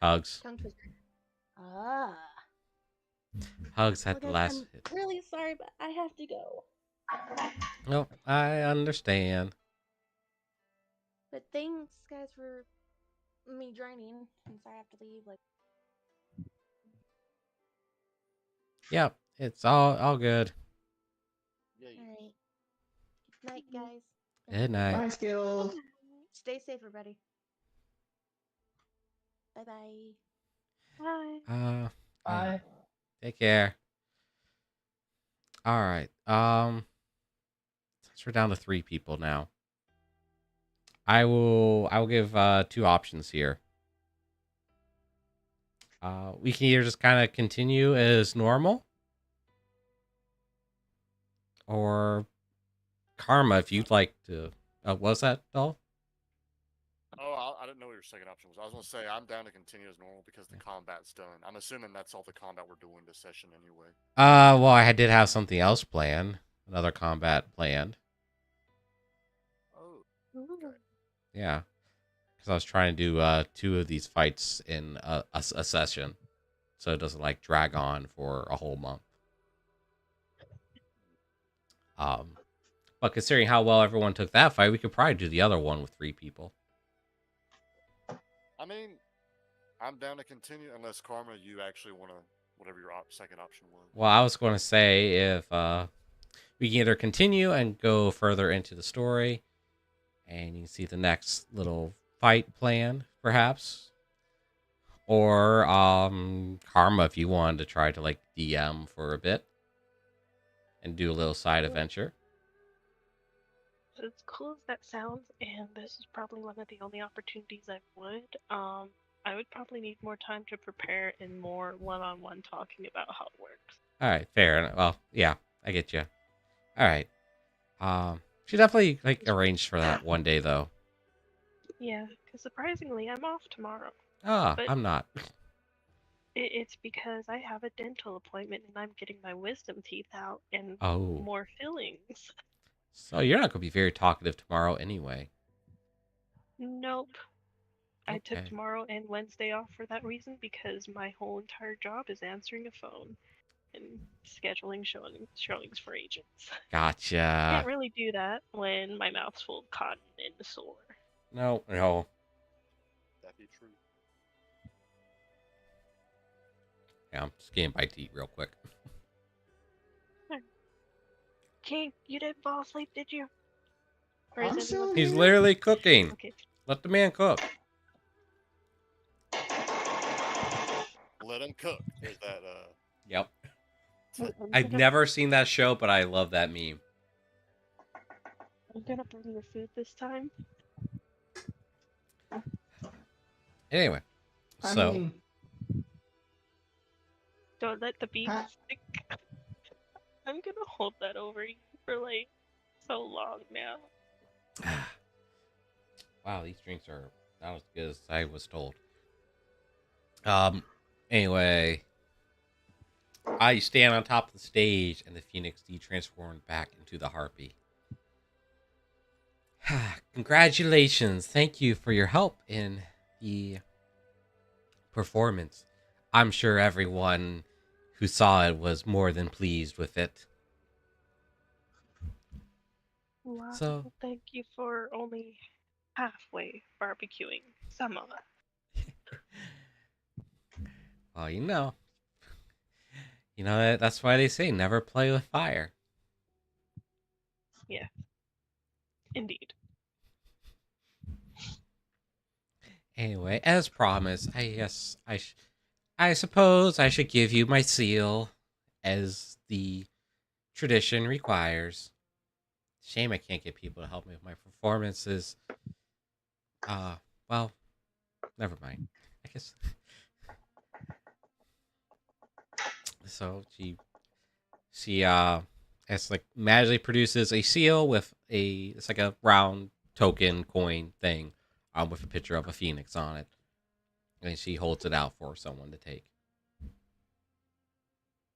Hugs. Tongue twister. Ah. Hugs had Well, the guys, last I'm hit. really sorry, but I have to go. No, I understand. But thanks, guys, for me joining. Since I have to leave, like. Yep, it's all good. Yeah, All right. Good night, guys. Good night. Bye, Skittles. Stay safe, everybody. Bye-bye. Bye. Bye. Take care. All right. Since we're down to 3 people now, I will give 2 options here. We can either just kind of continue as normal, or Karma, if you'd like to. Was that Doll? Oh, I didn't know what your second option was. I was gonna say I'm down to continue as normal because the combat's done. I'm assuming that's all the combat we're doing this session anyway. Well, I did have something else planned, another combat planned. Oh, Ooh. Yeah, because I was trying to do 2 of these fights in a session, so it doesn't like drag on for a whole month. But considering how well everyone took that fight, we could probably do the other one with 3 people. I mean, I'm down to continue unless Karma, you actually want to whatever your second option was. Well, I was going to say if we can either continue and go further into the story, and you can see the next little fight plan, perhaps, or Karma, if you wanted to try to like DM for a bit and do a little side adventure. As cool as that sounds, and this is probably one of the only opportunities I would probably need more time to prepare and more one-on-one talking about how it works. All right, fair enough. Well, yeah, I get you. All right. She definitely like arranged for that one day though. Yeah, because surprisingly, I'm off tomorrow. Ah, But- I'm not. It's because I have a dental appointment and I'm getting my wisdom teeth out and Oh, more fillings. so you're not gonna be very talkative tomorrow anyway. Nope. I took Okay. tomorrow and Wednesday off for that reason because my whole entire job is answering a phone and scheduling showings for agents. Gotcha. Can't really do that when my mouth's full of cotton and sore. No. That be true. Yeah, I'm just getting a bite to eat real quick. King, you didn't fall asleep, did you? Or I'm is still anyone... He's here. literally cooking. Okay. Let the man cook. Let him cook. There's that. Yep. I'm I've gonna- never seen that show, but I love that meme. I'm gonna bring your food this time. Anyway, I so mean, Don't let the beef Huh? stick. I'm gonna hold that over you for like so long now. wow, these drinks are not as good as I was told. Anyway, I stand on top of the stage, and the phoenix de-transformed back into the harpy. Congratulations! Thank you for your help in the performance. I'm sure everyone who saw it was more than pleased with it. Wow. So- Thank you for only halfway barbecuing some of it. Well, that's why they say never play with fire. Indeed. Anyway, as promised, I guess I suppose I should give you my seal, as the tradition requires. Shame I can't get people to help me with my performances. Well, never mind. I guess. So she it's like magically produces a seal with it's like a round token coin thing, with a picture of a phoenix on it, and she holds it out for someone to take.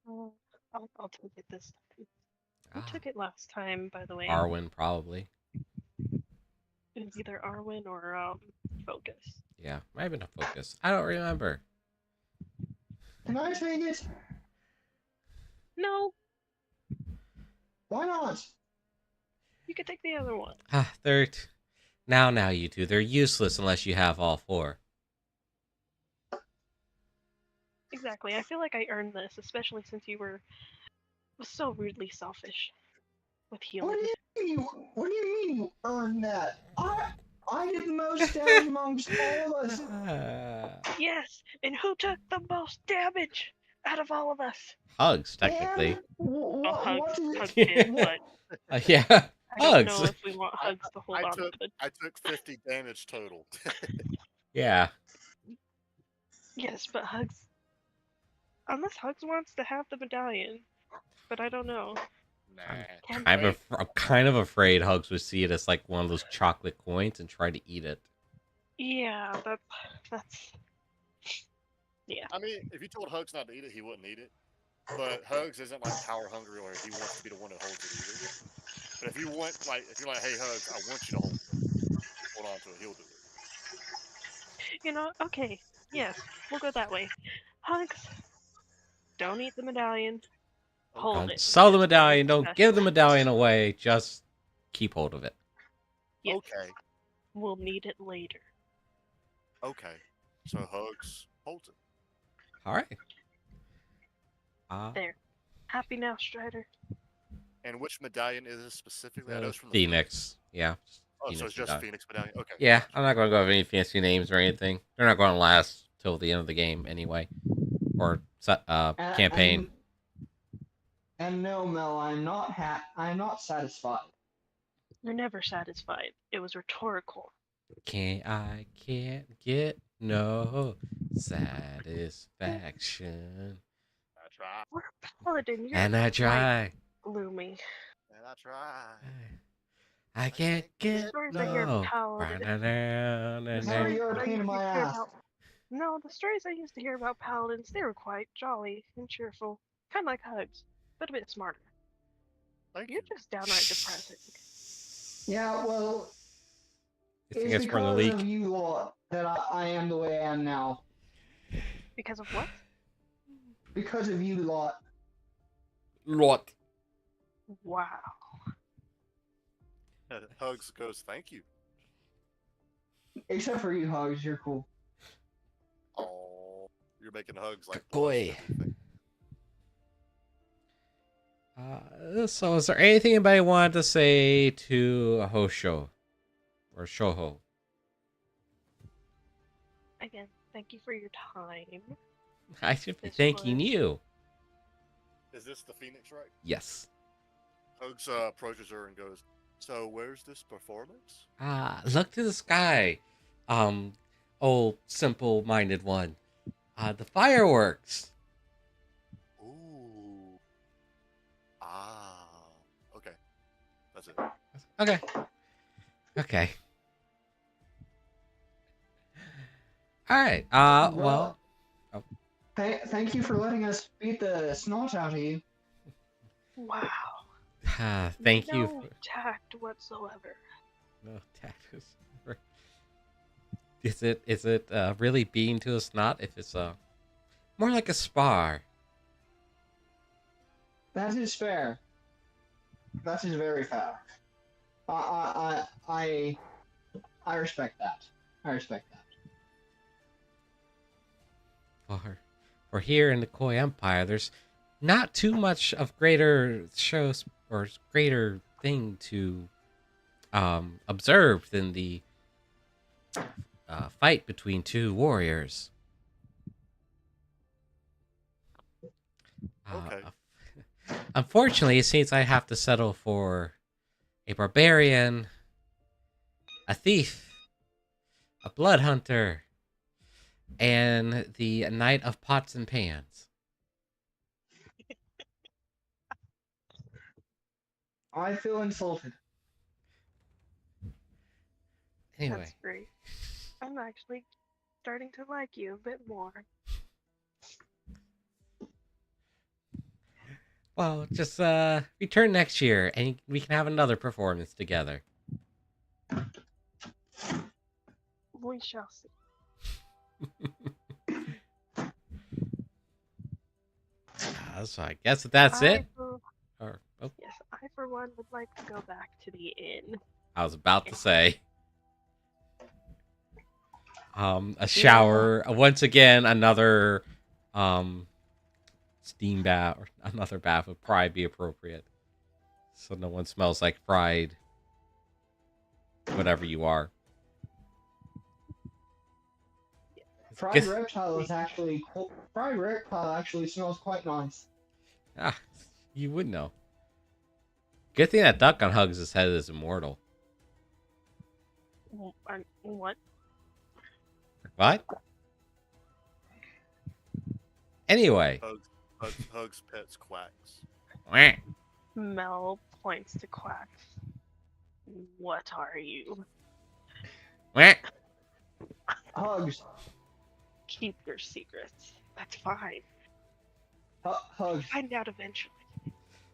I'll take it this time. Who took it last time, by the way? Arwen, probably. It was either Arwen or Focus. Yeah, might have been a Focus. I don't remember. Can I take it? No, Why not? you could take the other one. They're now you two. They're useless unless you have all four. Exactly. I feel like I earned this, especially since you were so rudely selfish with healing. What do you mean you earned that? I did the most damage amongst all of us. Yes, and who took the most damage out of all of us? Hugs, technically. Hugs did, but yeah, I don't Hugs. know if we want Hugs to hold on to it. I took 50 damage total. Yeah. Yes, but Hugs... Unless Hugs wants to have the medallion, but I don't know. Nah. I'm kind of afraid Hugs would see it as like one of those chocolate coins and try to eat it. Yeah, that's... Yeah. I mean, if you told Hugs not to eat it, he wouldn't eat it. But Hugs isn't like power hungry or he wants to be the one that holds it either. But if you're like, hey Hugs, I want you to hold on to it, he'll do it. You know, okay, yes, we'll go that way. Hugs, don't eat the medallion. Hold Don't it. sell the medallion. Very Don't give the medallion away. Just keep hold of it. Yes. Okay. We'll need it later. Okay. So Hugs holds it. All right. There. Happy now, Strider. And which medallion is this specifically? I know it's from the Phoenix. Yeah. Oh, Phoenix so it's just medallion. Phoenix medallion. Okay. Yeah, I'm not going to go with any fancy names or anything. They're not going to last till the end of the game anyway, or campaign. And no, Mel, I'm not satisfied. You're never satisfied. It was rhetorical. I can't get no satisfaction. I try. We're a paladin. You're And I try. gloomy. And I try. I can't get Stories I hear no. of paladins. Sorry, you're a pain in my ass. No, the stories I used to hear about paladins, they were quite jolly and cheerful. Kind of like Hugs, but a bit smarter. You're just downright depressing. Yeah, well, it's because from the leak. of you lot that I am the way I am now. Because of what? Because of you lot. Lot. Wow. Hugs goes, thank you. Except for you, Hugs, you're cool. Oh, you're making Hugs like boy. So is there anything anybody wanted to say to Hosho or Shoho? Again, thank you for your time. I should be thanking you. Is this the Phoenix, right? Yes. Hugs approaches her and goes, so where's this performance? Look to the sky. Oh, simple-minded one. The fireworks. Ooh. Okay. That's it. Okay. Okay. All right. Well. Oh. Thank you for letting us beat the snot out of you. Wow. Thank you. No tact whatsoever. No tact. Is it really being to a snot if it's more like a spar? That is fair. That is very fair. I respect that. I respect that. For here in the Koi Empire, there's not too much of greater shows or greater thing to observe than the fight between two warriors. Okay. Unfortunately, it seems I have to settle for a barbarian, a thief, a blood hunter, and the knight of pots and pans. I feel insulted. Anyway, That's great. I'm actually starting to like you a bit more. well, just return next year and we can have another performance together. We shall see. So I guess that's it. Or, Yes, I for one would like to go back to the inn. I was about to say. A shower. Once again, another steam bath or another bath would probably be appropriate. So no one smells like fried whatever you are. Fried reptile actually smells quite nice. Ah, you would know. Good thing that duck on Hugs' head is immortal. What? What? Anyway. Hugs pets quacks. Wah. Mel points to Quacks. What are you? Wah. Hugs. Keep your secrets. That's fine. Hugs. Find out eventually.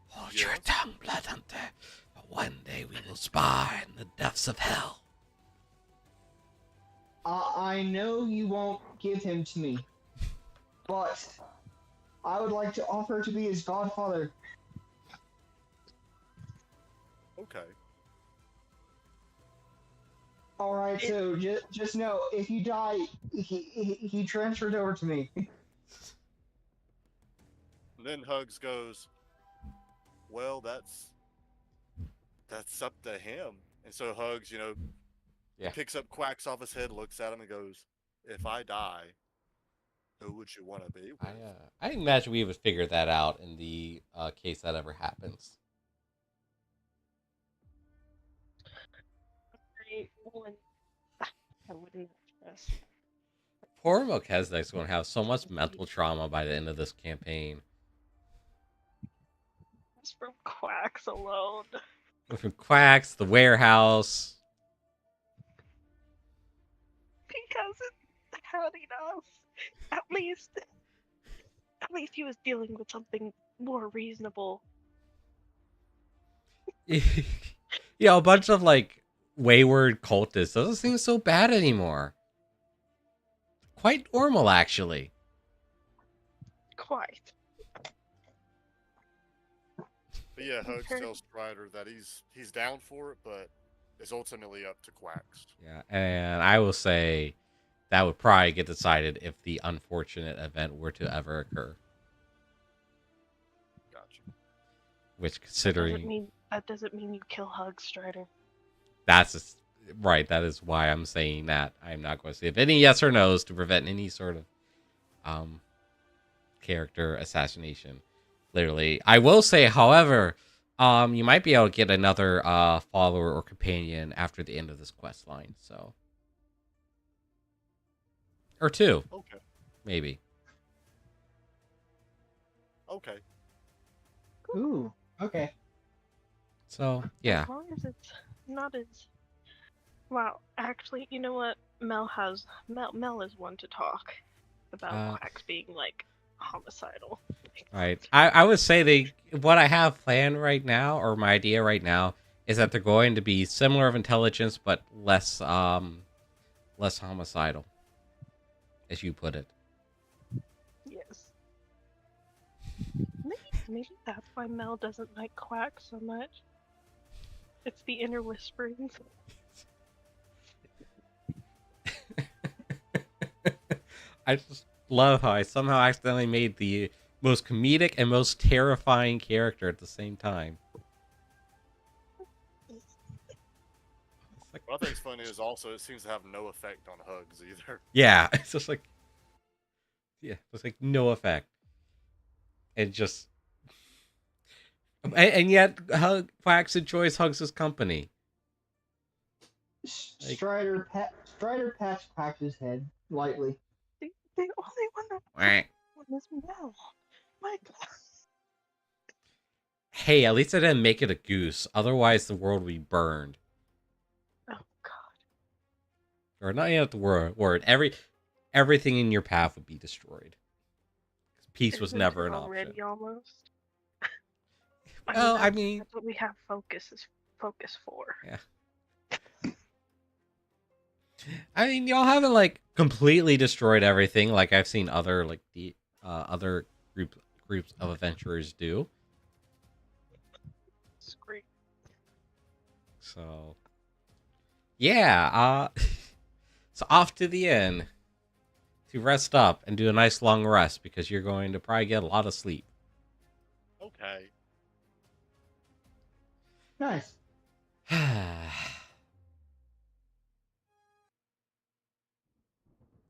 Hold your tongue, Blood Hunter. For one day we will spar in the depths of hell. I know you won't give him to me, but I would like to offer to be his godfather. Okay. All right, so just know if you die, he transfers over to me. And then Hugs goes, well, that's up to him. And so Hugs, picks up Quacks off his head, looks at him, and goes, if I die, who would you want to be with? I imagine we would figure that out in the case that ever happens. I wouldn't trust. Poor Melchizedek's going to have so much mental trauma by the end of this campaign. Just from Quacks alone. From Quacks, the warehouse. Because how he knows. At least he was dealing with something more reasonable. A bunch of wayward cultists. Doesn't seem so bad anymore. Quite normal, actually. Quite. But yeah, Hugs tells Strider that he's down for it, but it's ultimately up to Quacks. Yeah, and I will say that would probably get decided if the unfortunate event were to ever occur. Gotcha. Which, considering that doesn't mean you kill Hugs, Strider. That's right. That is why I'm saying that. I'm not going to say if any yes or no's to prevent any sort of character assassination. Literally, I will say, however, you might be able to get another follower or companion after the end of this quest line. So, or two, Okay. maybe. Okay. Ooh. Okay. So yeah. As long as it's not as. Wow, actually, you know what? Mel is one to talk about Quacks being homicidal. Right. I would say what I have planned right now, or my idea right now, is that they're going to be similar of intelligence, but less homicidal, as you put it. Yes. Maybe that's why Mel doesn't like Quacks so much. It's the inner whisperings. I just love how I somehow accidentally made the most comedic and most terrifying character at the same time. What I think is funny is also it seems to have no effect on Hugs either. Yeah, it's just no effect. and just and yet Quacks enjoys Hugs' company. Strider pats Quack's head lightly. The only one that is Mel. My God. Hey, at least I didn't make it a goose. Otherwise, the world would be burned. Oh God. Or not yet the word. Everything in your path would be destroyed. Peace was Isn't never it an already option. Almost. Well, I that's mean, what we have focus for. yeah. I mean, y'all haven't like completely destroyed everything like I've seen other like the other groups of adventurers do. It's great. So yeah, so off to the inn to rest up and do a nice long rest because you're going to probably get a lot of sleep. Okay. Nice.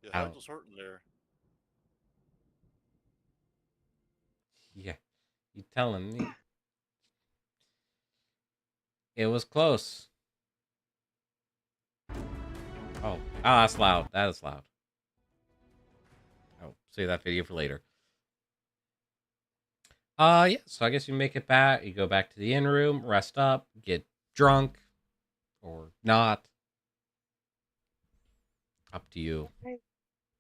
Your Ow. head was hurting there. Yeah, you telling me? It was close. Oh, that's loud. That is loud. Oh, save that video for later. Yeah, so I guess you make it back. You go back to the inn room, rest up, get drunk, or not. Up to you.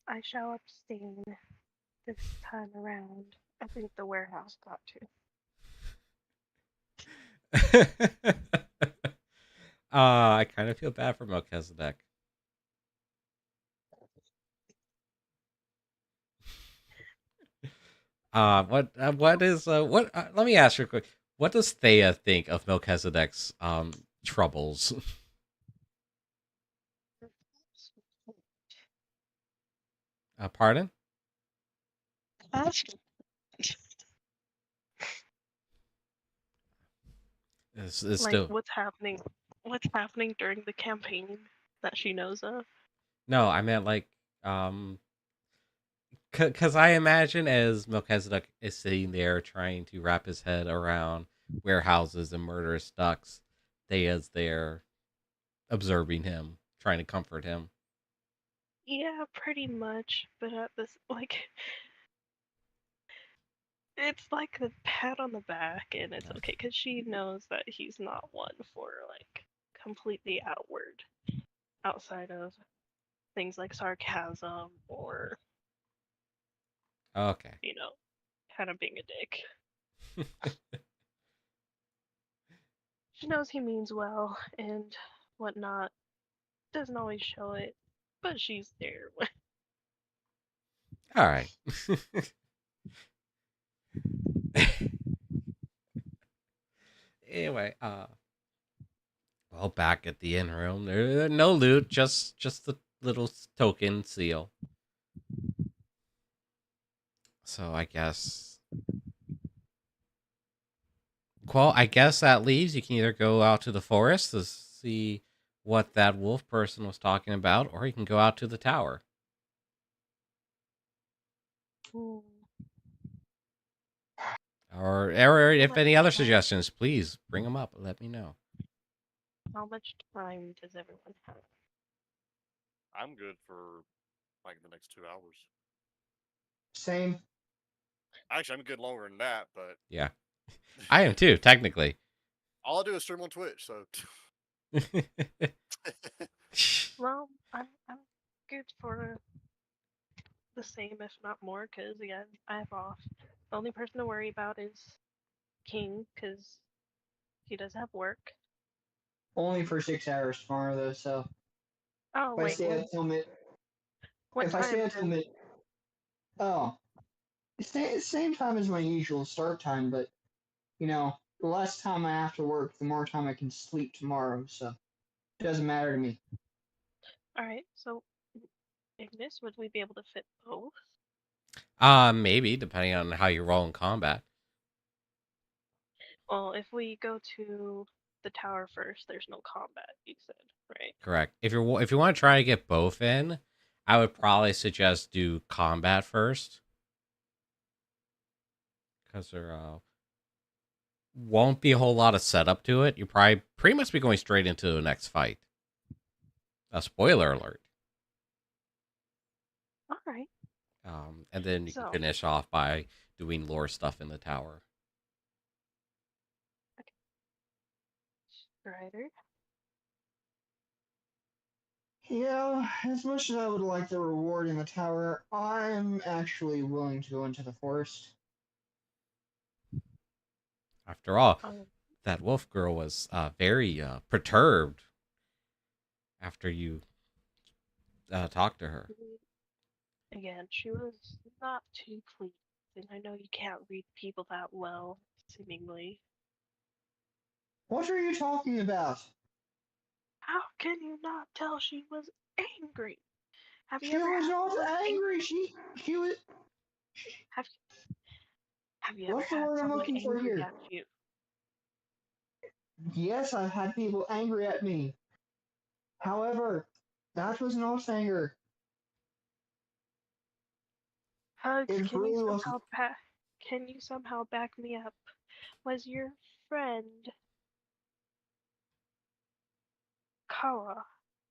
I shall abstain this time around. I think the warehouse got to. I kind of feel bad for Melchizedek. What is what? Let me ask you quick. What does Thea think of Melchizedek's troubles? Pardon? It's Like still what's happening? What's happening during the campaign that she knows of? no. I meant like because I imagine as Melchizedek is sitting there trying to wrap his head around warehouses and murderous ducks, Thea's there observing him, trying to comfort him. Yeah, pretty much. But at this, like, it's like a pat on the back, and it's okay because she knows that he's not one for like completely outside of things like sarcasm or Okay. kind of being a dick. She knows he means well and whatnot. Doesn't always show it, but she's there. All right. Anyway, well, back at the inn room, there's no loot, just the little token seal. So I guess, well, I guess that leaves you can either go out to the forest to see what that wolf person was talking about, or you can go out to the tower. Or if any other suggestions, please bring them up. Let me know. How much time does everyone have? I'm good for like the next 2 hours. Same. Actually, I'm good longer than that, but Yeah, I am too, technically. all I do is stream on Twitch, so. Well, I'm good for the same, if not more, because again, I have off. The only person to worry about is King, because he does have work. Only for 6 hours tomorrow, though. So Oh if I wait, stay up till mid, what if I stay time up till then? mid, oh, same time as my usual start time. But the less time I have to work, the more time I can sleep tomorrow. So it doesn't matter to me. All right, so Ignis, would we be able to fit both? Maybe depending on how you roll in combat. Well, if we go to the tower first, there's no combat. You said, right? Correct. If you want to try to get both in, I would probably suggest do combat first. because there won't be a whole lot of setup to it. You probably pretty much be going straight into the next fight. A spoiler alert. All right. And then you can So- finish off by doing lore stuff in the tower. Strider. Yeah, as much as I would like the reward in the tower, I'm actually willing to go into the forest. After all, Um, that wolf girl was very perturbed after you talked to her. again, she was not too pleased, and I know you can't read people that well, seemingly. What are you talking about? How can you not tell she was angry? Have you She ever was had not someone angry. She was. Have you ever What's the had word I'm someone looking for angry here? at you? Yes, I've had people angry at me. However, that was not anger. Hugs, It really wasn't. can you somehow back me up? Was your friend Kara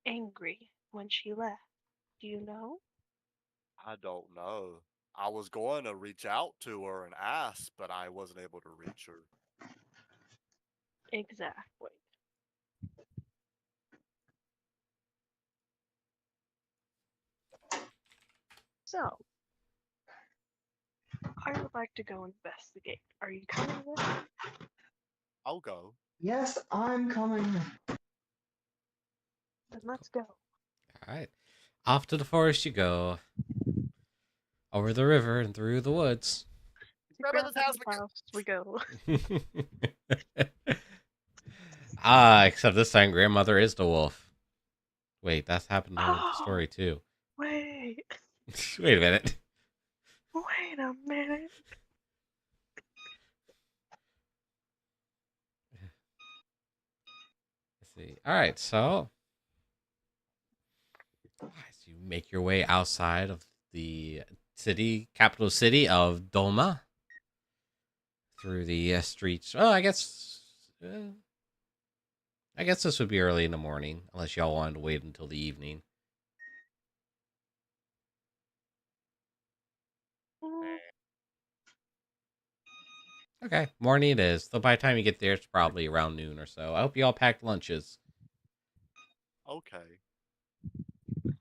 angry when she left? Do you know? I don't know. I was going to reach out to her and ask, but I wasn't able to reach her. Exactly. So, I would like to go investigate. Are you coming with me? I'll go. Yes, I'm coming. Then let's go. All right. Off to the forest you go. Over the river and through the woods. To Grandpa's house we go. Except this time grandmother is the wolf. Wait, that's happened in the story too. Wait. Wait a minute. Wait a minute. Let's see. All right, so as you make your way outside of the capital city of Doma, through the streets. Oh, I guess this would be early in the morning, unless y'all wanted to wait until the evening. Okay, morning it is. So by the time you get there, it's probably around noon or so. I hope you all packed lunches. Okay.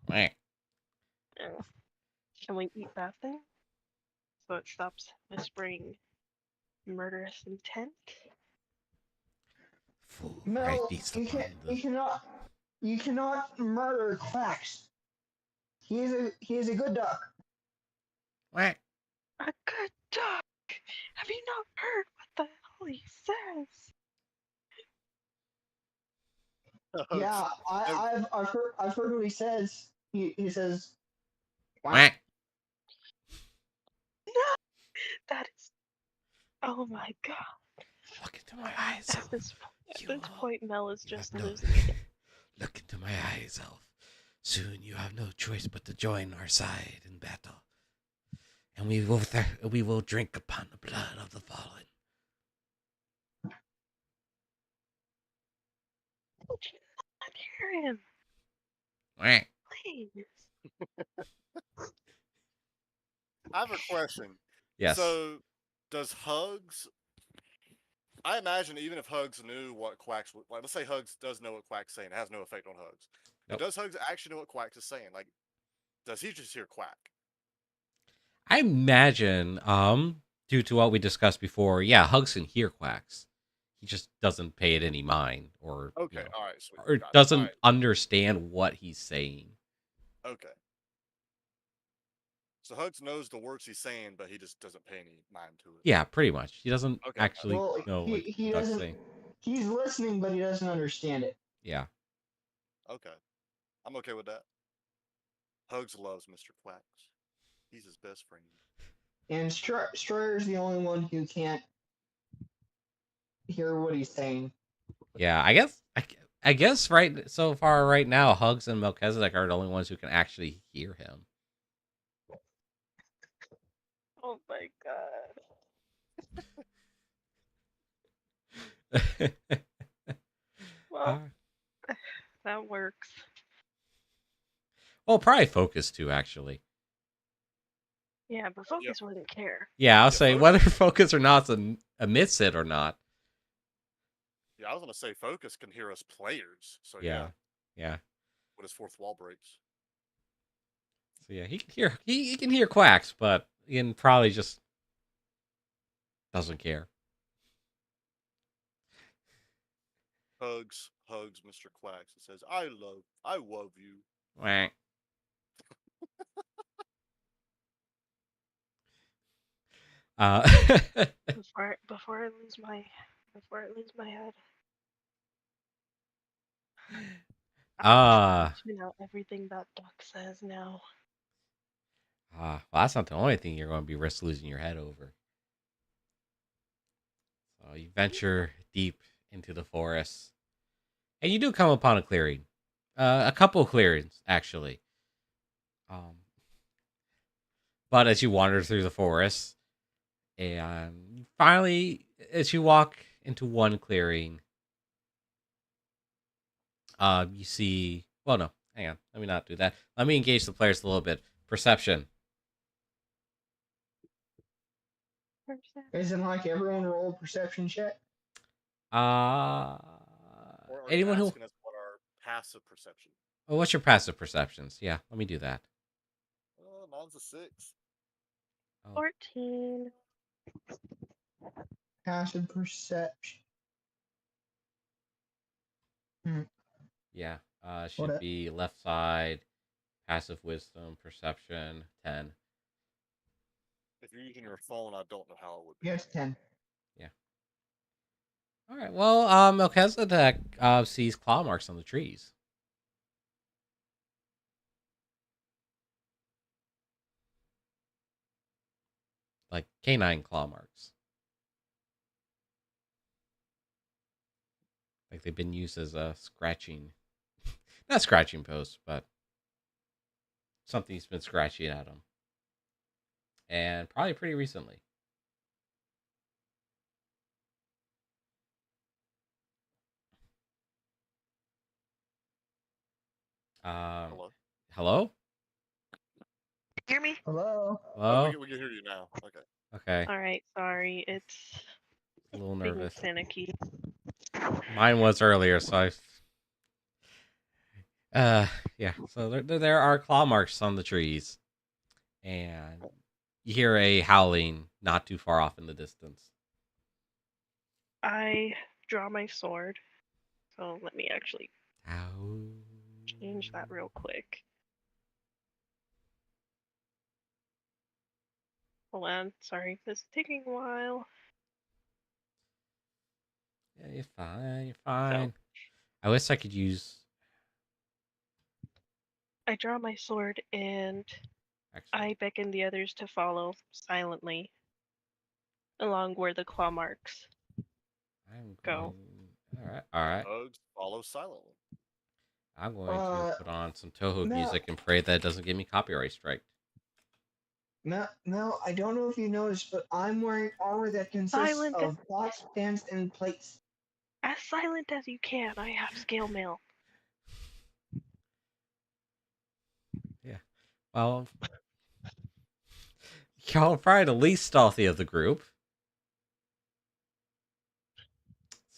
Meh. Can we eat that thing? So it stops whispering murderous intent? Fool, No, right beast upon the... you cannot murder Quacks. He is a good duck. Meh. A good duck! Have you not heard what the hell he says? Yeah, I've heard what he says. He says, Meh. No! That is. Oh my god. Look into my eyes, At Elf. this point, Mel is You just have no- losing it. Look into my eyes, Elf. Soon you have no choice but to join our side in battle. And we will drink upon the blood of the fallen. I hear him. Meh. Please. I have a question. Yes. So, does Hugs? I imagine even if Hugs knew what Quacks would like, let's say Hugs does know what Quack's saying, it has no effect on Hugs. But Nope. does Hugs actually know what Quack is saying? Like, does he just hear Quack? I imagine, due to what we discussed before, yeah, Hugs can hear Quacks. He just doesn't pay it any mind, or Okay, all right, sweet. or got it. doesn't All right, understand what he's saying. okay. So Hugs knows the words he's saying, but he just doesn't pay any mind to it. Yeah, pretty much. He doesn't Okay. actually well, know what he Duck's doesn't. saying. He's listening, but he doesn't understand it. Yeah. Okay, I'm okay with that. Hugs loves Mr. Quacks. He's his best friend. And Strayer's the only one who can't hear what he's saying. Yeah, I guess right so far right now, Hugs and Melchizedek are the only ones who can actually hear him. Oh my god. Well, that works. Well, probably Focus too, actually. Yeah, but Focus wouldn't care. Yeah, I'll say whether Focus or not admits it or not. Yeah, I was gonna say Focus can hear us players. So Yeah. When his fourth wall breaks. So yeah, he can hear quacks, but he can probably just doesn't care. Hugs, Mr. Quacks, and says, I love you. Wah. Before I lose my head. You know everything that Duck says now. Well, that's not the only thing you're going to be risk losing your head over. So you venture deep into the forest, and you do come upon a clearing, a couple of clearings actually. But as you wander through the forest, and finally, as you walk into one clearing, you see. Well, no, hang on. Let me not do that. Let me engage the players a little bit. Perception. Isn't like everyone rolled perception check? Or are Anyone you who? asking us what our passive perception? Oh, what's your passive perceptions? Yeah, let me do that. Mine's a 6. 14. Passive perception. Yeah, should be left side. Passive wisdom, perception, 10. If you're using your phone, I don't know how it would be. Yes, 10. Yeah. All right. Well, Melchizedek sees claw marks on the trees. Like canine claw marks. Like they've been used as a scratching, not scratching post, but something's been scratching at them. And probably pretty recently. Hello? Hear me? Hello? Hello? We can hear you now. Okay. All right, sorry. It's a little being nervous. finicky. Mine was earlier, so yeah. So there are claw marks on the trees. And you hear a howling not too far off in the distance. I draw my sword. So let me actually change that real quick. Hold on, sorry, this is taking a while. Yeah, you're fine. So, I wish I could use... I draw my sword and I beckon the others to follow silently along where the claw marks go. Alright. Hugs, follow silently. I'm going to put on some Toho music and pray that it doesn't give me copyright strike. No, I don't know if you noticed, but I'm wearing armor that consists of pots, pans, and plates. As silent as you can. I have scale mail. Yeah. Well, y'all are probably the least stealthy of the group.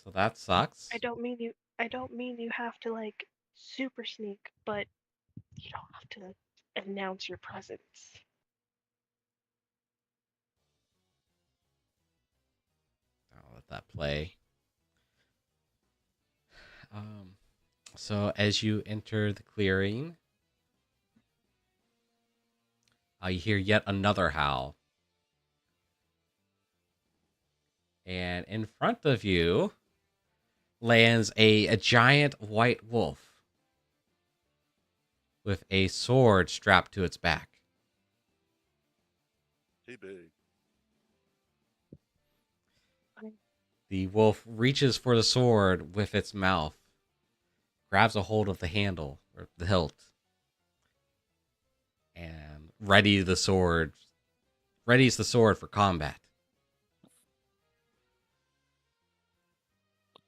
So that sucks. I don't mean you have to like super sneak, but you don't have to announce your presence. I'll let that play. So as you enter the clearing, you hear yet another howl. And in front of you lands a giant white wolf with a sword strapped to its back. He big. The wolf reaches for the sword with its mouth, grabs a hold of the handle or the hilt, and readies the sword for combat.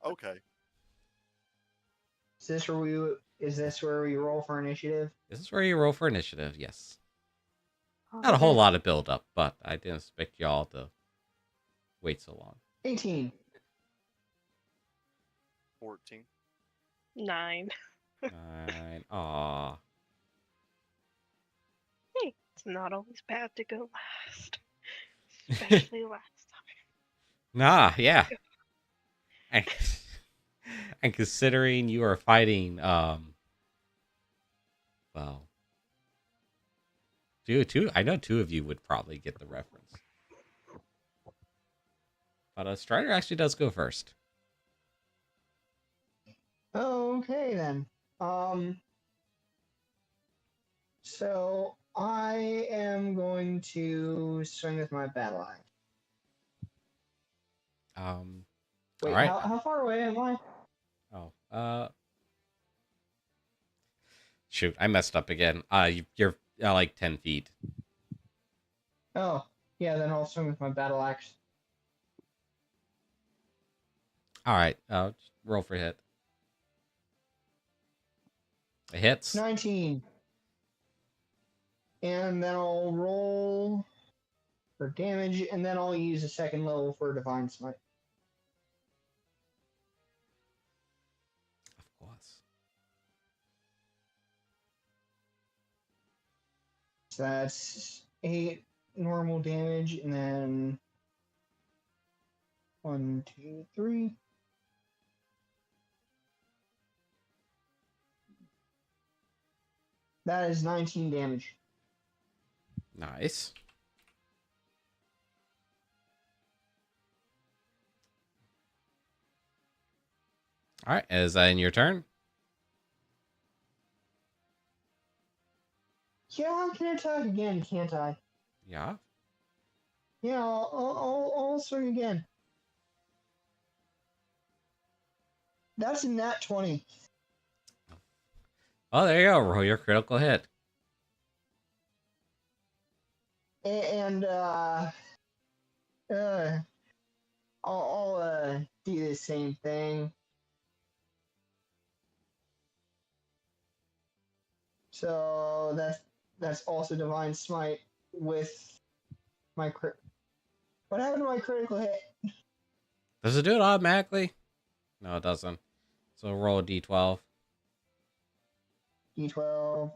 Okay. Is this where we roll for initiative? This is where you roll for initiative, yes. Oh, Not a whole Okay. lot of build up, but I didn't expect y'all to wait so long. 18. 14. 9. 9. Aw. Hey, it's not always bad to go last. Especially last time. Nah, yeah. And, and considering you are fighting, well, two. I know two of you would probably get the reference, but Strider actually does go first. Okay then. So I am going to swing with my battle axe. Wait, all right. how far away am I? Oh, shoot, I messed up again. You're like 10 feet. Oh, yeah, then I'll swing with my battle axe. All right, just roll for hit. It hits. 19. And then I'll roll for damage, and then I'll use a second level for Divine Smite. Of course. So that's 8 normal damage, and then 1, 2, 3. That is 19 damage. Nice. All right, is that in your turn? Yeah, I can attack again, can't I? Yeah. Yeah, I'll swing again. That's a nat 20. Oh, there you go. Roll your critical hit. And I'll do the same thing. So that's also Divine Smite with my crit. What happened to my critical hit? Does it do it automatically? No, it doesn't. So roll a d12. D12.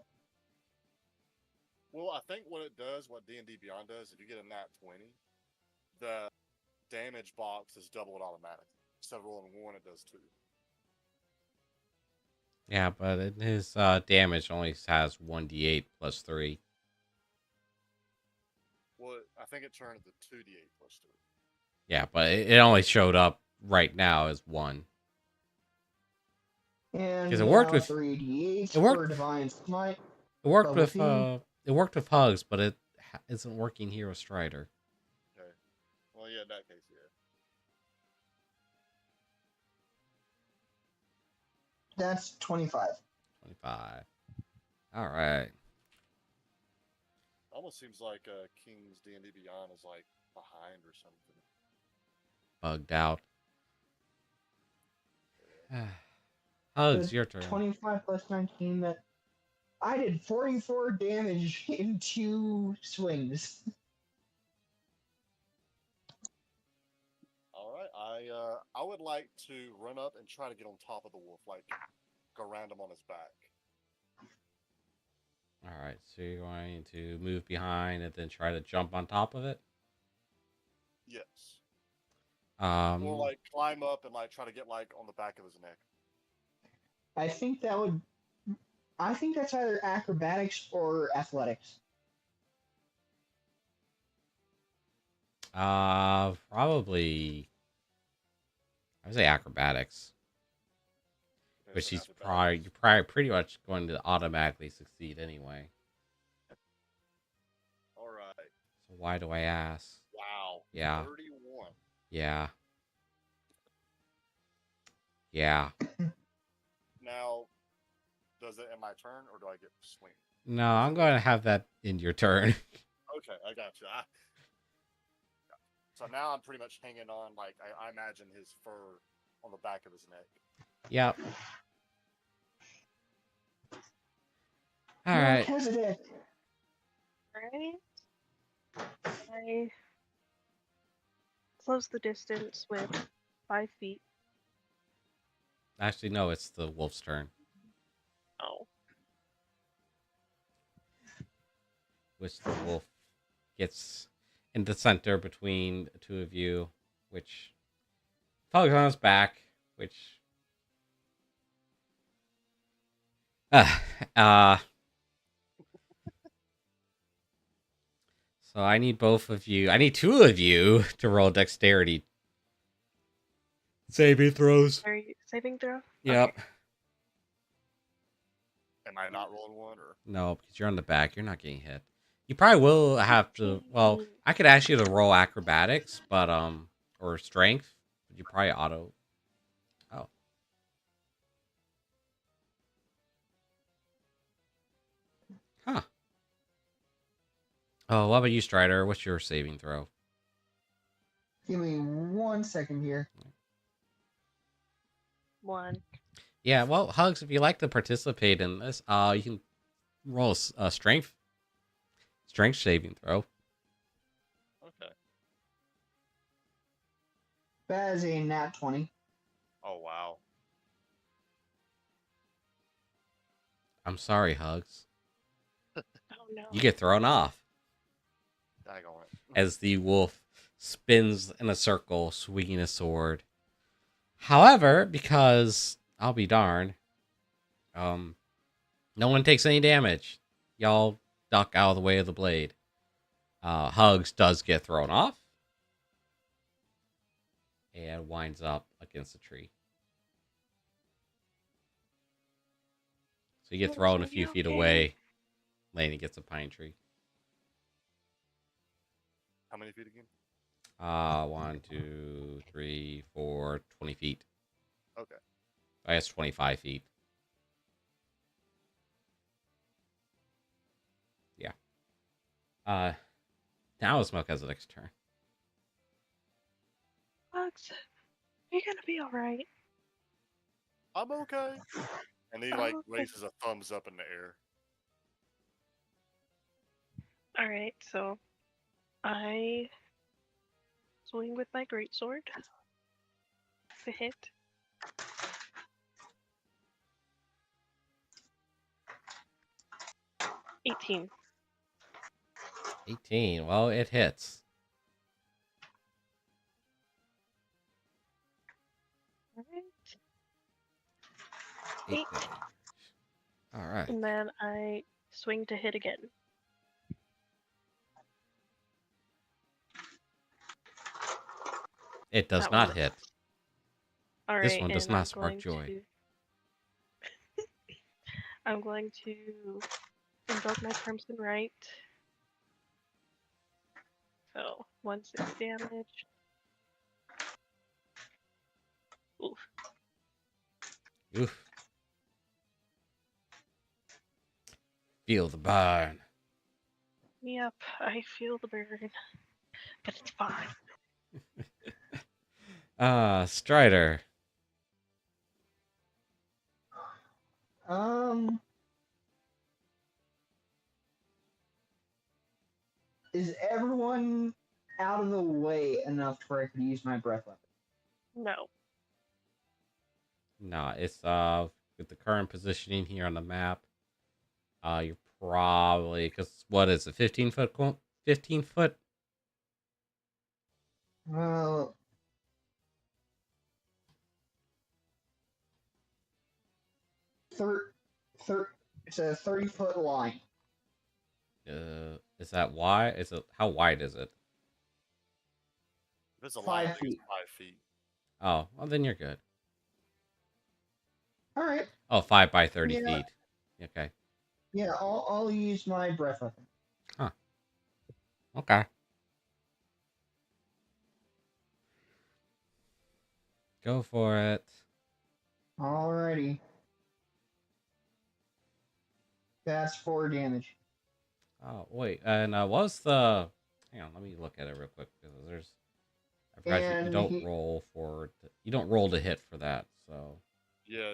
Well, I think what it does, what D&D Beyond does, if you get a nat 20, the damage box is doubled automatically. Instead of rolling 1, it does 2. Yeah, but his damage only has 1d8 plus 3. Well, I think it turned to 2d8 plus 3. Yeah, but it only showed up right now as 1. And 'Cause it worked now with- 3d8 it worked- for Divine Smite. It worked Double with T. it worked with Hugs, but it isn't working here with Strider. Okay. Well, yeah, in that case, yeah. That's 25. 25. All right. Almost seems like King's D&D Beyond is like behind or something. Bugged out. Hugs, So your turn. 25 plus 19. That I did 44 damage in 2 swings. All right, I would like to run up and try to get on top of the wolf, like go around him on his back. All right, so you're going to move behind and then try to jump on top of it. Yes. Or Or like climb up and like try to get like on the back of his neck. I think that's either acrobatics or athletics. probably. I would say acrobatics, Okay, which so you're acrobatics. probably pretty much going to automatically succeed anyway. All right. So why do I ask? Wow. Yeah. 31. Yeah. Yeah. Now, does it end my turn or do I get to swing? No, I'm going to have that in your turn. Okay, I got you. So now I'm pretty much hanging on, like, I imagine his fur on the back of his neck. Yep. All Not right. hesitant. Alright. I close the distance with 5 feet. Actually, no, it's the wolf's turn. Oh. Which the wolf gets in the center between the two of you, which falls on his back, which uh so I need both of you. I need two of you to roll dexterity saving throws. Are you saving throw? Yep. Okay. Am I not rolling one or? No, because you're on the back. You're not getting hit. You probably will have to. Well, I could ask you to roll acrobatics, but or strength. But you probably auto. Oh. Huh. Oh, what about you, Strider? What's your saving throw? Give me 1 second here. 1. Yeah, well, Hugs, if you like to participate in this, you can roll a strength saving throw. Okay. That is a nat 20. Oh wow. I'm sorry, Hugs. Oh no. You get thrown off Daggone it. as the wolf spins in a circle, swinging a sword. However, because I'll be darned, no one takes any damage. Y'all duck out of the way of the blade. Hugs does get thrown off and winds up against a tree. So you get thrown a few feet away. Laney gets a pine tree. How many feet again? 1, 2, 3, 4, 20 feet. Okay. I guess 25 feet. Yeah. Now Smoke has the next turn. Bugs, you're gonna be alright. I'm okay. And he Oh, like okay. raises a thumbs up in the air. Alright, so I swing with my greatsword to hit. $18. 18. Well, it hits. Alright. 8 8. damage. All right. And then I swing to hit again. It does That not one hit. Alright, This one does and not I'm spark going joy. to... I'm going to invoke my Crimson Right. So, 1/6 damage. Oof. Oof. Feel the burn. Yep, I feel the burn. But it's fine. Strider. Is everyone out of the way enough where I can use my breath weapon? No. Nah, it's with the current positioning here on the map. You're probably, because what is it, 15 foot? 15 foot? Well, it's a 30-foot line. Is that wide? Is it, how wide is it? If it's a line, 5 I think feet. it's 5 feet. Oh, well then you're good. All right. Oh, 5 by 30 Yeah. feet. Okay. Yeah, I'll use my breath weapon. Okay. Go for it. Alrighty. That's 4 damage. Oh, wait. And what was the... Hang on, let me look at it real quick. Because I forgot you And don't roll to hit for that. So Yeah,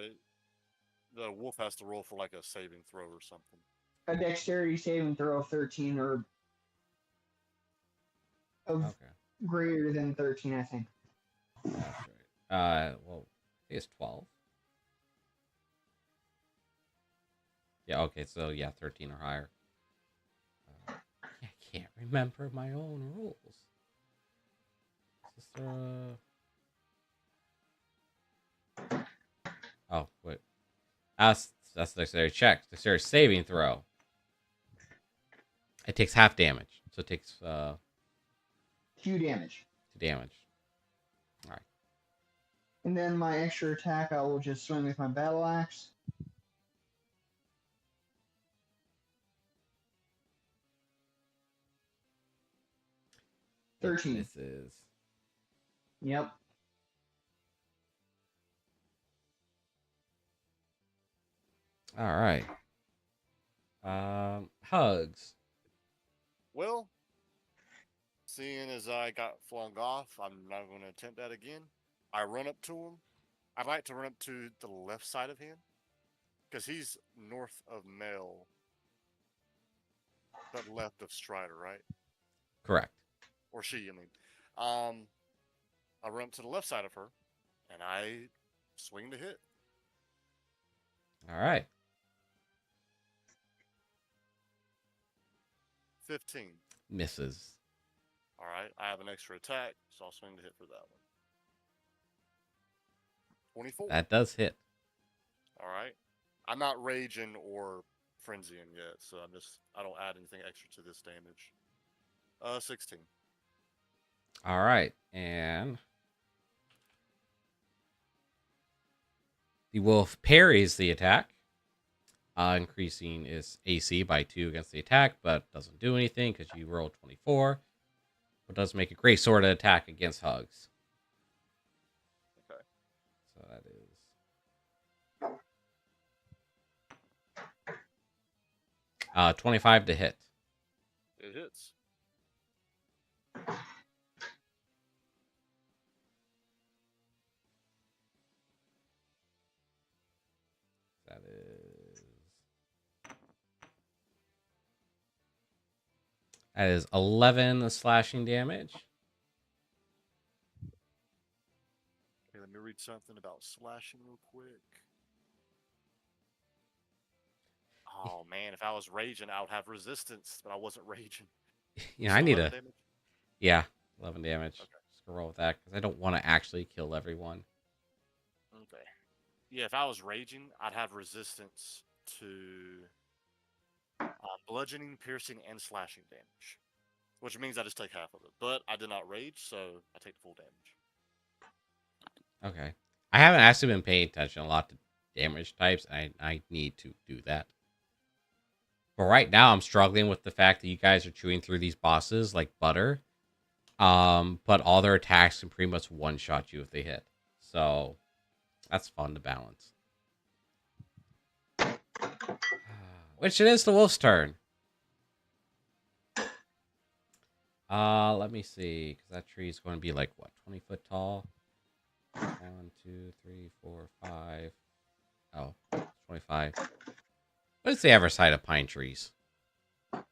the wolf has to roll for like a saving throw or something. a dexterity saving throw of 13 or of okay, greater than 13, I think. that's right. Well, I think it's 12. Yeah. Okay. So yeah, 13 or higher. I can't remember my own rules. Is this, Oh wait. That's the dexterity check. Dexterity saving throw. It takes half damage, so it takes 2 damage. 2 damage. All right. And then my extra attack, I will just swing with my battle axe. It 13. misses. Yep. All right. Hugs. Well, seeing as I got flung off, I'm not going to attempt that again. I run up to him. I'd like to run up to the left side of him because he's north of Mel, but left of Strider, right? Correct. Or she, I mean. I run up to the left side of her, and I swing to hit. All right. 15. Misses. All right, I have an extra attack, so I'll swing to hit for that one. 24. That does hit. All right. I'm not raging or frenzying yet, so I don't add anything extra to this damage. 16. All right, and the wolf parries the attack, increasing its AC by 2 against the attack, but doesn't do anything because you rolled 24. But does make a great sword attack against Hugs. Okay. So that is 25 to hit. It hits. That is 11 slashing damage. Okay, let me read something about slashing real quick. Oh man, if I was raging, I would have resistance, but I wasn't raging. Yeah, I need 11 a damage? yeah, 11 damage. Okay. Just gonna roll with that because I don't want to actually kill everyone. Okay. Yeah, if I was raging, I'd have resistance to bludgeoning, piercing, and slashing damage, which means I just take half of it. But I did not rage, so I take full damage. Okay. I haven't actually been paying attention a lot to damage types. I need to do that. But right now, I'm struggling with the fact that you guys are chewing through these bosses like butter. But all their attacks can pretty much one-shot you if they hit. So that's fun to balance. Which it is the wolf's turn. Let me see, because that tree is going to be like what, 20 foot tall? 1, 2, 3, 4, 5. Oh, 25. What is the average height of pine trees? I'd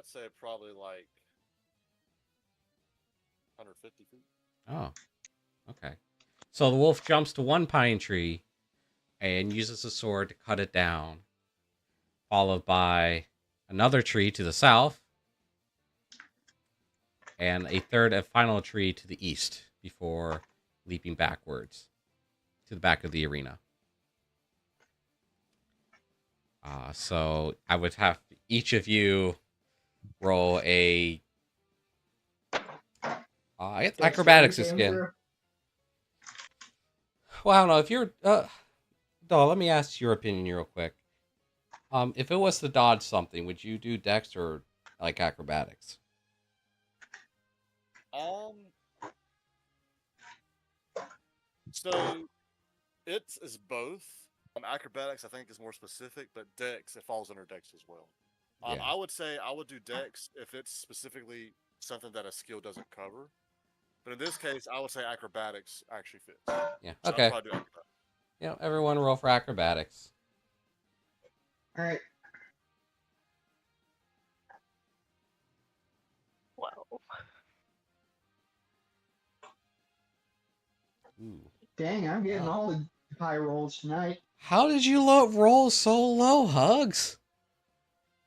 say probably like 150 feet. Oh, okay. So the wolf jumps to one pine tree and uses a sword to cut it down, followed by another tree to the south, and a third and final tree to the east before leaping backwards to the back of the arena. So I would have each of you roll a I guess acrobatics again. Well, I don't know if you're Doll, let me ask your opinion real quick. If it was to dodge something, would you do dex or like acrobatics? So it's both. Acrobatics I think is more specific, but dex it falls under dex as well. Yeah. I would say I would do dex if it's specifically something that a skill doesn't cover. But in this case, I would say acrobatics actually fits. Yeah. So Okay. I'll probably do acrobatics. Yeah. Everyone roll for acrobatics. All right. Whoa. Ooh. Dang, I'm getting Wow. all the high rolls tonight. How did you roll so low, Hugs?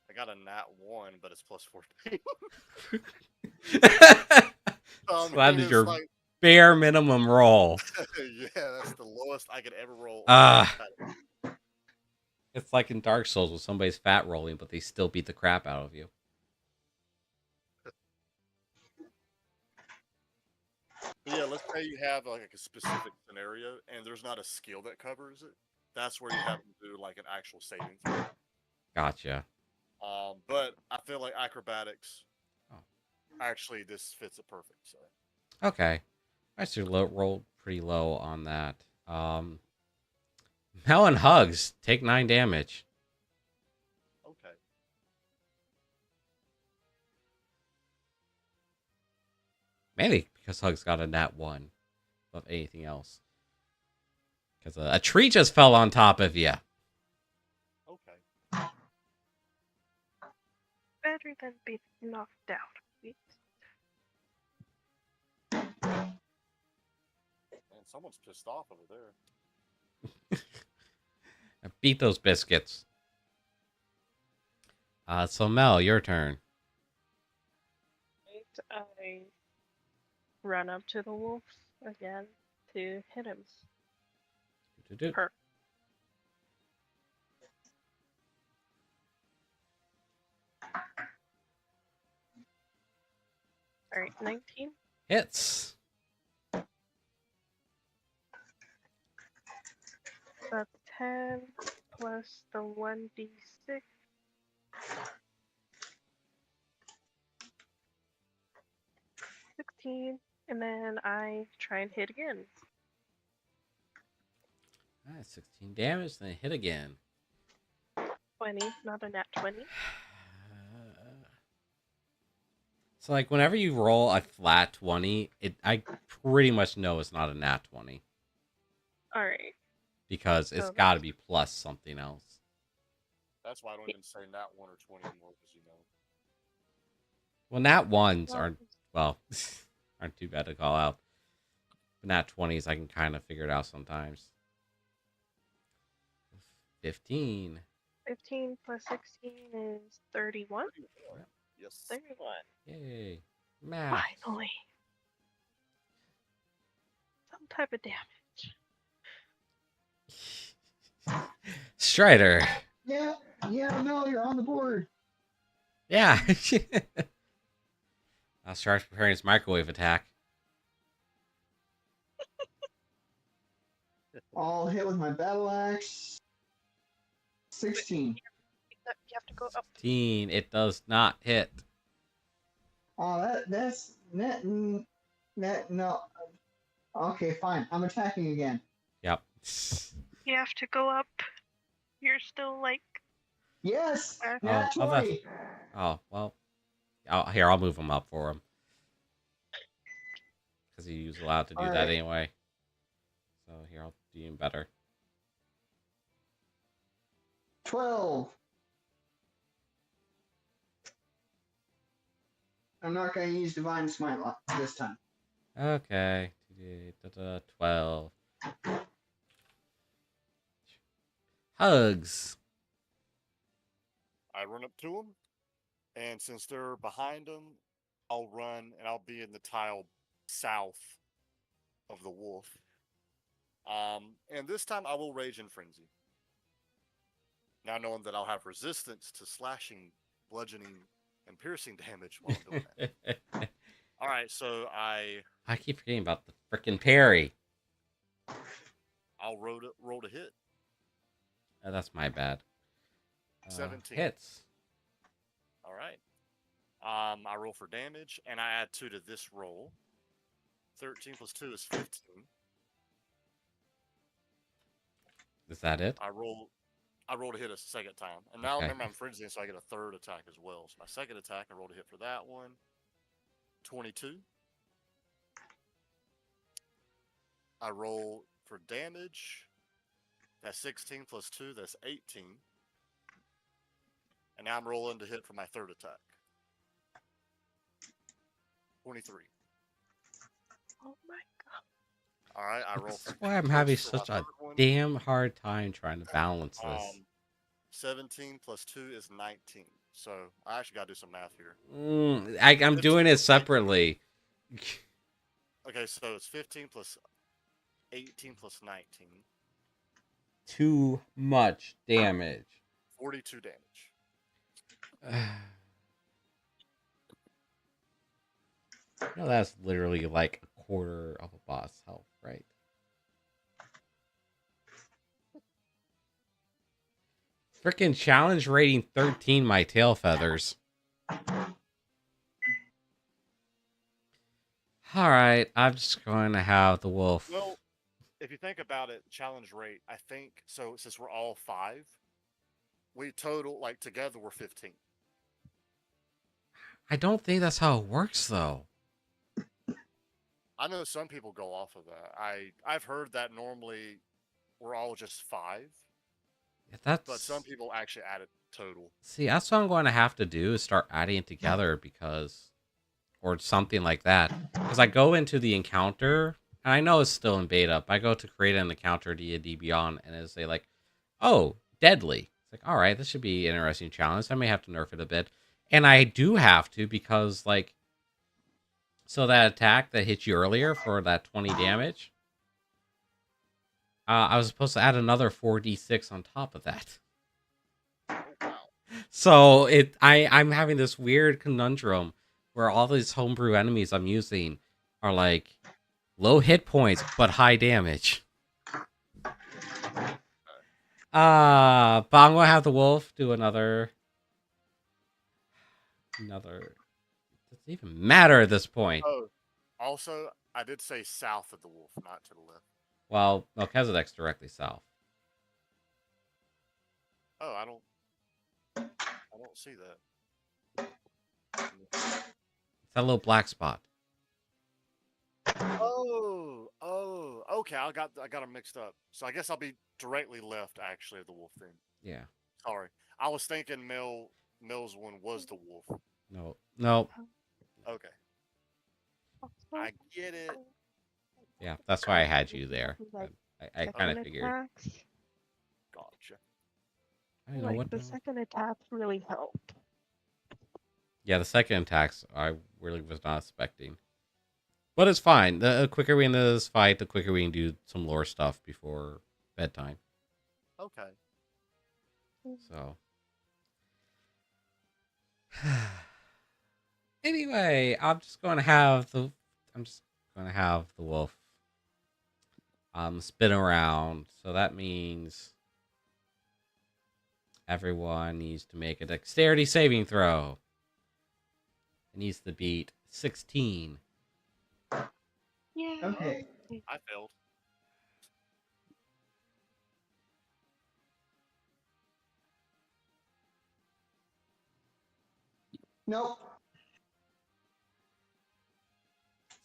I got a nat 1, but it's plus 14. So that is it's your like, bare minimum roll. yeah, that's the lowest I could ever roll. It's like in Dark Souls with somebody's fat rolling, but they still beat the crap out of you. But yeah, let's say you have like a specific scenario and there's not a skill that covers it. That's where you have to do like an actual saving throw. Gotcha. But I feel like acrobatics, Oh. actually, this fits it perfect. So Okay. I should roll pretty low on that. Mel and Hugs take 9 damage. okay. Mainly because Hugs got a nat 1 above anything else. Because a tree just fell on top of you. Okay. Better than being knocked out. Man, someone's pissed off over there. Beat those biscuits. So Mel, your turn. I run up to the wolf again to hit him. Her. Alright, 19. Hits. That's 10 plus the 1d6. 16, and then I try and hit again. Alright, 16 damage, then hit again. 20, not a nat 20. So, like, whenever you roll a flat 20, I pretty much know it's not a nat 20. Alright. Because it's got to be plus something else. That's why I don't even say nat 1 or 20 anymore, because you know. Well, nat 1s aren't too bad to call out. But nat 20s, I can kind of figure it out sometimes. 15. 15 plus 16 is 31. Yes. 31. Yay. Math. Finally. Some type of damage. Strider. Yeah, no, you're on the board. Yeah. I'll start preparing his microwave attack. I'll hit with my battle axe. 16. You have to go up. 15. It does not hit. Oh, that's no. Okay, fine. I'm attacking again. Yep. You have to go up. You're still like. Yes. Oh, 20. Oh, well. Here, I'll move him up for him. Because he was allowed to do that anyway. So here, I'll do even better. 12. I'm not going to use Divine Smite this time. Okay. 12. Hugs. I run up to them, and since they're behind them, I'll run and I'll be in the tile south of the wolf. And this time I will Rage and Frenzy. Now knowing that I'll have resistance to slashing, bludgeoning, and piercing damage while I'm doing that. All right, so I keep forgetting about the frickin' parry. I'll roll to hit. That's my bad. 17 hits. All right. I roll for damage, and I add 2 to this roll. 13 plus 2 is 15. Is that it? I roll to hit a second time. And now remember I'm frenzying, so I get a third attack as well. So my second attack, I roll to hit for that one. 22. I roll for damage. That's 16 plus 2. That's 18. And now I'm rolling to hit for my third attack. 23. Oh my god. All right, I roll That's for why I'm having crits for my such a third one. damn hard time trying to balance this. 17 plus 2 is 19. So I actually got to do some math here. I'm doing it separately. Okay, so it's 15 plus 18 plus 19. Too much damage. 42 damage. No, that's literally like a quarter of a boss health, right? Freaking challenge rating 13, my tail feathers. Alright, I'm just going to have the wolf. Well, if you think about it, challenge rate, I think, so since we're all 5, we total, like, together we're 15. I don't think that's how it works, though. I know some people go off of that. I've heard that normally we're all just 5, That's... but some people actually add it total. See, that's what I'm going to have to do is start adding it together because... Or something like that. Because I go into the encounter, and I know it's still in beta, but I go to create an encounter D&D Beyond, and it's say like, oh, deadly. It's like, all right, this should be an interesting challenge. I may have to nerf it a bit. And I do have to because, like, so that attack that hit you earlier for that 20 damage, I was supposed to add another 4d6 on top of that. So I'm having this weird conundrum where all these homebrew enemies I'm using are like low hit points but high damage. But I'm gonna have the wolf do another. Does it even matter at this point? Oh, also, I did say south of the wolf, not to the left. Well, Melchizedek's directly south. Oh, I don't see that. It's that little black spot. Oh, okay. I got them mixed up. So I guess I'll be directly left, actually, of the wolf then. Yeah. Sorry, I was thinking Mill's one was the wolf. No. Okay, I get it. Yeah, that's why I had you there. I kind of Second figured. attacks, Gotcha. I don't know like what the second attacks really helped. Yeah, the second attacks I really was not expecting. But it's fine. The quicker we end this fight, the quicker we can do some lore stuff before bedtime. Okay. So. Anyway, I'm just going to have the wolf spin around. So that means everyone needs to make a dexterity saving throw. It needs to beat 16. Yeah. Okay. I failed. Nope.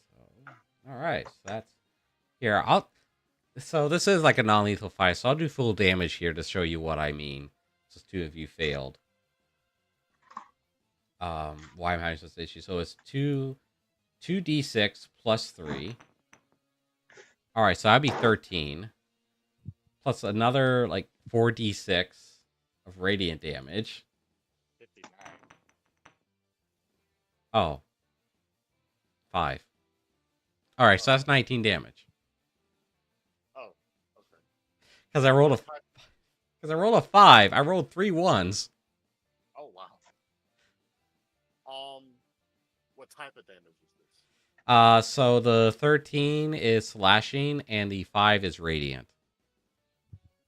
So, all right. So that's here. So this is like a non-lethal fight. So I'll do full damage here to show you what I mean. Just 2 of you failed. Why I'm having this issue. So it's 2d6 plus 3. All right, so that'd be 13. Plus another like 4d6 of radiant damage. 59. Oh. 5. All right, so that's 19 damage. Oh, okay. Because I rolled a 5. I rolled 3 1s. Oh wow. What type of damage is this? So the 13 is slashing and the 5 is radiant.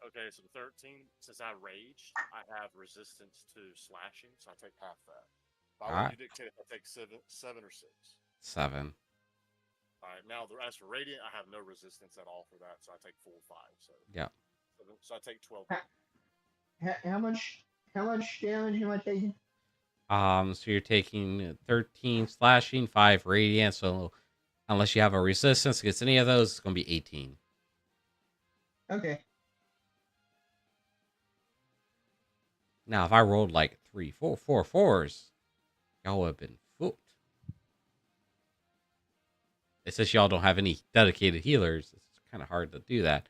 Okay, so the 13, since I raged, I have resistance to slashing, so I take half that. But I want you to dictate if I take 7 or 6. 7. All right, now as for radiant, I have no resistance at all for that, so I take full 5. So Yeah. So I take 12. How much damage am I taking? So you're taking 13 slashing, 5 radiant. So unless you have a resistance against any of those, it's going to be 18. Okay. Now, if I rolled like 3, 4, 4 4s, y'all would have been fooled. It's just y'all don't have any dedicated healers. It's kind of hard to do that.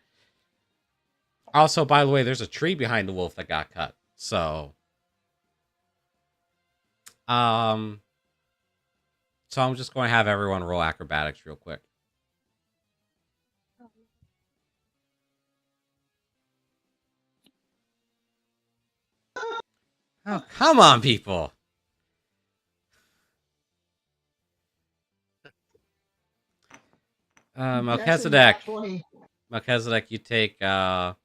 Also, by the way, there's a tree behind the wolf that got cut. So, so I'm just going to have everyone roll acrobatics real quick. Oh, come on, people. Melchizedek. Melchizedek, you take oh,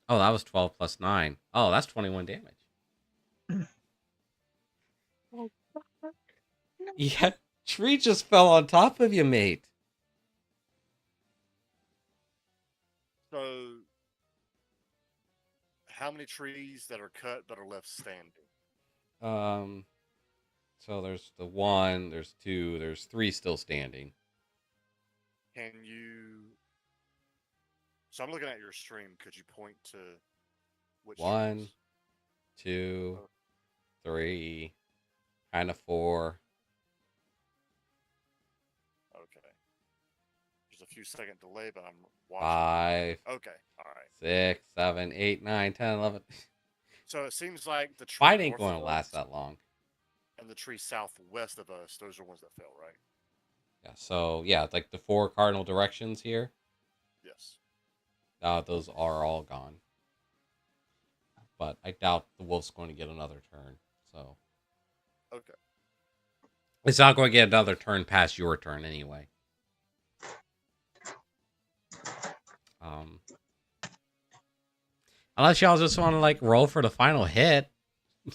that was 12 plus 9. Oh, that's 21 damage. Yeah, tree just fell on top of you, mate. So, how many trees that are cut but are left standing? So there's the 1, there's 2, there's 3 still standing. Can you? So I'm looking at your stream. Could you point to which 1, trees? 2, 3, kind of 4. Okay. There's a few second delay, but I'm watching. 5. Okay. All right. 6, 7, 8, 9, 10, 11. So it seems like the tree Fight ain't north going of to last us that long. and the tree southwest of us, those are ones that fell, right? Yeah, so yeah, like the 4 cardinal directions here, Yes. those are all gone. But I doubt the wolf's going to get another turn. So Okay. it's not going to get another turn past your turn anyway. Unless y'all just want to like roll for the final hit,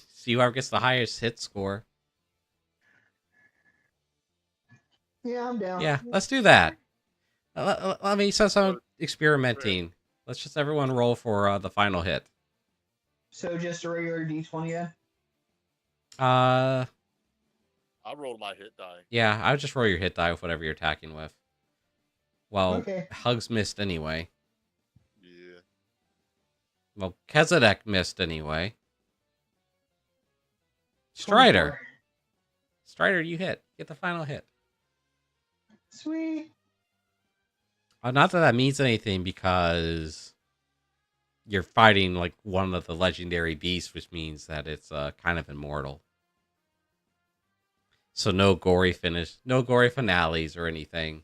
see whoever gets the highest hit score. Yeah, I'm down. Yeah, let's do that. Let me, since I'm experimenting, let's just everyone roll for the final hit. So just a regular D20, yeah? I rolled my hit die. Yeah, I would just roll your hit die with whatever you're attacking with. Well, Okay. Hugs missed anyway. Yeah. Well, Kezadek missed anyway. Strider. 24. Strider, you hit. Get the final hit. Sweet. Not that means anything because you're fighting like one of the legendary beasts, which means that it's kind of immortal. So no gory finish, no gory finales or anything.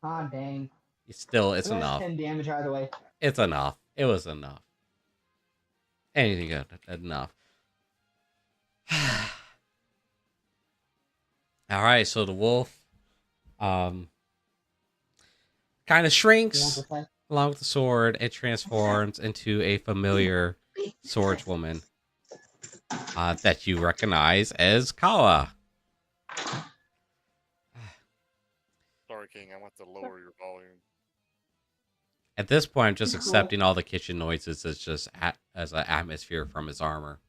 Ah, dang. It's That's enough. 10 damage either way. It's enough. It was enough. Anything good, enough. All right, so the wolf kind of shrinks along with the sword. It transforms into a familiar swordswoman that you recognize as Kawa. Sorry, King. I want to lower your volume. At this point, I'm just accepting all the kitchen noises as just as an atmosphere from his armor.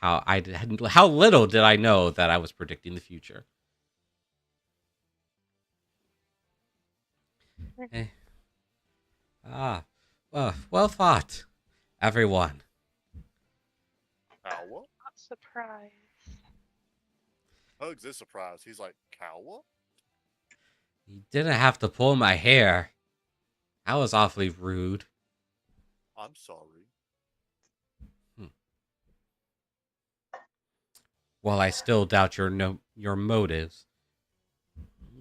How little did I know that I was predicting the future? Eh. Well thought, everyone. Kawa? Not surprised. Hugs is surprised. He's like, Kawa? You didn't have to pull my hair. That was awfully rude. I'm sorry. Well, I still doubt your motives.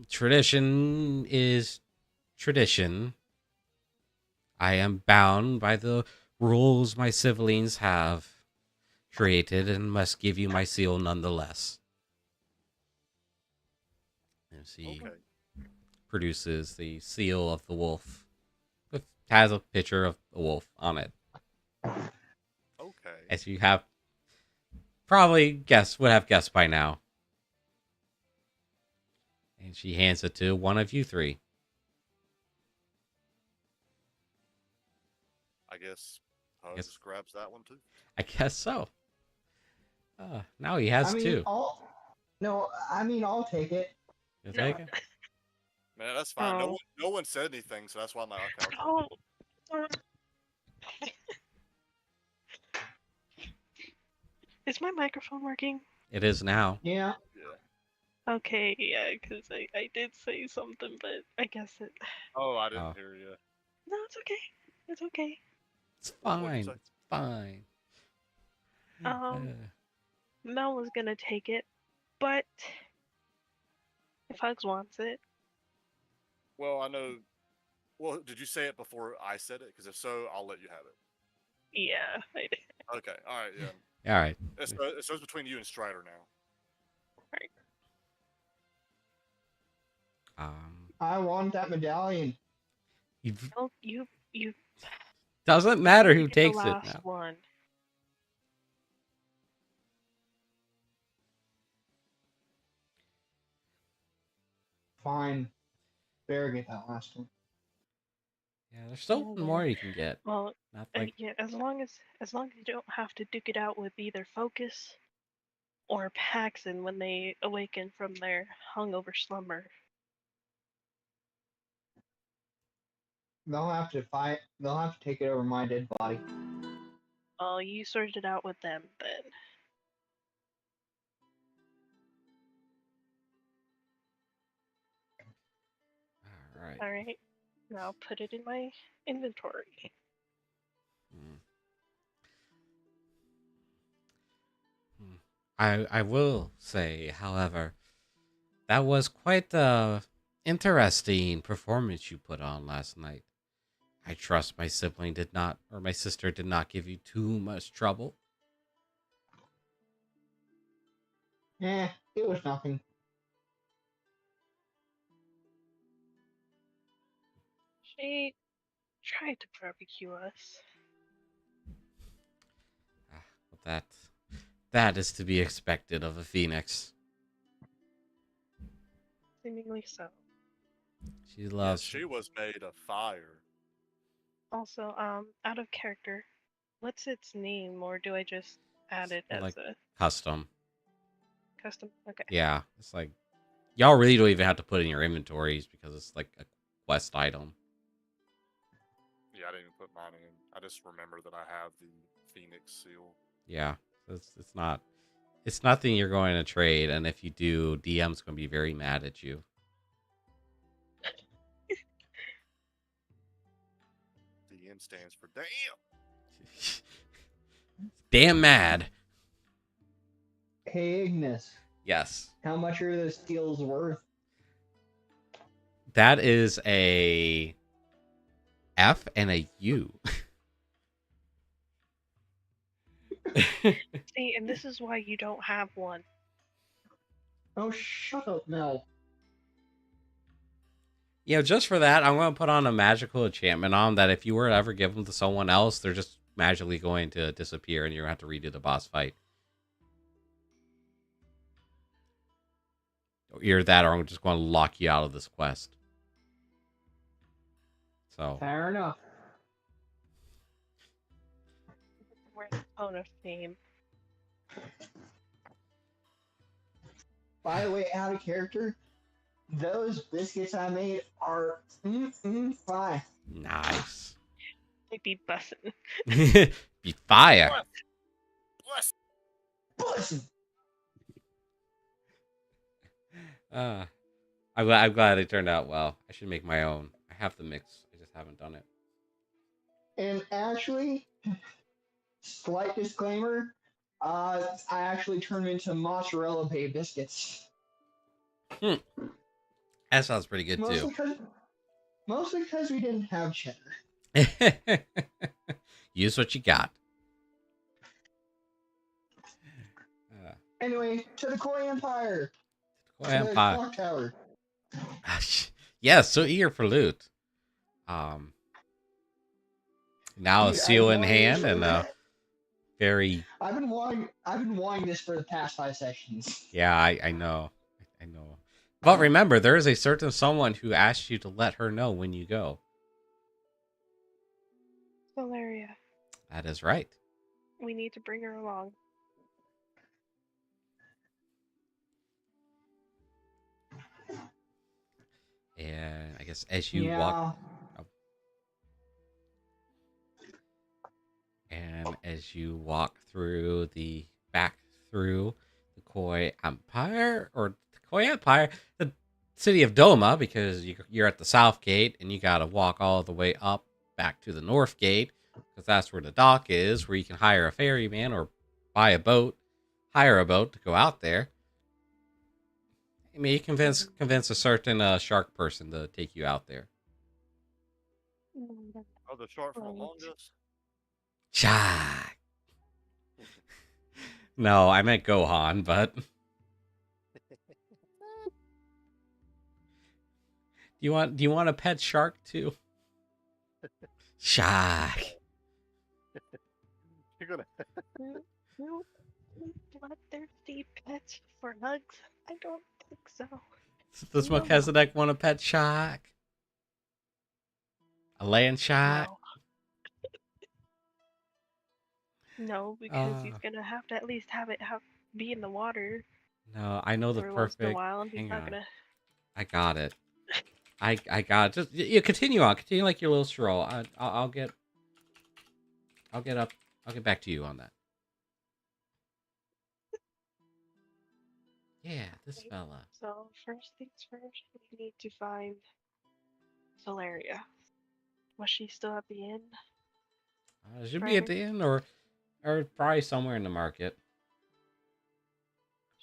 Tradition is tradition. I am bound by the rules my siblings have created and must give you my seal nonetheless. And she produces the seal of the wolf. It has a picture of the wolf on it. Okay. As you have probably would have guessed by now. And she hands it to one of you 3. I guess Hugs Yes. just grabs that one too. I guess so. Now he has two. I'll take it. You No. take it? Man, that's fine. Oh. No one said anything, so that's why I'm like, okay, I'll take it. Oh. Is my microphone working? It is now. Yeah. Yeah. Okay, yeah, because I did say something, but I guess it. Oh, I didn't Oh. hear you. No, it's okay. It's okay. It's What'd you fine. say? It's fine. Mel was gonna take it, but if Hugs wants it, Well, I know. Well, did you say it before I said it? Because if so, I'll let you have it. yeah, I did. Okay. All right. Yeah. All right. So it's between you and Strider now. Right. I want that medallion. Well, you Doesn't matter who get takes the it last now. one. Fine. Better get that last one. Yeah, there's still one more you can get. Well, Not like yeah, as long as you don't have to duke it out with either Focus or Paxton when they awaken from their hungover slumber. They'll have to fight. They'll have to take it over my dead body. Oh, you sorted it out with them then. all right. Alright. Now put it in my inventory. I will say, however, that was quite the interesting performance you put on last night. I trust my sibling did not, or my sister did not give you too much trouble. It was nothing. She tried to barbecue us. But that is to be expected of a phoenix. Seemingly so. She Yes, loves. she was made of fire. Also, out of character, what's its name, or do I just add it as like a custom. custom? Okay. Yeah, it's like y'all really don't even have to put it in your inventories because it's like a quest item. Yeah, I didn't even put mine in. I just remember that I have the Phoenix seal. Yeah, it's nothing you're going to trade, and if you do, DM's going to be very mad at you. DM stands for damn. Damn mad. Hey, Ignis. Yes. How much are those steals worth? That is a F and a U. See, and this is why you don't have one. Oh, shut up, Mel. You know, just for that, I'm going to put on a magical enchantment on that if you were to ever give them to someone else, they're just magically going to disappear and you're going to have to redo the boss fight. Either that or I'm just going to lock you out of this quest. So. Fair enough. We're the tone of fame. By the way, out of character, those biscuits I made are fine. Nice. They be bussin'. Be fire. Bless. Listen, I'm glad it turned out well. I should make my own. I have the mix. I just haven't done it. and actually, slight disclaimer, I actually turned them into mozzarella bay biscuits. That sounds pretty good Mostly because we didn't have cheddar. too. Use what you got. Anyway, to the Koi Empire. Koi To the Empire. clock tower. Yes, so eager for loot. Now a Dude, seal I've in been hand wanting and this very. I've been wanting this for the past 5 sessions. Yeah, I know. I know. But remember, there is a certain someone who asks you to let her know when you go. Valeria. That is right. We need to bring her along. And I guess as you walk, and as you walk through the Koi Empire, or the Koi Empire, the city of Doma, because you're at the south gate and you got to walk all the way up back to the north gate, because that's where the dock is, where you can hire a ferryman or buy a boat, hire a boat to go out there. I mean, you convince a certain shark person to take you out there. Oh, the shark from Among Us? Shark. No, I meant Gohan, but do you want a pet shark too? Shark. You're gonna. Bloodthirsty pets for hugs? I don't think so. Does Melchizedek want a pet shark? A land shark? No, because he's gonna have to at least be in the water. No, I know the every once in a perfect. while, and he's Hang not on. gonna. I got it. I got it. Just you continue on. Continue like your little stroll. I'll get up. I'll get back to you on that. Yeah, this fella. So first things first, we need to find Solaria. Was she still at the inn? Should be at the inn or probably somewhere in the market.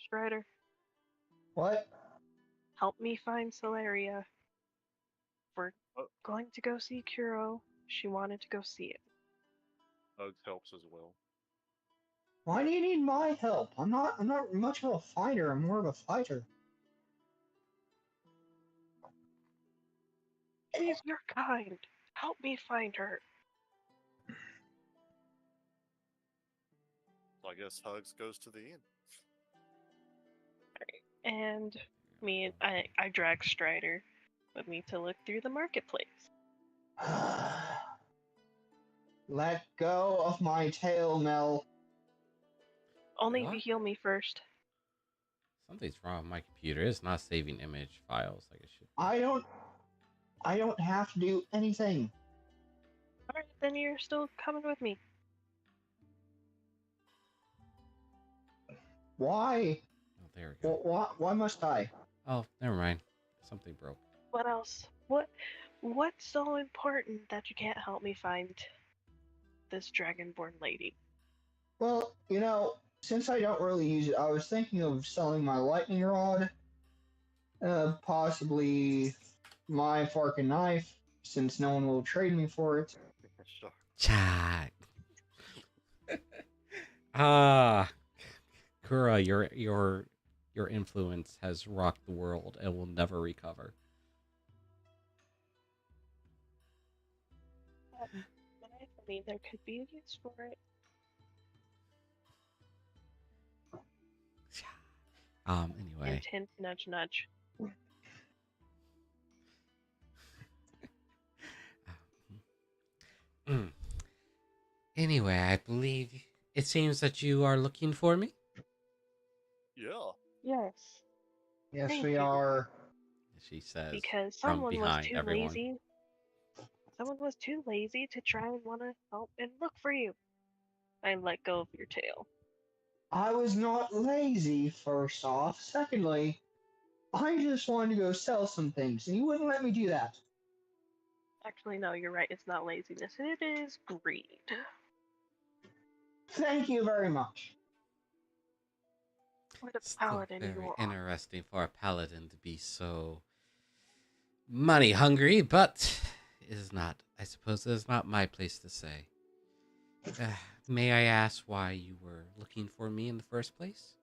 Strider, What? help me find Solaria. We're going to go see Kuro. She wanted to go see it. Hugs helps as well. Why do you need my help? I'm not much of a fighter. I'm more of a fighter. Please, you're kind. Help me find her. So I guess Hugs goes to the inn. And I drag Strider with me to look through the marketplace. Let go of my tail, Mel. Only if you heal me first. Something's wrong with my computer. It's not saving image files like it should. I don't have to do anything. Alright, then you're still coming with me. Why? Oh, there we go. Why must I? Oh, never mind. Something broke. What else? What's so important that you can't help me find this dragonborn lady? Well, since I don't really use it, I was thinking of selling my lightning rod, possibly my fork and knife, since no one will trade me for it. Sure. Chat. Kura, your influence has rocked the world and will never recover. I mean, there could be a use for it. Anyway. Hint, hint, nudge, nudge. Anyway, I believe it seems that you are looking for me. Yeah. Yes. Yes, Thank we you. are. She says Because from someone was behind too everyone. lazy. Someone was too lazy to try and want to help and look for you. I let go of your tail. I was not lazy, first off. Secondly, I just wanted to go sell some things, and you wouldn't let me do that. Actually, no, you're right. It's not laziness. It is greed. Thank you very much. What a Still paladin very you are. interesting for a paladin to be so money hungry, but it is not. I suppose it is not my place to say. May I ask why you were looking for me in the first place?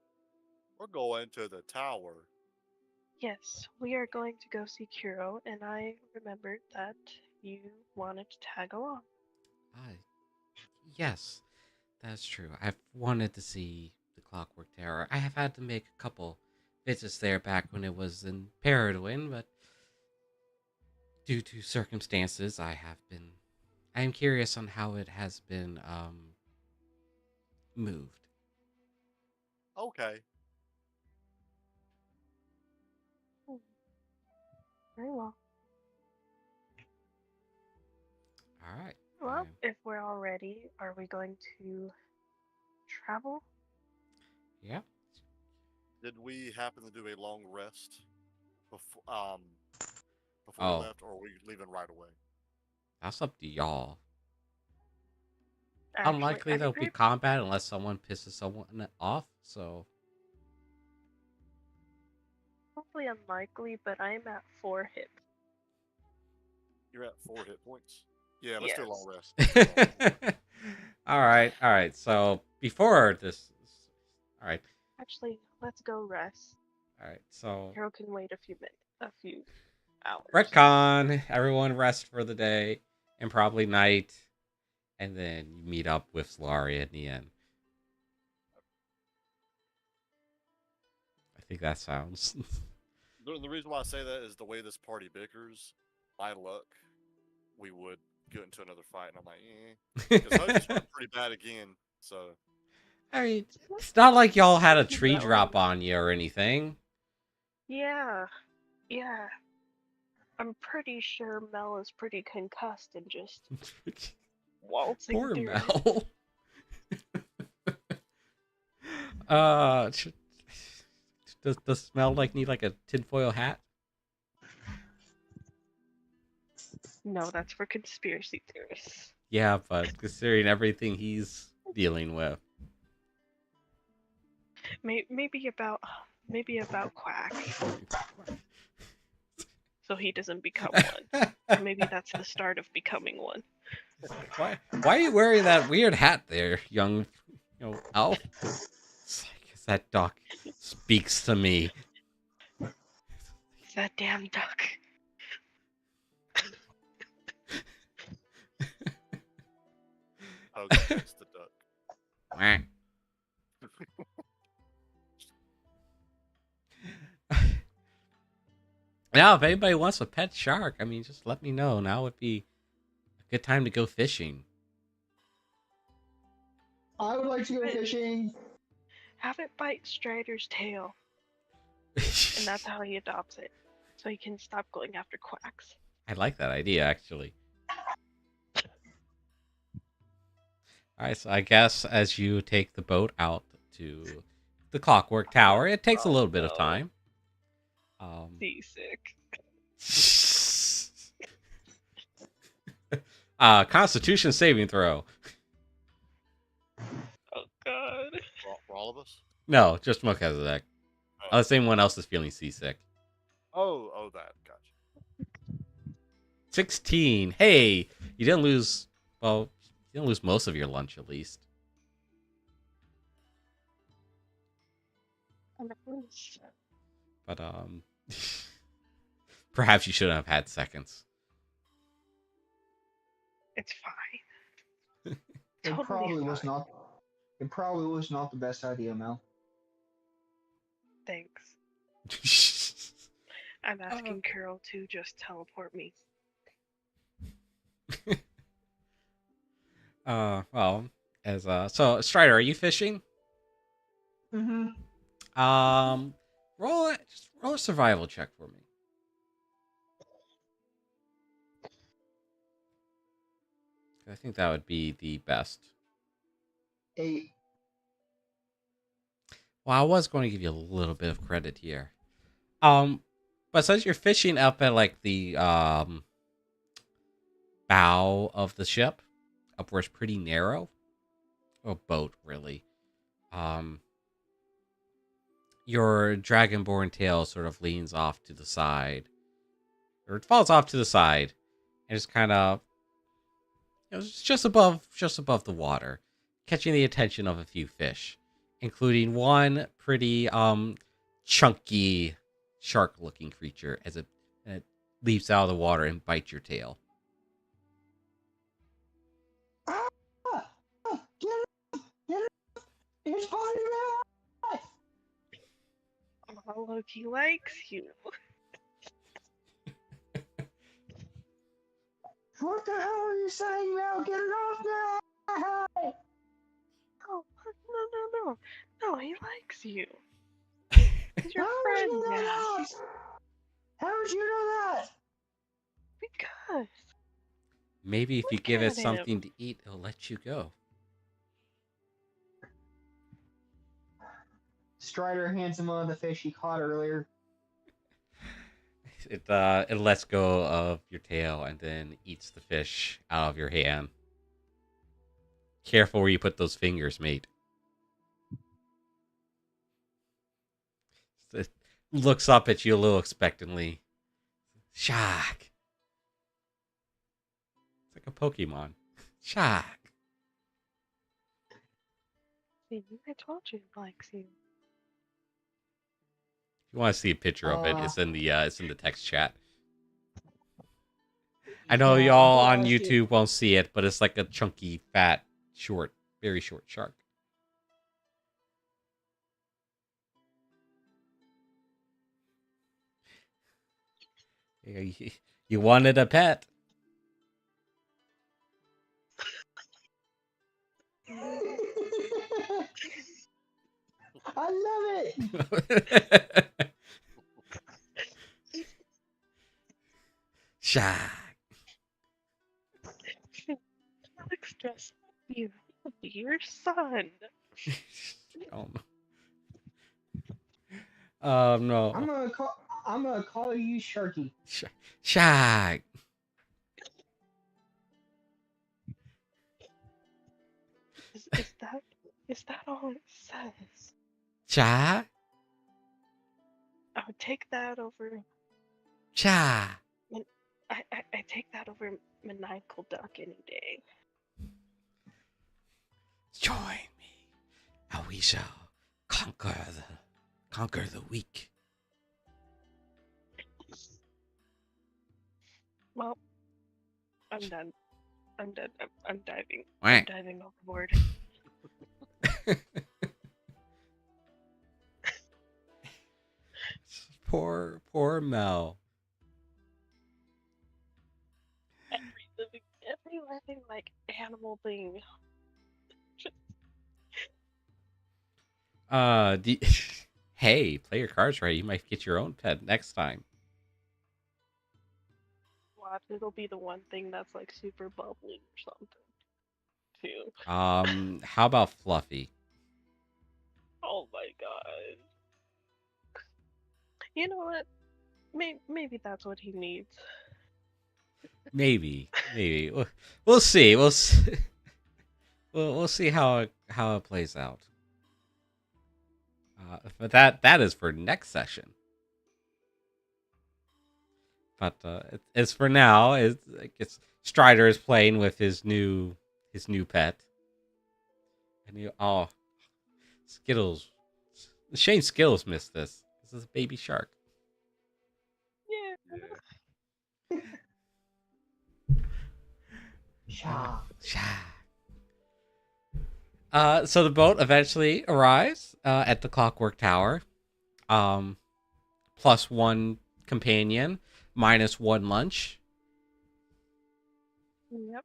We're going to the tower. Yes, we are going to go see Kuro, and I remembered that you wanted to tag along. Yes, that's true. I've wanted to see the Clockwork Tower. I have had to make a couple visits there back when it was in Paradwin, but due to circumstances, I I'm curious on how it has been moved. Okay. Very well. All right. Well, if we're all ready, are we going to travel? Yeah. Did we happen to do a long rest before we Oh, left, or are we leaving right away? that's up to y'all. Actually, Unlikely there'll be combat unless someone pisses someone off. So hopefully unlikely, but I'm at 4 hits. You're at 4 hit points. Yeah, let's do a long rest. all right. So before this, all right. Actually, let's go rest. All right. So Carol can wait a few hours. retcon. Everyone rest for the day and probably night, and then you meet up with Solaria in the end. I think that sounds. The reason why I say that is the way this party bickers. My luck, we would get into another fight, and I'm like, because I just went pretty bad again. So I mean, it's not like y'all had a tree drop on you or anything. Yeah. I'm pretty sure Mel is pretty concussed and just waltzing Poor through Mel. Does Mel need like a tinfoil hat? No, that's for conspiracy theorists. Yeah, but considering everything he's dealing with. Maybe about Quack. So he doesn't become one. Maybe that's the start of becoming one. Why are you wearing that weird hat there, young elf? It's like, that duck speaks to me. It's that damn duck. oh, that's the duck. Now, if anybody wants a pet shark, I mean, just let me know. Now would be a good time to go fishing. I would like to go fishing. Have it bite Strider's tail. And that's how he adopts it. So he can stop going after quacks. I like that idea, actually. Alright, so I guess as you take the boat out to the Clockwork Tower, it takes a little bit of time. Seasick. Constitution saving throw. Oh god. For all of us? No, just Melchizedek. Oh. Unless anyone else is feeling seasick. Oh, that. Gotcha. 16. Hey, you didn't lose. Well, you didn't lose most of your lunch, at least. But perhaps you shouldn't have had seconds. It's fine. It Totally probably was fine. not. It probably was not the best idea, Mel. Thanks. I'm asking Carol to just teleport me. Well, so Strider, are you fishing? Mm-hmm. Roll a survival check for me. I think that would be the best. 8. Well, I was going to give you a little bit of credit here. But since you're fishing up at the bow of the ship, up where it's pretty narrow, or boat really, your dragonborn tail sort of leans off to the side, or it falls off to the side, and it's kind of just above the water, catching the attention of a few fish, including one pretty chunky shark-looking creature as it leaps out of the water and bites your tail. Get it! It's funny, man! Oh, look, he likes you. what the hell are you saying now? Get it off now! Oh, no. No, he likes you. He's your How would friend you know now. that? How would you know that? Because. Maybe if you Look give it at him. something to eat, it'll let you go. Strider hands him one of the fish he caught earlier. It lets go of your tail and then eats the fish out of your hand. Careful where you put those fingers, mate. It looks up at you a little expectantly. Shock. It's like a Pokemon. Shock. See, I told you he likes you. If you want to see a picture of it, it's in the text chat. I know Yeah, y'all I'll on ask you. YouTube won't see it, but it's like a chunky, fat, short, very short shark. You wanted a pet. I love it! Shock. Alex dress you. He'll be your son. Oh no. No. I'm gonna call you Sharky. Shock. Is that all it says? Cha. I would take that over. Cha. I take that over maniacal duck any day. Join me, and we shall conquer the weak. Well, I'm done. I'm done. I'm diving. Wah. I'm diving overboard. Poor Mel. Every living like animal thing. Hey, play your cards right. You might get your own pet next time. Watch, it'll be the one thing that's like super bubbly or something. Too. How about Fluffy? Oh my god. You know what? Maybe that's what he needs. Maybe. We'll see. We'll see. We'll see how it plays out. But that is for next session. But it's for now. It's Strider is playing with his new pet, and Skittles. Shame Skittles missed this. This is a baby shark. Yeah. Sha. So the boat eventually arrives at the Clockwork Tower. Plus one companion, minus one lunch. Yep.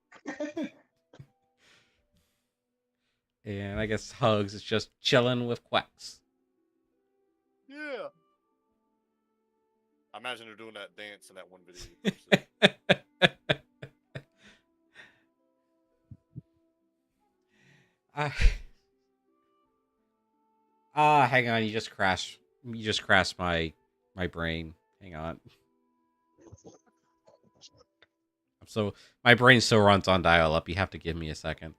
And I guess Hugs is just chilling with Quacks. Yeah. I imagine they're doing that dance in that one video. Hang on, you just crashed my brain. Hang on. My brain still runs on dial up. You have to give me a second.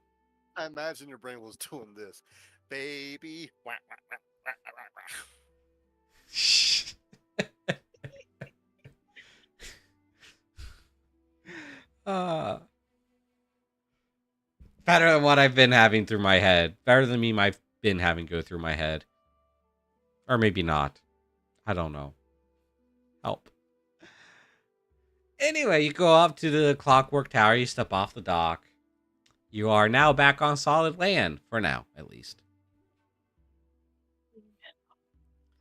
I imagine your brain was doing this. Baby. Wah, wah, wah, wah, wah, wah. Better than what I've been having through my head. Better than me I've been having go through my head. Or maybe not. I don't know. Help. Anyway, you go up to the Clockwork Tower. You step off the dock. You are now back on solid land. For now, at least.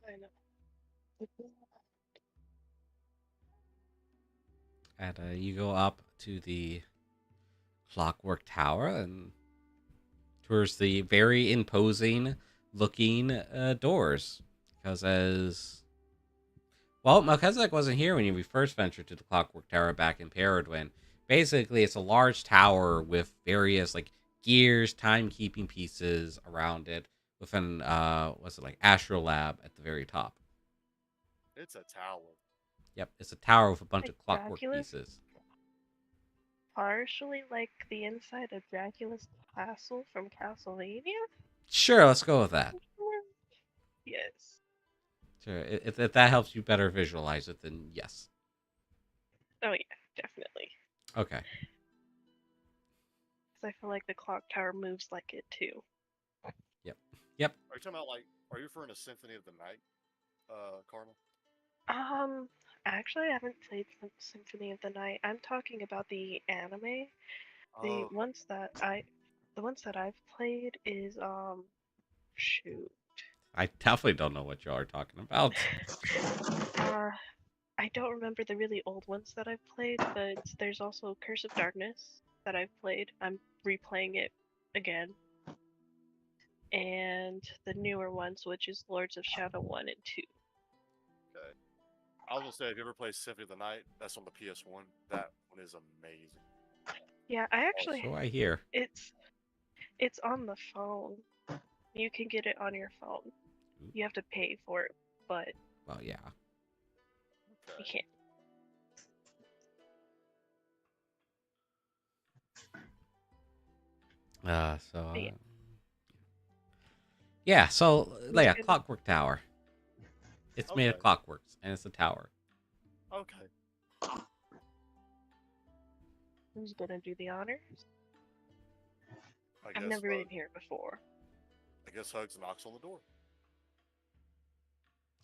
I know. And you go up to the clockwork tower and towards the very imposing looking doors. Because Melchizedek wasn't here when we first ventured to the clockwork tower back in Peridwin. Basically, it's a large tower with various like gears, timekeeping pieces around it, with an astrolab at the very top. It's a tower. Yep, it's a tower with a bunch Like of clockwork Dracula's? pieces. Partially like the inside of Dracula's castle from Castlevania? Sure, let's go with that. Yes. Sure, if that helps you better visualize it, then yes. Oh yeah, definitely. Okay. Because I feel like the clock tower moves like it too. Yep. Are you talking about are you referring to Symphony of the Night, Carmel? Actually, I haven't played Symphony of the Night. I'm talking about the anime. The Oh, ones that I've played is shoot. I definitely don't know what you are talking about. I don't remember the really old ones that I've played, but there's also Curse of Darkness that I've played. I'm replaying it again. And the newer ones, which is Lords of Shadow 1 and 2. okay. I was gonna say, if you ever played Symphony of the Night, that's on the PS1. That one is amazing. Yeah, I actually So I hear. it's on the phone. You can get it on your phone. You have to pay for it, but Well, yeah. you can't. Yeah, so yeah, good. Clockwork Tower. It's made of Okay. clockworks, and it's a tower. Okay. Who's gonna do the honors? I I've guess, never been here before. I guess Hugs knocks on the door.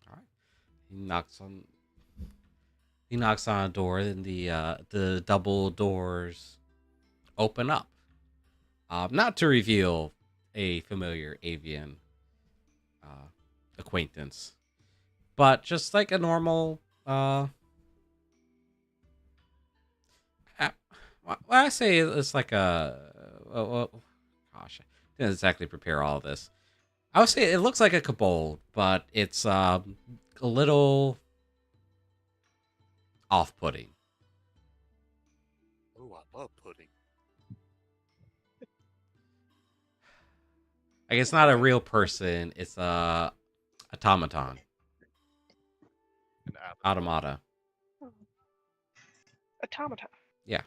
All right. He knocks on a door, and the double doors open up. Not to reveal a familiar avian acquaintance, but just like a normal. I say it's like gosh, I didn't exactly prepare all this. I would say it looks like a kobold, but it's a little off-putting. Oh, I love pudding. Like it's not a real person; it's a automaton, An avatar. automata. Oh. Automata. Yeah.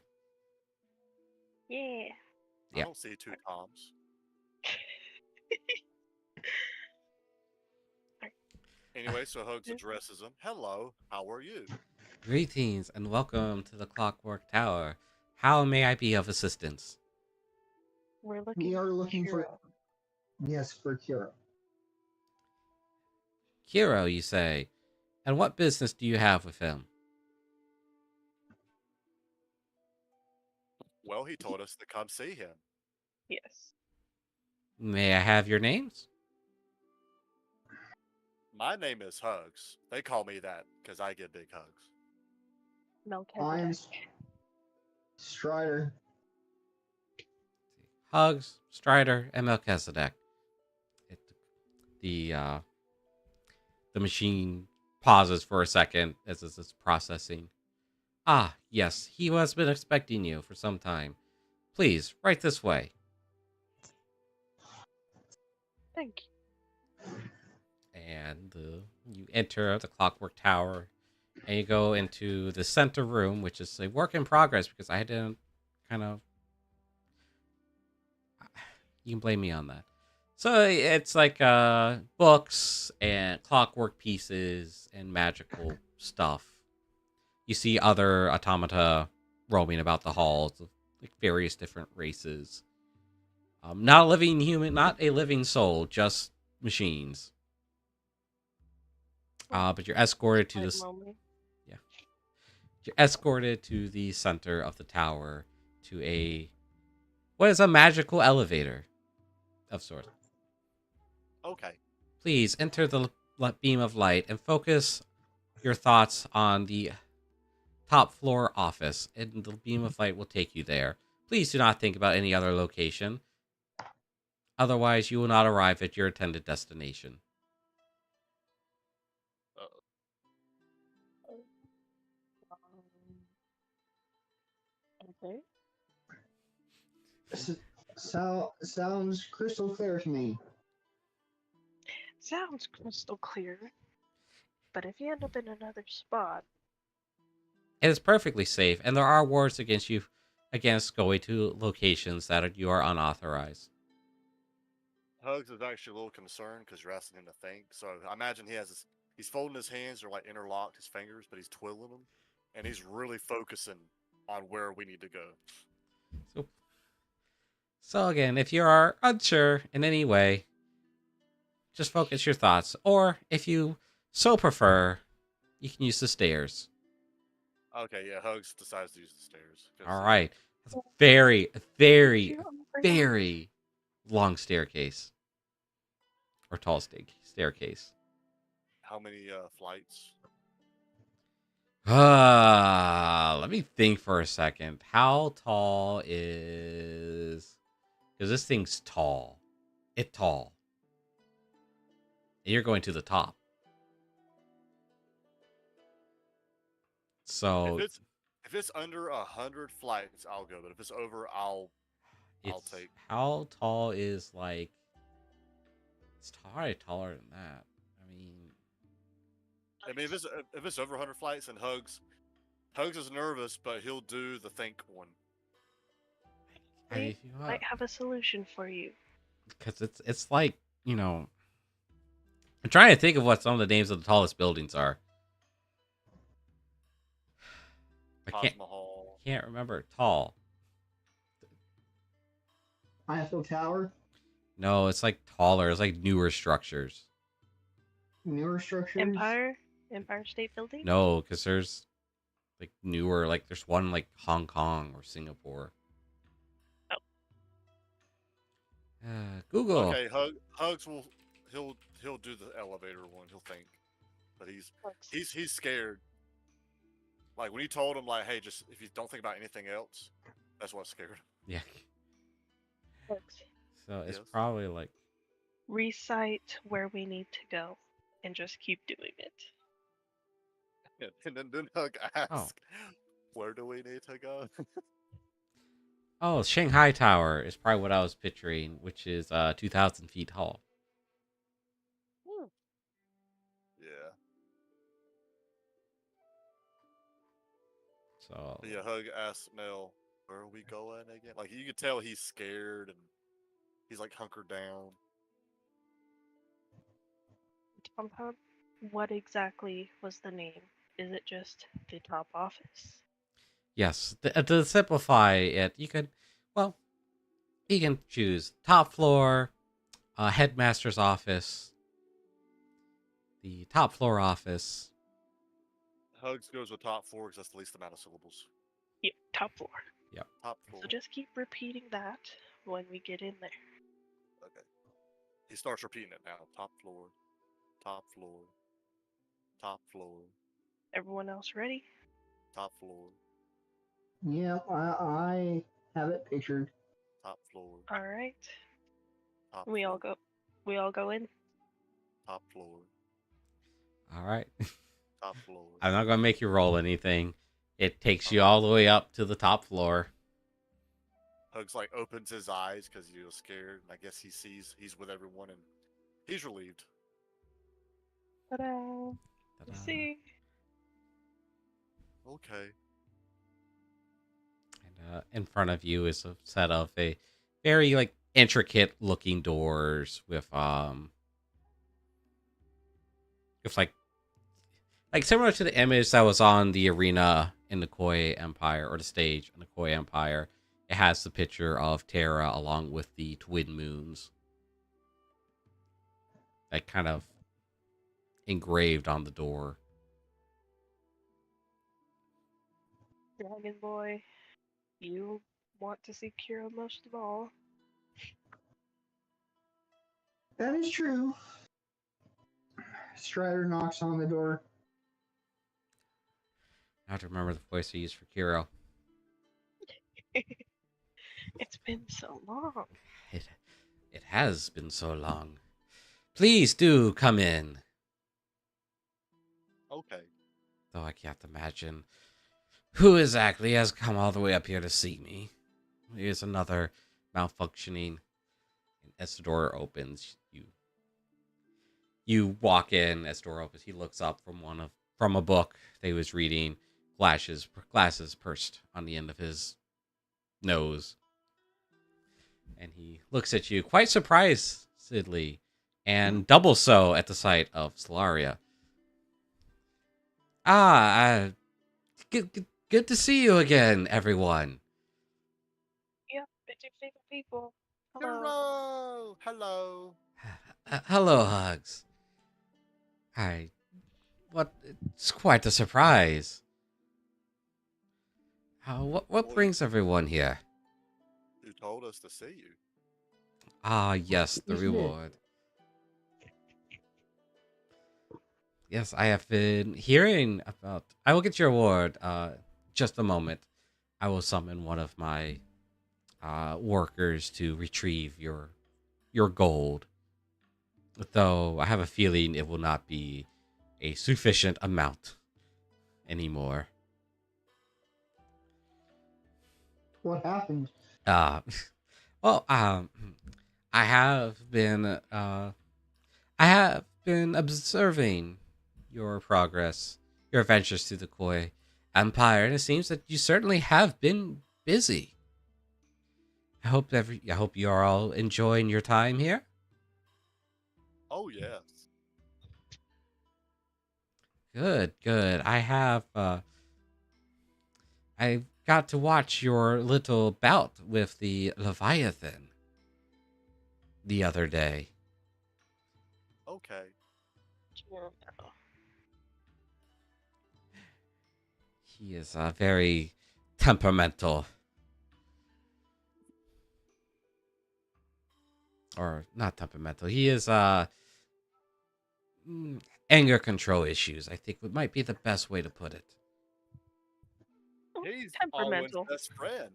Yeah. I Yeah. don't see two Toms. Anyway, so Hugs addresses him. Hello, how are you? Greetings and welcome to the Clockwork Tower. How may I be of assistance? We're looking. We are looking for Hero. yes, for Kira. Hero, you say? And what business do you have with him? Well, he told us to come see him. Yes. May I have your names? My name is Hugs. They call me that because I get big hugs. I'm Melchizedek. Strider. Hugs, Strider, and Melchizedek. The machine pauses for a second as it's processing. Ah, yes, he has been expecting you for some time. Please, right this way. Thank you. And you enter the Clockwork Tower, and you go into the center room, which is a work in progress because I didn't kind of. You can blame me on that. So it's like books and clockwork pieces and magical stuff. You see other automata roaming about the halls of like various different races. Not a living human, not a living soul, just machines. But you're escorted to this. Yeah, you're escorted to the center of the tower to what is a magical elevator of sorts. Okay. Please enter the beam of light and focus your thoughts on the top floor office, and the beam of light will take you there. Please do not think about any other location. Otherwise, you will not arrive at your intended destination. Okay. Sounds crystal clear to me. Sounds crystal clear. But if you end up in another spot, It is perfectly safe, and there are wards against going to locations that you are unauthorized. Hugs is actually a little concerned because you're asking him to think. So I imagine he's folding his hands, they're like interlocked, his fingers, but he's twiddling them, and he's really focusing on where we need to go. So again, if you are unsure in any way, just focus your thoughts. Or if you so prefer, you can use the stairs. Okay, yeah, Hugs decides to use the stairs. All right. That's a very, very, very long staircase. Or tall staircase. How many flights? Let me think for a second. How tall is... Because this thing's tall. It's tall. And you're going to the top. So... If it's under 100 flights, I'll go. But if it's over, I'll take. How tall is like... It's probably taller than that. I mean, if it's over 100 flights, and Hugs is nervous, but he'll do the think one. I might have a solution for you. Because it's like, you know... I'm trying to think of what some of the names of the tallest buildings are. I can't remember. Tall. Eiffel Tower? No, it's like taller. It's like newer structures. Newer structures? Empire State Building? No, because there's like newer, like there's one like Hong Kong or Singapore. Oh. Google. Okay, Hugs will he'll do the elevator one. He'll think, but he's scared. Like when you told him, like, hey, just if you don't think about anything else, that's what scared him. Yeah. Hugs. So it's probably like recite where we need to go, and just keep doing it. Yeah, and then Hug ask, where do we need to go? Oh, Shanghai Tower is probably what I was picturing, which is 2,000 feet tall. Yeah. So yeah, Hug asks Mel, where are we going again? Like you could tell he's scared and he's like hunkered down. Tom, what exactly was the name? Is it just the top office? yes, to simplify it, you can choose top floor, headmaster's office, the top floor office. Hugs goes with top floor because that's the least amount of syllables. Yep, top floor. Yep. Top floor. So just keep repeating that when we get in there. Okay. He starts repeating it now. Top floor. Top floor. Top floor. Everyone else ready? Top floor. Yeah, I have it pictured. Top floor. All right. Top We floor. all go in. Top floor. All right. Top floor. I'm not going to make you roll anything. It takes you all the way up to the top floor. Hugs like opens his eyes because he was scared, and I guess he sees he's with everyone, and he's relieved. Ta-da! Let's see. Okay. And in front of you is a set of a very like intricate looking doors with like similar to the image that was on the arena in the Koi Empire, or the stage in the Koi Empire. It has the picture of Terra along with the twin moons, like kind of engraved on the door. Dragon Boy, you want to see Kira most of all. That is true. Strider knocks on the door. I have to remember the voice I used for Kiro. It's been so long. It has been so long. Please do come in. Okay. Though I can't imagine who exactly has come all the way up here to see me. Here's another malfunctioning. As the door opens, you walk in. As the door opens, he looks up from a book that he was reading. Glasses pursed on the end of his nose, and he looks at you quite surprisedly, and double so at the sight of Solaria. Good to see you again, everyone. Yep, it's your favorite people. Hero! Hello. Hello. Hello, Hugs. Hi. It's quite a surprise. What brings everyone here? You told us to see you. Ah, yes, the Yes, you did. reward. Yes, I have been hearing about. I will get your award. Just a moment. I will summon one of my workers to retrieve your gold. Though I have a feeling it will not be a sufficient amount anymore. What happened? Uh, well, I have been observing your progress, your adventures through the Koi Empire, and it seems that you certainly have been busy. I hope you are all enjoying your time here. Oh, yes. Good, good. I got to watch your little bout with the Leviathan the other day. Okay. He is very temperamental. Or not temperamental. He is anger control issues, I think might be the best way to put it. Oh, He's Alwyn's temperamental. best friend.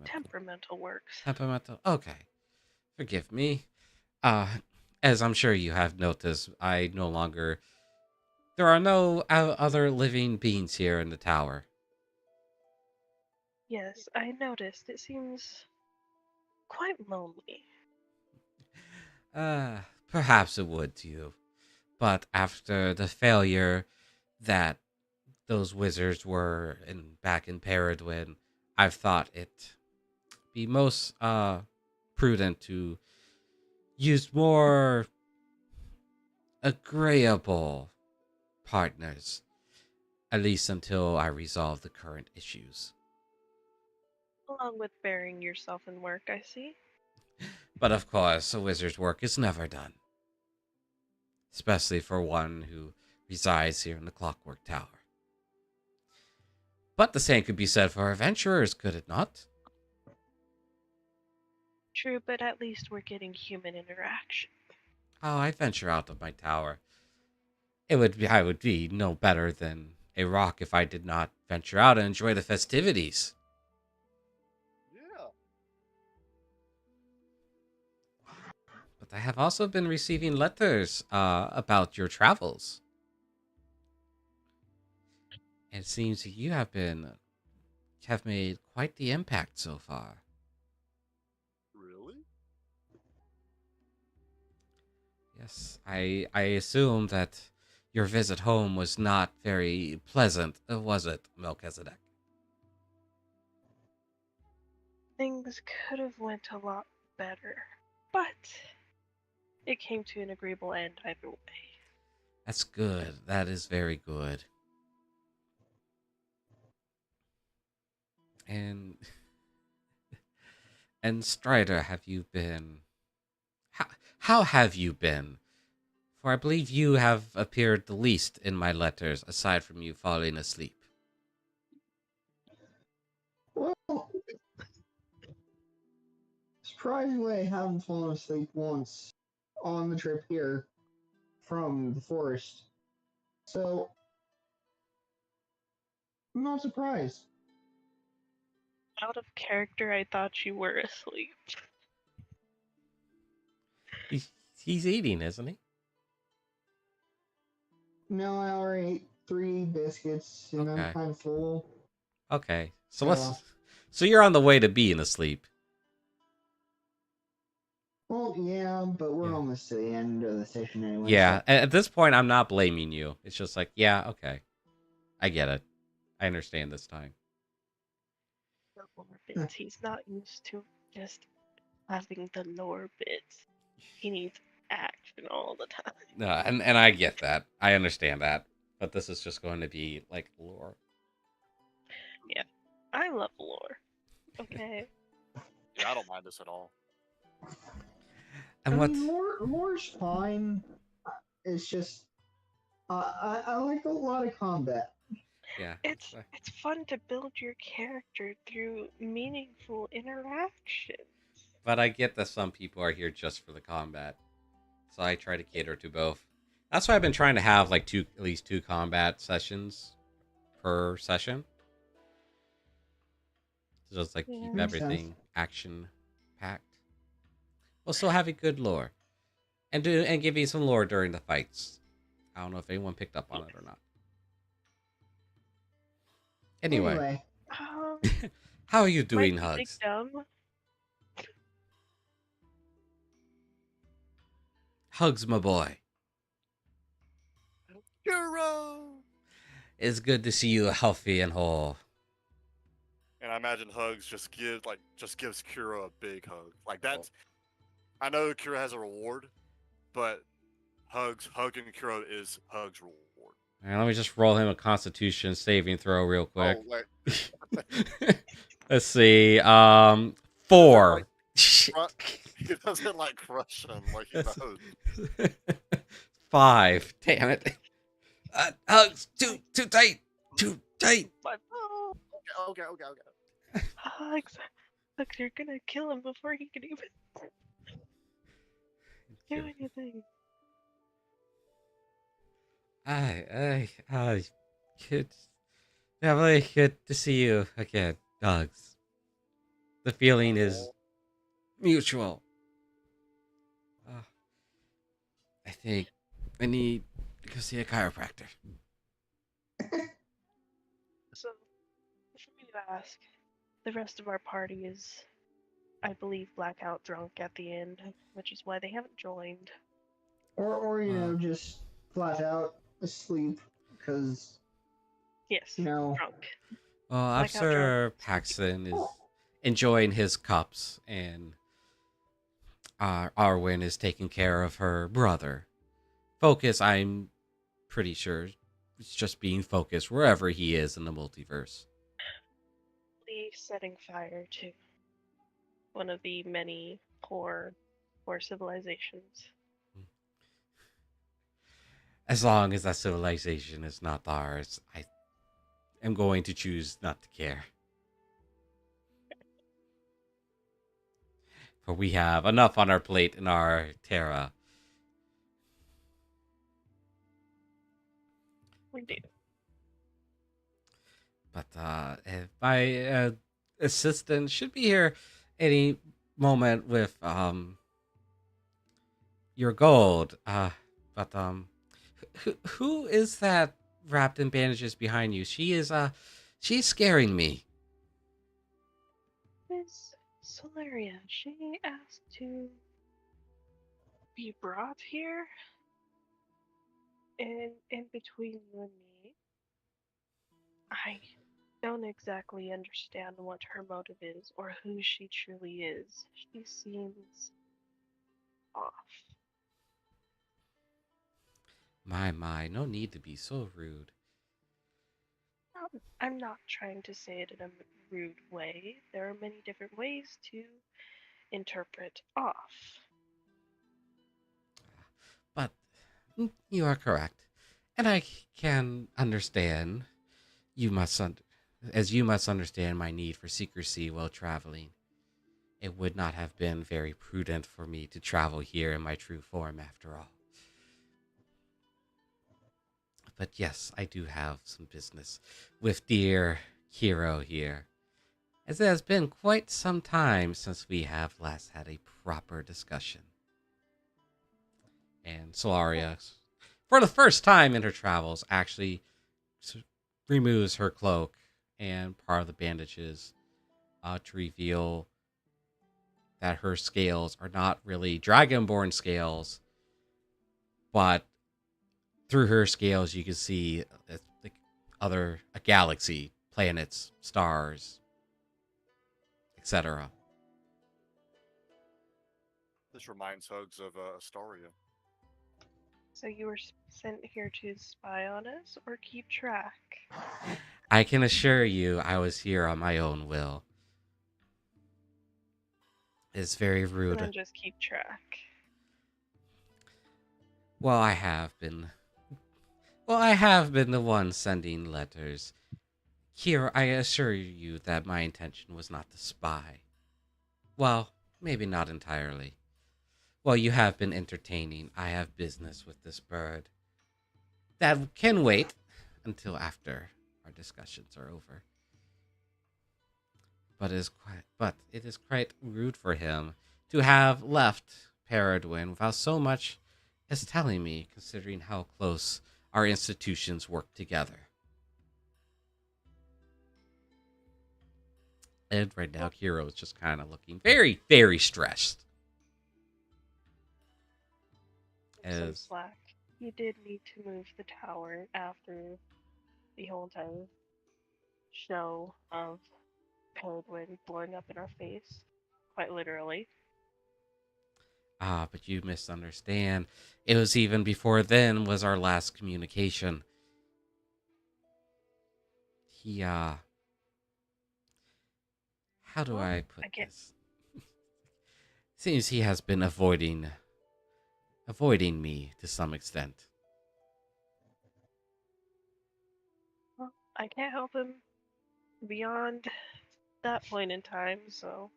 Temperamental works. Temperamental. Okay. Forgive me. As I'm sure you have noticed, there are no other living beings here in the tower. Yes, I noticed. It seems quite lonely. Perhaps it would to you. But after the failure that those wizards were back in Peridwin, I've thought it be most prudent to use more agreeable partners, at least until I resolve the current issues. Along with burying yourself in work, I see. But of course, a wizard's work is never done, especially for one who resides here in the Clockwork Tower. But the same could be said for adventurers, could it not? True, but at least we're getting human interaction. Oh, I venture out of my tower. I would be no better than a rock if I did not venture out and enjoy the festivities. Yeah. But I have also been receiving letters about your travels. It seems that you have made quite the impact so far. Really? Yes, I assume that your visit home was not very pleasant, was it, Melchizedek? Things could have went a lot better, but it came to an agreeable end either way. That's good. That is very good. And Strider, have you been? How have you been? For I believe you have appeared the least in my letters, aside from you falling asleep. Well, surprisingly, I haven't fallen asleep once on the trip here from the forest. So, I'm not surprised. out of character, I thought you were asleep. He's eating, isn't he? No, I already ate 3 biscuits and I'm Okay. kind of full. Okay. So So, So you're on the way to being asleep. well, yeah, but we're Yeah. almost to the end of the session anyway. Yeah. So. At this point, I'm not blaming you. It's just like, yeah, okay, I get it. I understand this time. Lore bits. He's not used to just having the lore bits. He needs action all the time. No, and I get that. I understand that. But this is just going to be like lore. Yeah, I love lore. Okay. Yeah, I don't mind this at all. And I what? mean, more's fine. It's just I like a lot of combat. Yeah. It's fun to build your character through meaningful interaction. But I get that some people are here just for the combat, so I try to cater to both. That's why I've been trying to have like at least 2 combat sessions per session. To just like Yeah. keep Makes sense. everything action packed. While still having good lore, and give you some lore during the fights. I don't know if anyone picked up on it or not. Anyway. Um, How are you doing, might be big Hugs? dumb. Hugs, my boy. Hero! It's good to see you healthy and whole. And I imagine Hugs just gives Kira a big hug. Like that's, I know Kira has a reward, but hugging Kira is Hugs' reward. And let me just roll him a Constitution saving throw real quick. Oh, wait. Let's see. 4. He doesn't like crush him like he knows. 5. Damn it. Hugs, too tight. Too tight. Okay. Hugs, you're gonna kill him before he can even do anything. Good. Definitely good to see you again, Hugs. The feeling is mutual. I think I need to go see a chiropractor. So, for me to ask, the rest of our party is, I believe, blackout drunk at the end, which is why they haven't joined. Or you know, just flat out asleep because Yes, drunk. Well, Blackout Officer drunk. Paxton is enjoying his cups, and Arwen is taking care of her brother. Focus, I'm pretty sure, is just being focused wherever he is in the multiverse. Setting fire to one of the many poor civilizations. As long as that civilization is not ours, I am going to choose not to care. For we have enough on our plate in our Terra. We do. But my assistant should be here any moment with your gold. But who is that wrapped in bandages behind you? She's scaring me. Miss Solaria, she asked to be brought here, and in between you and me, I don't exactly understand what her motive is or who she truly is. She seems off. My, no need to be so rude. I'm not trying to say it in a rude way. There are many different ways to interpret off. But you are correct. And I can understand you must understand my need for secrecy while traveling. It would not have been very prudent for me to travel here in my true form after all. But yes, I do have some business with dear Hero here. as it has been quite some time since we have last had a proper discussion. And Solaria, for the first time in her travels, actually removes her cloak and part of the bandages to reveal that her scales are not really dragonborn scales, but through her scales you can see like a galaxy, planets, stars, etc. This reminds Hugs of Astoria. So you were sent here to spy on us or keep track? I can assure you I was here on my own will. It's very And rude. then just keep track. Well, I have been the one sending letters. Here, I assure you that my intention was not to spy. Well, maybe not entirely. Well, you have been entertaining. I have business with this bird. That can wait until after our discussions are over. But it is quite rude for him to have left Pereduin without so much as telling me, considering how close our institutions work together. And right now, Kiro is just kind of looking very, very stressed. Some slack. You did need to move the tower after the whole entire show of Penguin blowing up in our face. Quite literally. But you misunderstand. It was even before then was our last communication. He, how do I put this? Seems he has been avoiding me to some extent. Well, I can't help him beyond that point in time, so...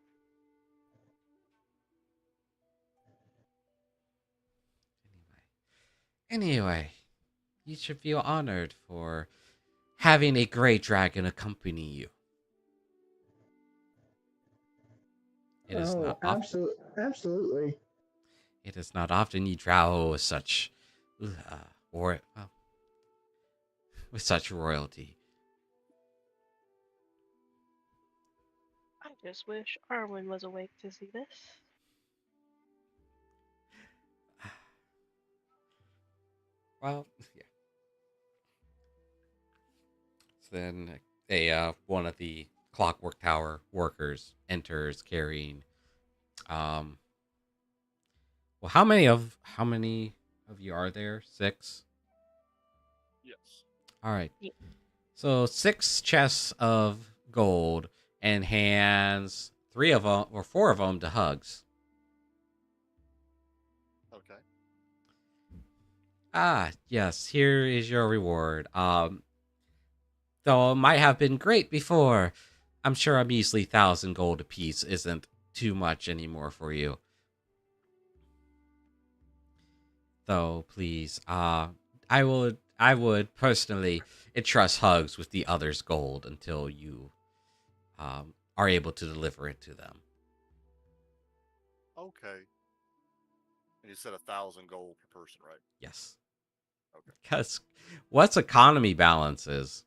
Anyway, you should feel honored for having a great dragon accompany you. It is not often. Absolutely. It is not often you travel with such, with such royalty. I just wish Arwen was awake to see this. Well, yeah. So then, one of the clockwork tower workers enters carrying, well, how many of you are there? 6. Yes. All right. Yeah. So 6 chests of gold and hands 3 of them or 4 of them to Hugs. Okay. Yes, here is your reward. Though it might have been great before, I'm sure a measly 1,000 gold apiece isn't too much anymore for you. Though, please, I would personally entrust Hugs with the others' gold until you are able to deliver it to them. Okay. And you said 1,000 gold per person, right? Yes. Okay. Because what's economy balance is?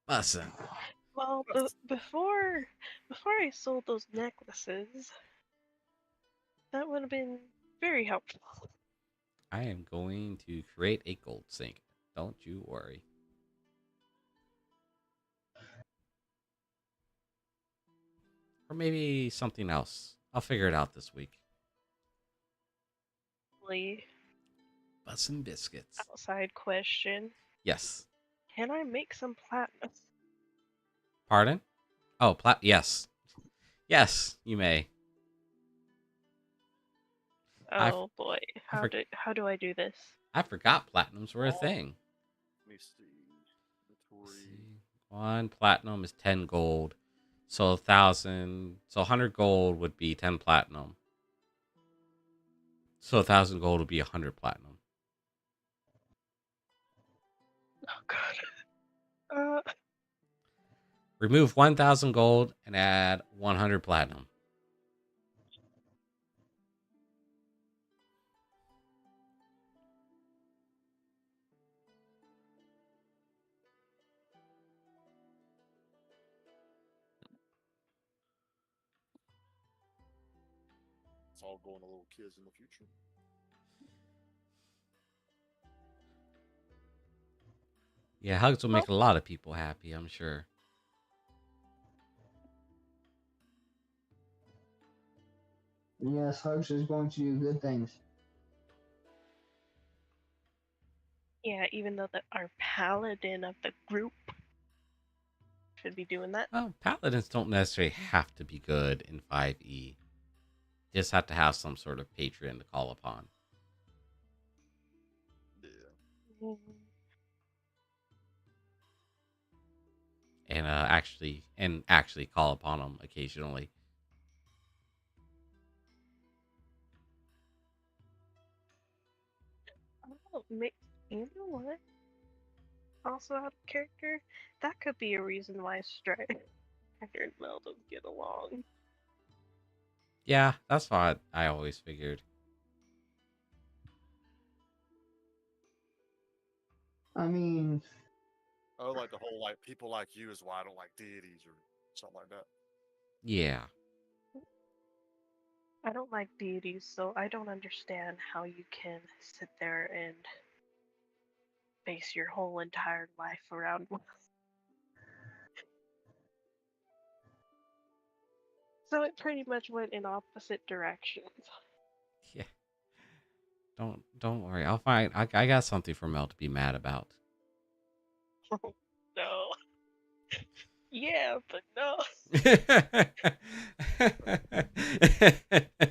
Listen. Well, before I sold those necklaces, that would have been very helpful. I am going to create a gold sink. Don't you worry. Or maybe something else. I'll figure it out this week. Butts and biscuits. Outside question. Yes. Can I make some platinum? Pardon? Oh, yes. Yes, you may. Oh boy, how do I do this? I forgot platinums were a thing. Let me see. 1 platinum is 10 gold. So 100 gold would be 10 platinum. So 1,000 gold would be 100 platinum. Oh god. Remove 1,000 gold and add 100 platinum. It's all going to little kids in the future. Yeah, hugs will make a lot of people happy, I'm sure. Yes, Hugs is going to do good things. Yeah, even though our paladin of the group should be doing that. Well, paladins don't necessarily have to be good in 5e. Just have to have some sort of patron to call upon. Yeah. Mhm. And actually call upon them occasionally. Oh, you know what? Also out of character, that could be a reason why Strider and Mel don't get along. Yeah, that's what I always figured. I mean, Oh, like the whole like people like you is why I don't like deities or something like that. Yeah. I don't like deities, so I don't understand how you can sit there and base your whole entire life around one. So it pretty much went in opposite directions. Yeah. Don't worry. I'll find I got something for Mel to be mad about. No. Yeah, but no.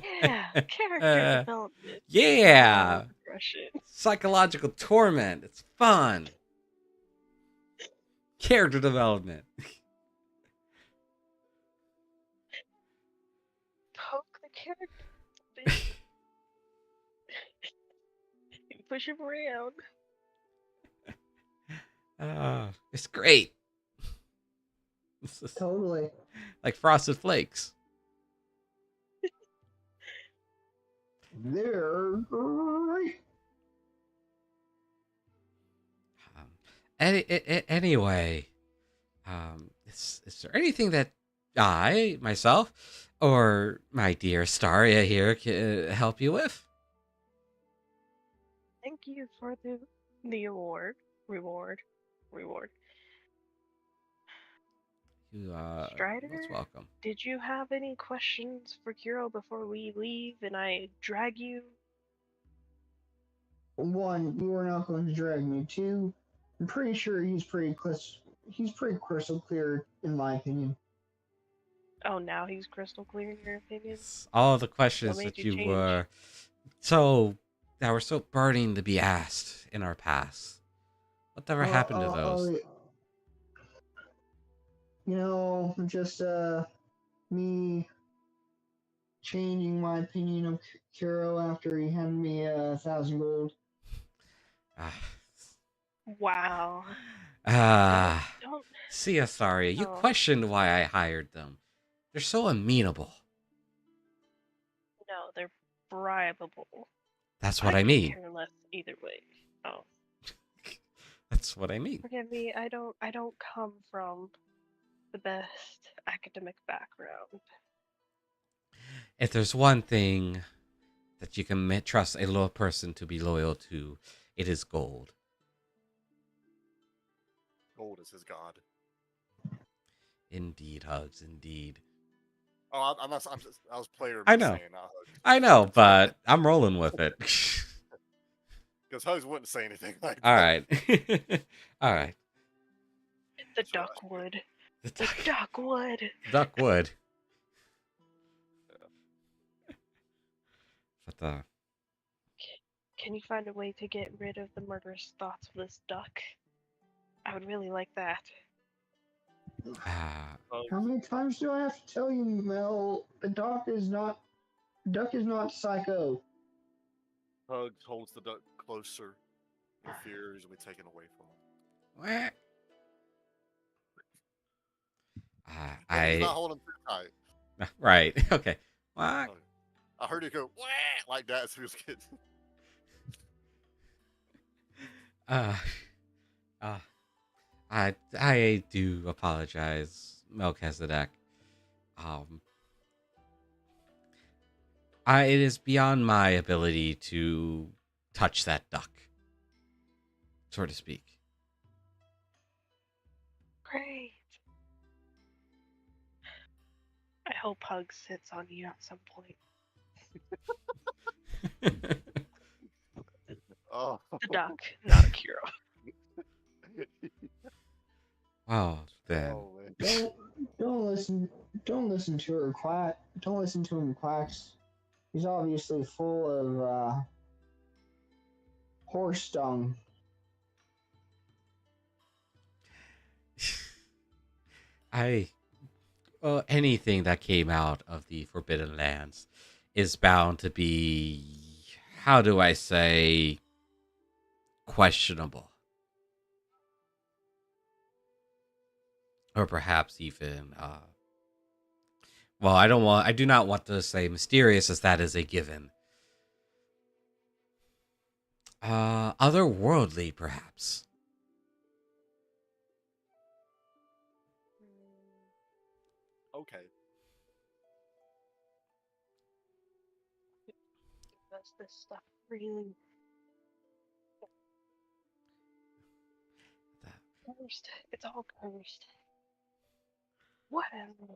Yeah, character development. Yeah. Progression. Psychological torment. It's fun. Character development. Poke the character a bit. Push him around. It's great. This is totally. like Frosted Flakes. They're great. Anyway, is there anything that I, myself, or my dear Staria here can help you with? Thank you for the award. Reward. You Strider, most welcome. did you have any questions for Kiro before we leave and I drag you? One, you are not going to drag me. Two, I'm pretty sure he's pretty crystal clear in my opinion. Oh, now he's crystal clear in your opinion? All the questions What made that you you change? were so burning to be asked in our past. Whatever happened to those? Just me changing my opinion of Kuro after he handed me 1,000 gold. Wow. Don't. See, Asaria, you questioned why I hired them. They're so amenable. No, they're bribable. That's what I mean. Care less either way. Oh. That's what I mean. Forgive me, I don't come from the best academic background. If there's one thing that you can trust a loyal person to be loyal to, it is gold. Gold is his god. Indeed, Hugs, indeed. Oh, I was player. I know. Saying, I know, but I'm rolling with it. Because Hugs wouldn't say anything like All that. right. All right. The duckwood. The duckwood. Duckwood. But Can you find a way to get rid of the murderous thoughts of this duck? I would really like that. How many times do I have to tell you, Mel? The duck is not psycho. Hug holds the duck closer. The fears will be taken away from him. And he's I not holding too tight. right. Okay. Well, Oh, I heard you go wah! Like that as he was getting. uh, uh, I do apologize, Melchizedek. Um, it is beyond my ability to touch that duck, so to speak. Great. I hope Hug sits on you at some point. Oh. The duck, not Akira. Well, then. Oh man. Don't listen to her quack. Don't listen to him quacks. He's obviously full of horse dung. Anything that came out of the Forbidden Lands is bound to be, how do I say, questionable. Or perhaps even, well, I do not want to say mysterious, as that is a given. Otherworldly, perhaps. Okay. Does this stuff really cursed? It's all cursed. Whatever.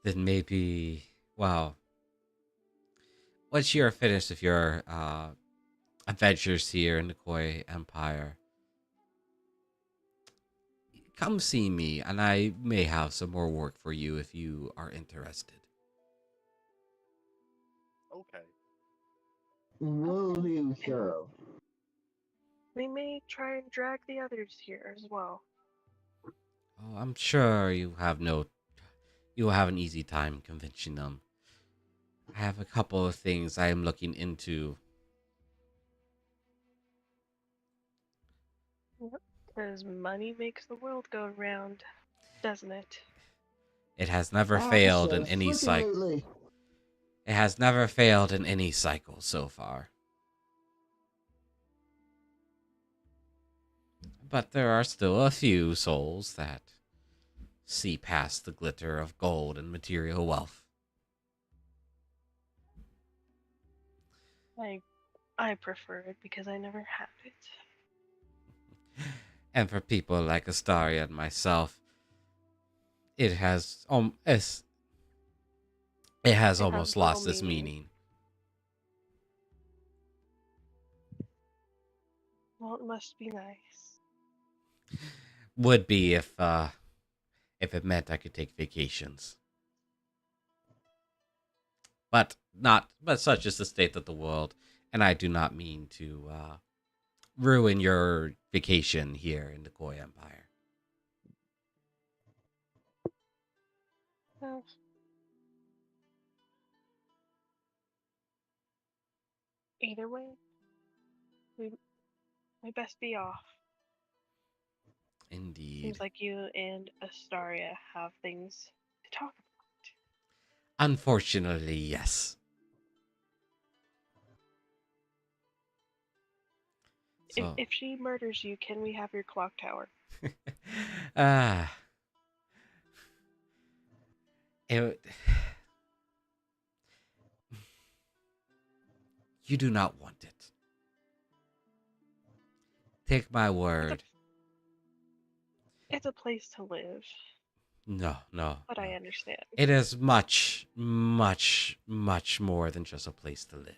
Then maybe, well, once you're finished with your adventures here in the Koi Empire, come see me, and I may have some more work for you if you are interested. Okay. Will do, hero. We may try and drag the others here as well. Oh, I'm sure you will have an easy time convincing them. I have a couple of things I am looking into. Because money makes the world go round, doesn't it? It has never failed in any cycle. Absolutely. It has never failed in any cycle so far. But there are still a few souls that see past the glitter of gold and material wealth. I prefer it because I never had it. And for people like Astaria and myself, it has almost lost its meaning. Well, it must be nice. Would be if it meant I could take vacations. But such is the state of the world, and I do not mean to ruin your vacation here in the Koi Empire. Well, either way, we best be off. Indeed. Seems like you and Astaria have things to talk about. Unfortunately, yes. So, If she murders you, can we have your clock tower? You do not want it. Take my word. It's a place to live. No. But I understand. It is much, much, much more than just a place to live.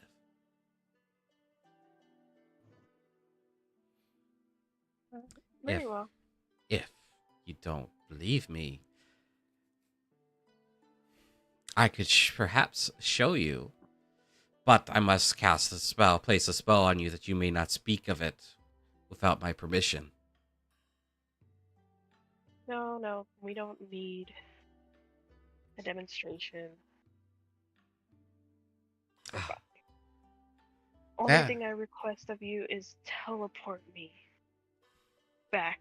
Very well. If you don't believe me, I could perhaps show you. But I must place a spell on you that you may not speak of it without my permission. No, we don't need a demonstration. We're fine. Only thing I request of you is teleport me back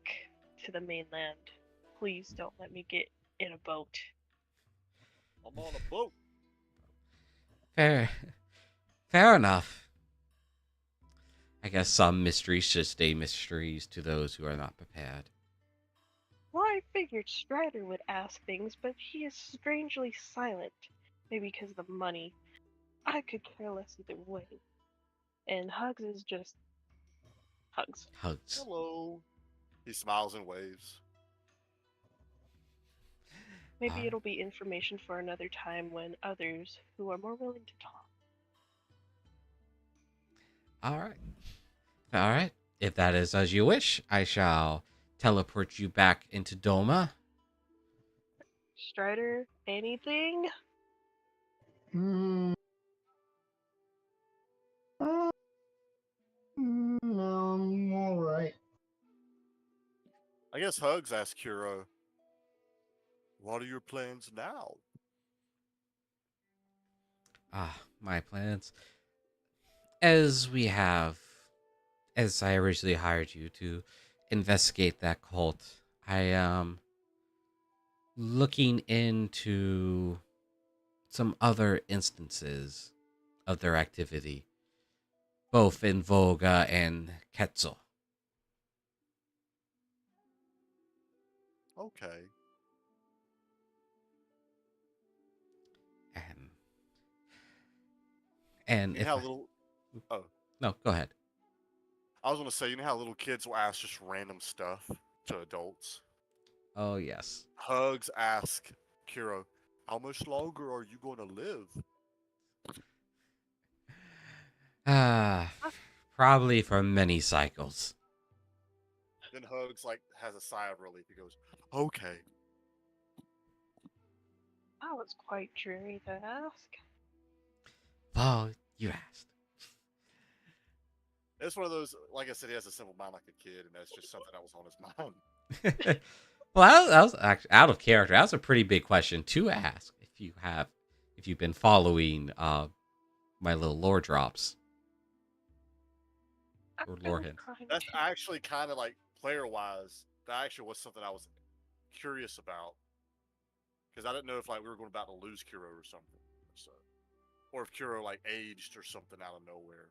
to the mainland. Please don't let me get in a boat. I'm on a boat. Fair enough. I guess some mysteries should stay mysteries to those who are not prepared. Well, I figured Strider would ask things, but he is strangely silent. Maybe because of the money. I could care less either way. And Hugs is just Hugs. Hugs. Hello. He smiles and waves. Maybe it'll be information for another time when others who are more willing to talk. All right. If that is as you wish, I shall teleport you back into Doma. Strider, anything? No, I'm alright. I guess Hugs asks Kuro, what are your plans now? My plans. As I originally hired you to investigate that cult, I am looking into some other instances of their activity, both in Volga and Quetzal. Okay. And You if know how little... Oh. No, go ahead. I was going to say, you know how little kids will ask just random stuff to adults? Oh, yes. Hugs ask Kuro, how much longer are you going to live? Probably for many cycles. Then Hugs like has a sigh of relief. He goes, okay. That was quite dreary to ask. Well, you asked. It's one of those, like I said, he has a simple mind like a kid, and that's just something that was on his mind. Well, that was actually out of character. That was a pretty big question to ask. If you've been following my little lore drops or lore hints. That's actually kind of like player-wise. That actually was something I was curious about, because I didn't know if like we were going about to lose Kuro or something, so, or if Kuro like aged or something out of nowhere.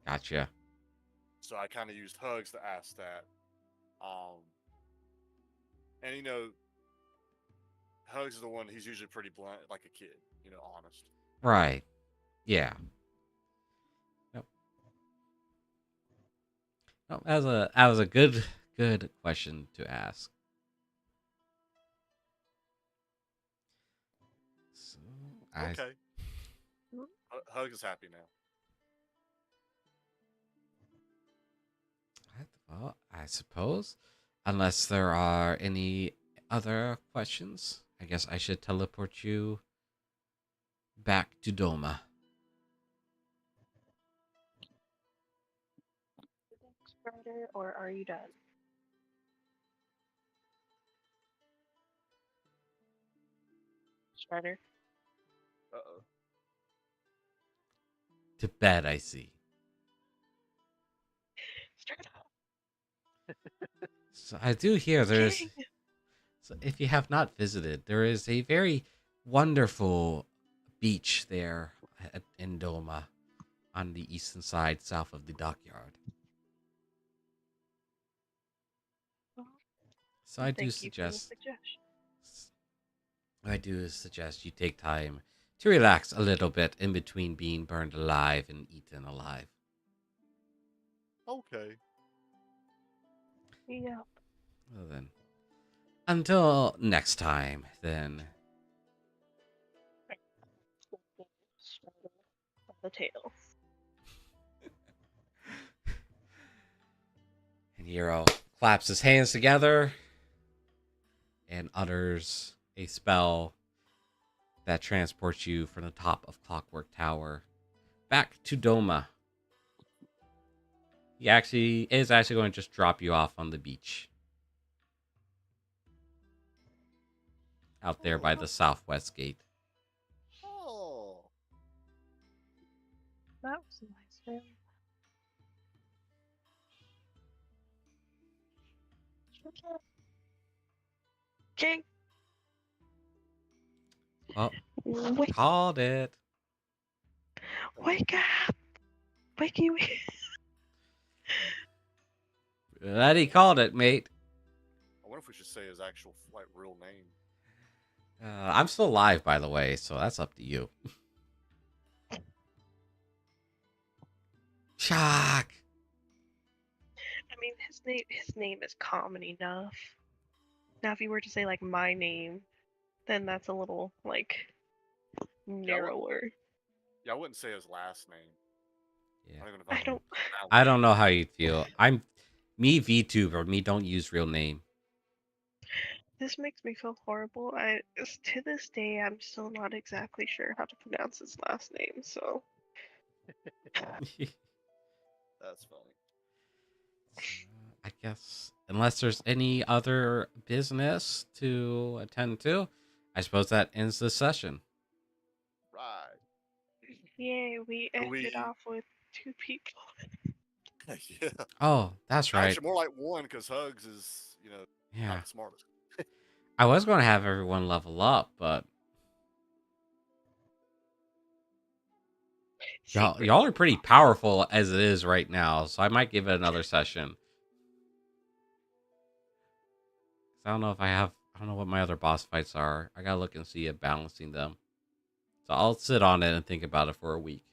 Gotcha. So I kind of used Hugs to ask that. And you know, Hugs is the one, he's usually pretty blunt, like a kid, you know, honest. Right. Yeah. Nope. No, that was a good question to ask. So, Okay. Hugs is happy now. Well, I suppose, unless there are any other questions, I guess I should teleport you back to Doma. Strider, or are you done? Strider. Uh-oh. To bed, I see. Strider. So I do hear there's. King. So if you have not visited, there is a very wonderful beach there in Doma, on the eastern side, south of the dockyard. So I do suggest you take time to relax a little bit in between being burned alive and eaten alive. Okay. Yep. Well then, until next time, then. Strider of the tail. And Hero claps his hands together and utters a spell that transports you from the top of Clockwork Tower back to Doma. He is actually going to just drop you off on the beach out there by the southwest gate. Oh. That was nice, man. Okay. Well, Wake, called it. wake up! Wakey, wake. That he called it, mate. I wonder if we should say his actual like real name. I'm still live, by the way, so that's up to you. Shock. I mean, his name is common enough. Now, if you were to say like my name, then that's a little like narrower. Yeah, I wouldn't say his last name. Yeah. I don't even know if I don't. I don't know how you feel. I'm me VTuber. Me don't use real name. This makes me feel horrible. To this day, I'm still not exactly sure how to pronounce his last name. So That's funny. I guess unless there's any other business to attend to, I suppose that ends the session. Right. yay, we Do ended we- off with 2 people. Yeah. Oh, that's right. Actually, more like one because Hugs is, Yeah. not the smartest. I was going to have everyone level up, but y'all are pretty powerful as it is right now, so I might give it another session. I don't know if I don't know what my other boss fights are. I gotta look and see it balancing them. So I'll sit on it and think about it for a week.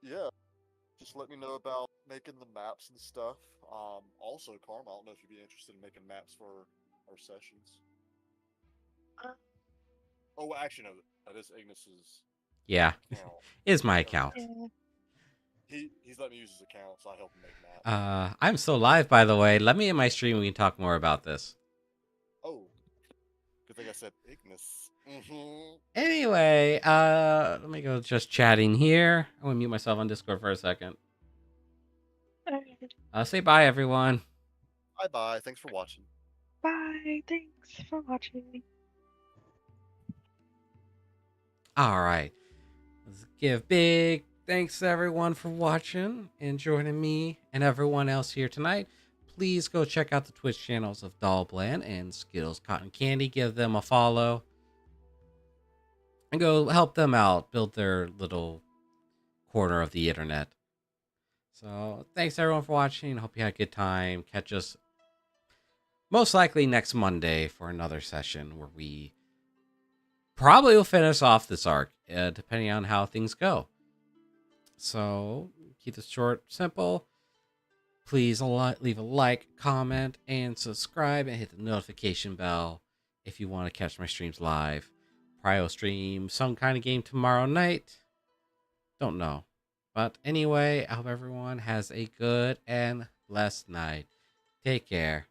Yeah. Just let me know about making the maps and stuff. Also, Karma, I don't know if you'd be interested in making maps for our sessions. Oh, actually, no. That is Ignis's Yeah, account. it's my account. Yeah. He's let me use his account, so I help him make maps. I'm still live, by the way. Let me in my stream. We can talk more about this. Oh. Good thing I said Ignis. Anyway, let me go just chatting here. I'm gonna mute myself on Discord for a second. Say bye, everyone. Bye-bye. Thanks for watching. Bye. Thanks for watching. All right. Let's give big thanks to everyone for watching and joining me and everyone else here tonight. Please go check out the Twitch channels of Dullblend and Skittles Cotton Candy. Give them a follow. And go help them out. Build their little corner of the internet. So thanks everyone for watching. Hope you had a good time. Catch us most likely next Monday for another session where we probably will finish off this arc, depending on how things go. So keep this short, simple. Please leave a like, comment, and subscribe, and hit the notification bell if you want to catch my streams live. Probably stream some kind of game tomorrow night. Don't know. But anyway, I hope everyone has a good and blessed night. Take care.